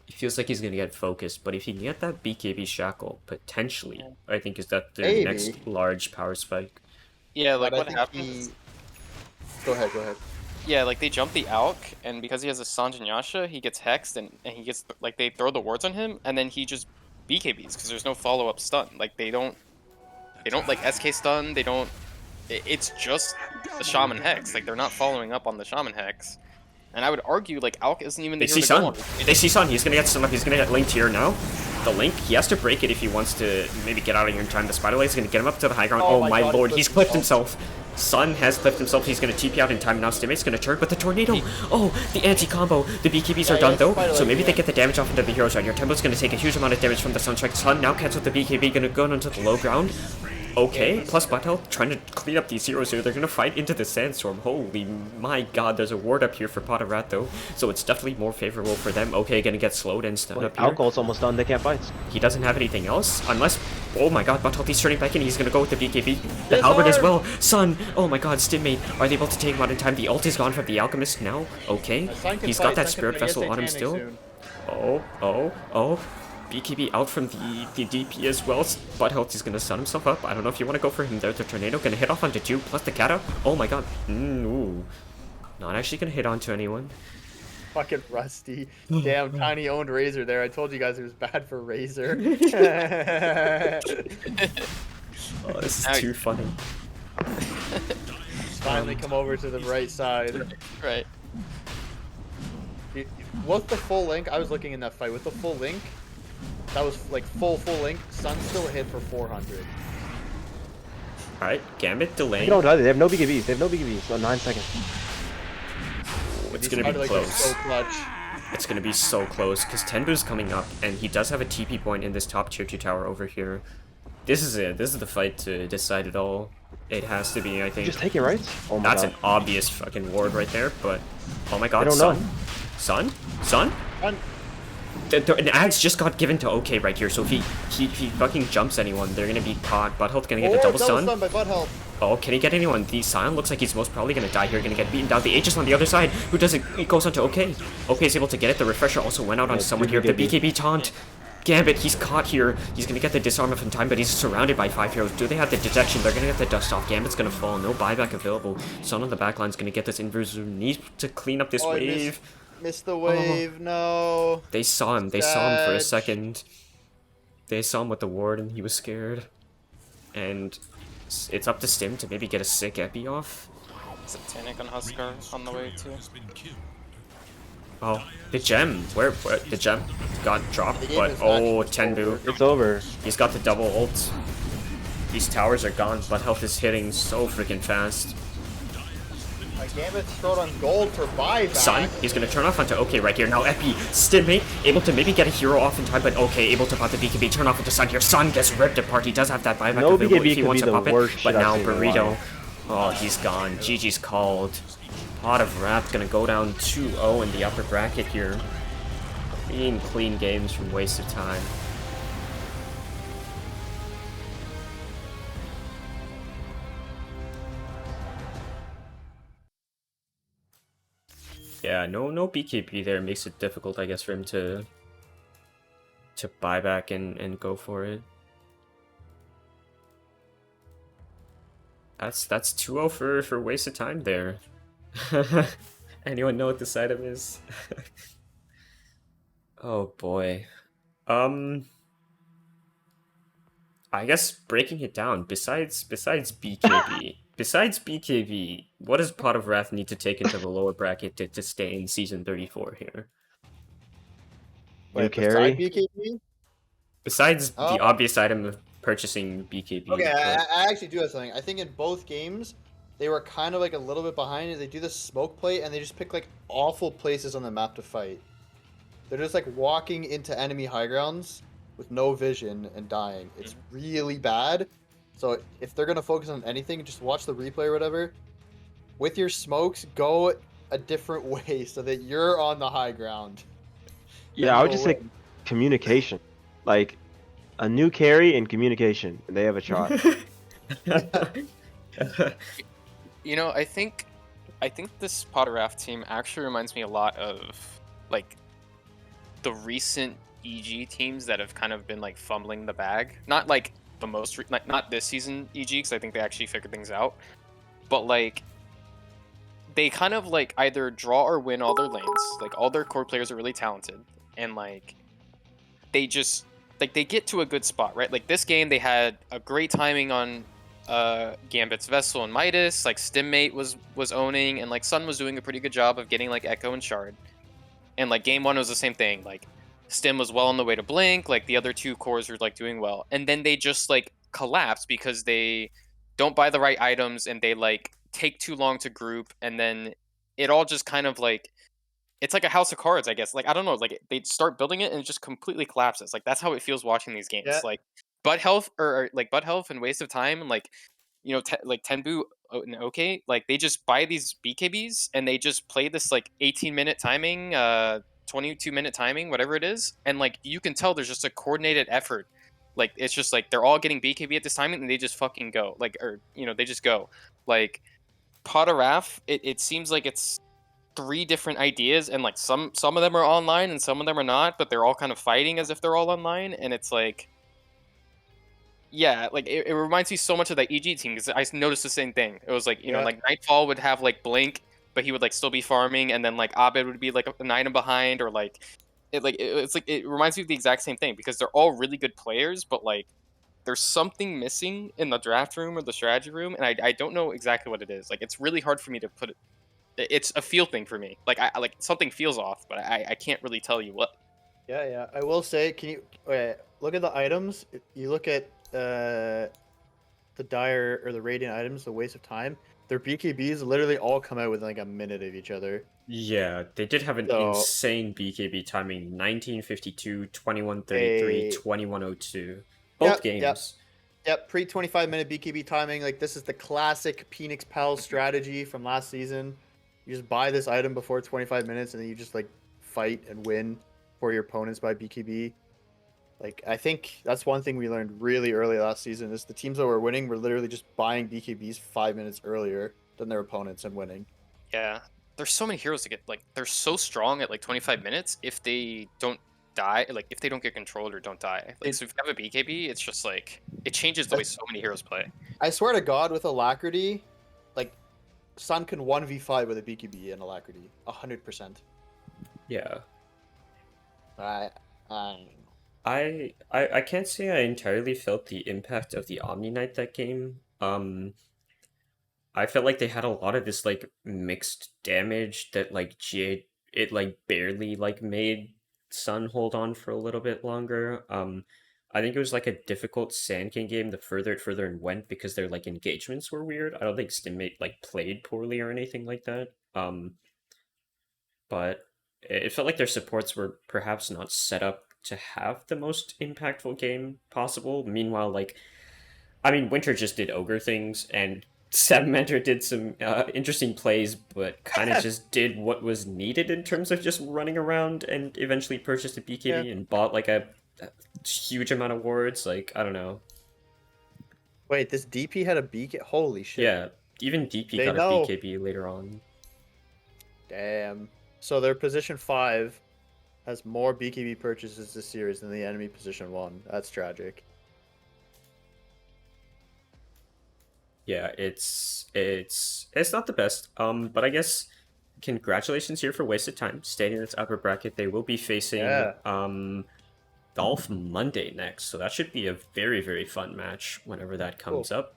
he feels like he's gonna get focused, but if he can get that BKB shackle, potentially, I think is that the Maybe. next large power spike. Yeah, like But what I think happens? Go ahead, go ahead. Yeah, like they jump the Alk, and because he has a Sanjin Yasha, he gets hexed, and he gets like they throw the wards on him, and then he just BKBs because there's no follow up stun. Like they don't like SK stun. They don't. It's just the Shaman Hex. Like they're not following up on the Shaman Hex. And I would argue like Alk isn't even the They hero see to go Sun. on. They see Sun. He's gonna get Sun up. He's gonna get linked here now. The link, he has to break it if he wants to maybe get out of here in time. The Spider Light's gonna get him up to the high ground. Oh Oh, my my God, lord, he he's clipped clipped himself. Sun has clipped himself. He's gonna TP out in time now. Stimmate's gonna turn, but the tornado. Oh, the anti-combo. The BKBs are done though, so maybe they get the damage off into the heroes right here. Tempo's gonna take a huge amount of damage from the Sunstrike. Sun now cancels the BKB, gonna go onto the low ground. Okay, plus butt health, trying to clean up these heroes here. They're gonna fight into the sandstorm. Holy my god, there's a ward up here for TheFatRat though, so it's definitely more favorable for them. Okay, gonna get slowed and stunned up here. Alcohol's almost done. They can't fight. He doesn't have anything else, unless... Oh my god, butt health, he's turning back in. He's gonna go with the BKB. The Halberd as well. Sun! Oh my god, Stimmate. Are they able to take him out in time? The ult is gone from the Alchemist now. Okay, he's got that Spirit Vessel on him still. Oh. BKB out from the DP as well. Butt health is gonna stun himself up. I don't know if you want to go for him there. The Tornado gonna hit off onto 2, plus the Kata. Oh my god. Ooh. Not actually gonna hit onto anyone. Fucking Rusty. Damn, Tiny owned Razor there. I told you guys it was bad for Razor. Oh, this is too funny. Finally come over to the right side. Right. With the full link, I was looking in that fight. With the full link, that was like full link. Sun still hit for 400. Alright, Gambit They delaying. don't die. They have no BKBs. They have no BKBs. So 9 seconds. It's These gonna be Spider Legs are close. so clutch. It's gonna be so close because Tenbu's coming up, and he does have a TP point in this top tier 2 tower over here. This is it. This is the fight to decide it all. It has to be, I think. Just take it, right? Oh my That's god. an obvious fucking ward right there, but oh my I god, don't Sun, know. Sun. Sun. An ads just got given to OK right here, so if he fucking jumps anyone, they're gonna be caught. Butt health gonna get the double stun. by Butt Health. Oh, can he get anyone? The Sion looks like he's most probably gonna die here, gonna get beaten down. The Aegis on the other side, who does it? He goes onto OK. OK is able to get it. The refresher also went out onto someone here. The BKB taunt. Gambit, he's caught here. He's gonna get the disarm from time, but he's surrounded by 5 heroes. Do they have the detection? They're gonna get the dust off. Gambit's gonna fall. No buyback available. Sun on the backline's gonna get this inverse. Needs to clean up this Oh, I wave. Missed the wave. No. They saw him. They saw him for a Sad. second. They saw him with the ward, and he was scared. And it's up to Stim to maybe get a sick epi off. Satanic on Huskar on the way too. Oh, the gem. Where the gem got dropped, The game but is oh, actually Tenbu. It's over. He's got the double ult. These towers are gone, but health is hitting so freaking fast. My Gambit's thrown on gold for buyback. Sun, he's gonna turn off onto OK right here. Now Epi, Stimmate, able to maybe get a hero off in time, but OK, able to pop the BKB, turn off into Sun here. Sun gets ripped apart. He does have that buyback No available BKB if he could wants be to the pop it, worst but shit I've now seen in a Burrito. while. Oh, he's gone. GG's called. TheFatRat's gonna go down 2-0 in the upper bracket here. Clean games from waste of time. Yeah, no BKB there makes it difficult, I guess, for him to buy back and go for it. That's 2-0 for waste of time there. Anyone know what the side of is? Oh boy. I guess breaking it down, besides BKB, what does TheFatRat need to take into the lower bracket to stay in season 34 here? Wait, carry? beside BKB? Besides Oh. the obvious item of purchasing BKB. Okay, but- I actually do have something. I think in both games, they were kind of like a little bit behind it. They do this smoke play and they just pick like awful places on the map to fight. They're just like walking into enemy high grounds with no vision and dying. It's really bad. So if they're gonna focus on anything, just watch the replay or whatever. With your smokes, go a different way so that you're on the high ground. Yeah, I would just say communication. Like a new carry and communication, and they have a shot. You know, I think this Potterraft team actually reminds me a lot of like the recent EG teams that have kind of been like fumbling the bag. Not like the most like not this season EG because I think they actually figured things out, but like they kind of like either draw or win all their lanes. Like all their core players are really talented, and like they just like they get to a good spot, right? Like this game, they had a great timing on Gambit's Vessel and Midas. Like Stimmate was owning, and like Sun was doing a pretty good job of getting like Echo and Shard. And like game one was the same thing. Like Stim was well on the way to Blink. Like the other two cores were like doing well, and then they just like collapse because they don't buy the right items and they like take too long to group, and then it all just kind of like it's like a house of cards, I guess. Like I don't know, like they start building it and it just completely collapses. Like that's how it feels watching these games. Yeah. Like butt health or like butt health and waste of time and like you know like Tenbu and okay, like they just buy these BKBs and they just play this like 18-minute timing, 22-minute timing, whatever it is, and like you can tell there's just a coordinated effort. Like it's just like they're all getting BKB at this timing and they just fucking go. Like or you know they just go. Like Potteraf, it seems like it's three different ideas and like some of them are online and some of them are not, but they're all kind of fighting as if they're all online, and it's like yeah, like it reminds me so much of that EG team because I noticed the same thing. It was like you know like Nightfall would have like Blink, but he would like still be farming, and then like Abed would be like an item behind, or like it's like it reminds me of the exact same thing because they're all really good players, but like there's something missing in the draft room or the strategy room, and I don't know exactly what it is. Like it's really hard for me to put it. It's a feel thing for me. Like I like something feels off, but I can't really tell you what. Yeah. I will say, can you look at the items? If you look at the dire or the radiant items, the waste of time. Their BKBs literally all come out within like a minute of each other. Yeah, they did have an So- insane BKB timing: 1952, 2133, Hey. 2102. Both games. Yep, pre 25-minute BKB timing. Like this is the classic Phoenix Pal strategy from last season. You just buy this item before 25 minutes, and then you just like fight and win for your opponents by BKB. Like I think that's one thing we learned really early last season is the teams that were winning were literally just buying BKBs 5 minutes earlier than their opponents and winning. Yeah, there's so many heroes to get. Like they're so strong at like 25 minutes if they don't die, like if they don't get controlled or don't die. Like so if you have a BKB, it's just like it changes the way so many heroes play. I swear to God, with Alacrity, like Sun can 1v5 with a BKB and Alacrity, 100%. Yeah. I I can't say I entirely felt the impact of the Omni Knight that game. I felt like they had a lot of this like mixed damage that like it like barely like made Sun hold on for a little bit longer. I think it was like a difficult Sand King game the further and went because their like engagements were weird. I don't think Stimmate like played poorly or anything like that. But it felt like their supports were perhaps not set up to have the most impactful game possible. Meanwhile, like, I mean, Winter just did ogre things, and Seven Mentor did some interesting plays, but kind of just did what was needed in terms of just running around and eventually purchased a BKB and bought like a huge amount of wards. Like, I don't know. Wait, this DP had a BK? Holy shit. Yeah, even DP They got know. a BKB later on. Damn. So their position 5 has more BKB purchases this series than the enemy position 1. That's tragic. Yeah, it's not the best. But I guess congratulations here for wasted time. Staying in this upper bracket, they will be facing Dolph Monday next, so that should be a very, very fun match whenever that comes up.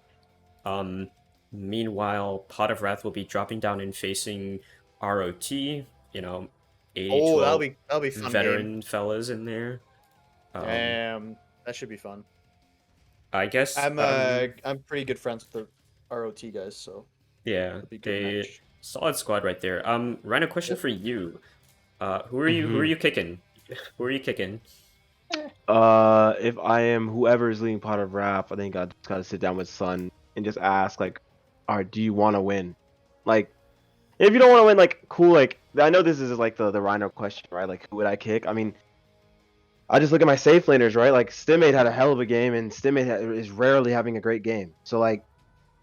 Meanwhile, Pot of Wrath will be dropping down and facing ROT, you know, that'll 80-12 be fun veteran game. fellas in there. Damn, that should be fun. I guess I'm pretty good friends with the ROT guys, so Yeah, It'll be a good they match. solid squad right there. Ryan, a question for you. Who are you? Who are Mhm. you kicking? Who are you kicking? If I am whoever is leading pot of rap, I think I just gotta sit down with Sun and just ask like, all right, do you want to win? Like, if you don't want to win, like, cool. Like, I know this is like the Rhino question, right? Like, who would I kick? I mean, I just look at my safe laners, right? Like, Stimmate had a hell of a game, and is rarely having a great game. So like,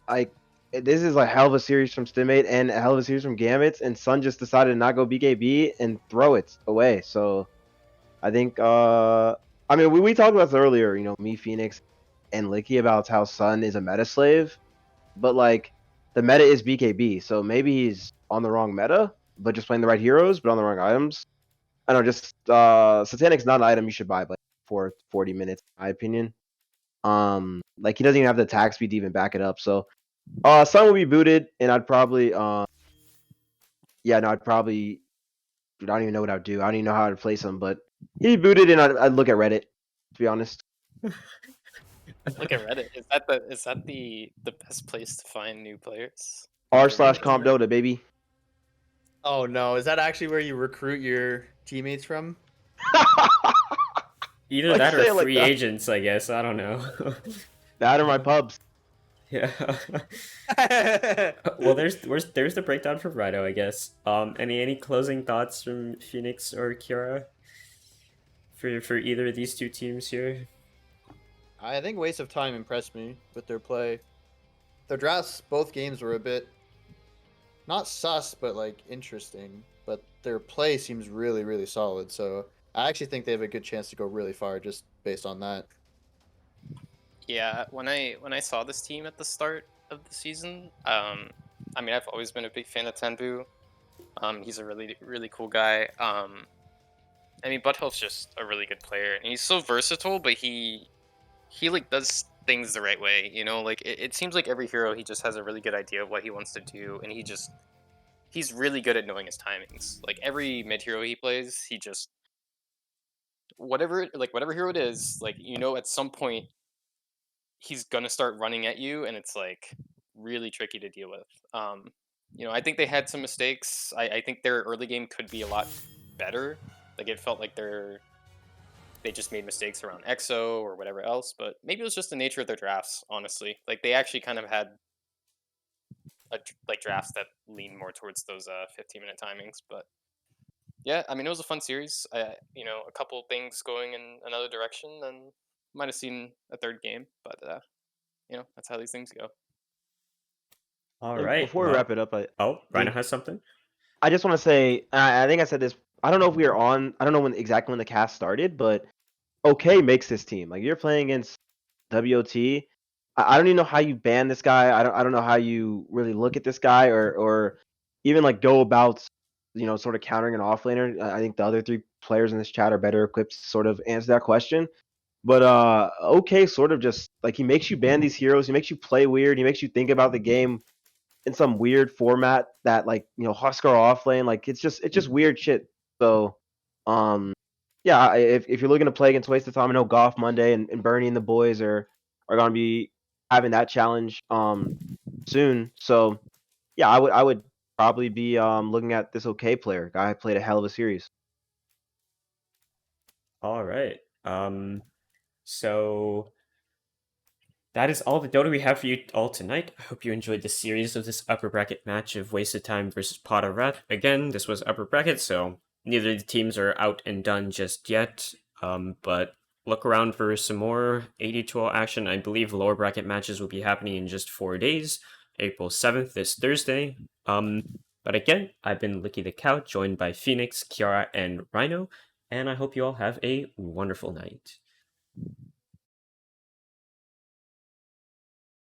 I this is like a hell of a series from Stimmate and a hell of a series from Gambits, and Sun just decided to not go BKB and throw it away. So I think I mean we talked about this earlier, you know, me, Phoenix, and Licky about how Sun is a meta slave, but like the meta is BKB, so maybe he's on the wrong meta, but just playing the right heroes, but on the wrong items. I don't know, just Satanic's not an item you should buy like for 40 minutes, in my opinion. Like he doesn't even have the attack speed to even back it up. So Sun will be booted, and I'd probably yeah, no, I'd probably I don't even know what I'd do. I don't even know how I'd place him, but he'd be booted, and I'd look at Reddit, to be honest. Look at Reddit. Is that the best place to find new players? R Like, it really slash is. comp Dota, baby. Oh no, is that actually where you recruit your teammates from? Either Like that or say it like free that. agents, I guess. I don't know. That or my pubs. Yeah. Well, there's the breakdown from Rhino, I guess. Any closing thoughts from Phoenix or Kiara for either of these two teams here? I think Waste of Time impressed me with their play. Their drafts, both games were a bit not sus, but like interesting. But their play seems really, really solid. So I actually think they have a good chance to go really far just based on that. Yeah, when I saw this team at the start of the season, I mean, I've always been a big fan of Tenbu. He's a really really cool guy. I mean, Butthill's just a really good player, and he's so versatile. But he like does things the right way, you know. Like it seems like every hero he just has a really good idea of what he wants to do, and he's really good at knowing his timings. Like every mid hero he plays, he just whatever hero it is, like you know, at some point he's gonna start running at you, and it's like really tricky to deal with. You know, I think they had some mistakes. I think their early game could be a lot better. Like it felt like they just made mistakes around EXO or whatever else, but maybe it was just the nature of their drafts. Honestly, like they actually kind of had like drafts that lean more towards those 15-minute timings. But yeah, I mean it was a fun series. You know, a couple things going in another direction, then might have seen a third game, but you know that's how these things go. All And right. before we wrap Well, it up, I oh, Rhino think has something. I just want to say I think I said this. I don't know if we were on. I don't know when exactly when the cast started, but OK makes this team. Like you're playing against WOT. I don't even know how you ban this guy. I don't know how you really look at this guy or even like go about sort of countering an offlaner. I think the other three players in this chat are better equipped to sort of answer that question. But OK sort of just like he makes you ban these heroes. He makes you play weird. He makes you think about the game in some weird format that like Huskar off lane. Like it's just weird shit. So yeah, if you're looking to play against Waste of Time, I know Goff Monday and Bernie and the boys are gonna be having that challenge soon. So yeah, I would probably be looking at this OK player. Guy played a hell of a series. All right. So that is all the Dota we have for you all tonight. I hope you enjoyed the series of this upper bracket match of Wasted Time versus Pot of Rat. Again, this was upper bracket, so neither of the teams are out and done just yet. But look around for some more AD2L action. I believe lower bracket matches will be happening in just 4 days. April 7th, this Thursday. But again, I've been Licky the Cow, joined by Phoenix, Kiara, and Rhino, and I hope you all have a wonderful night.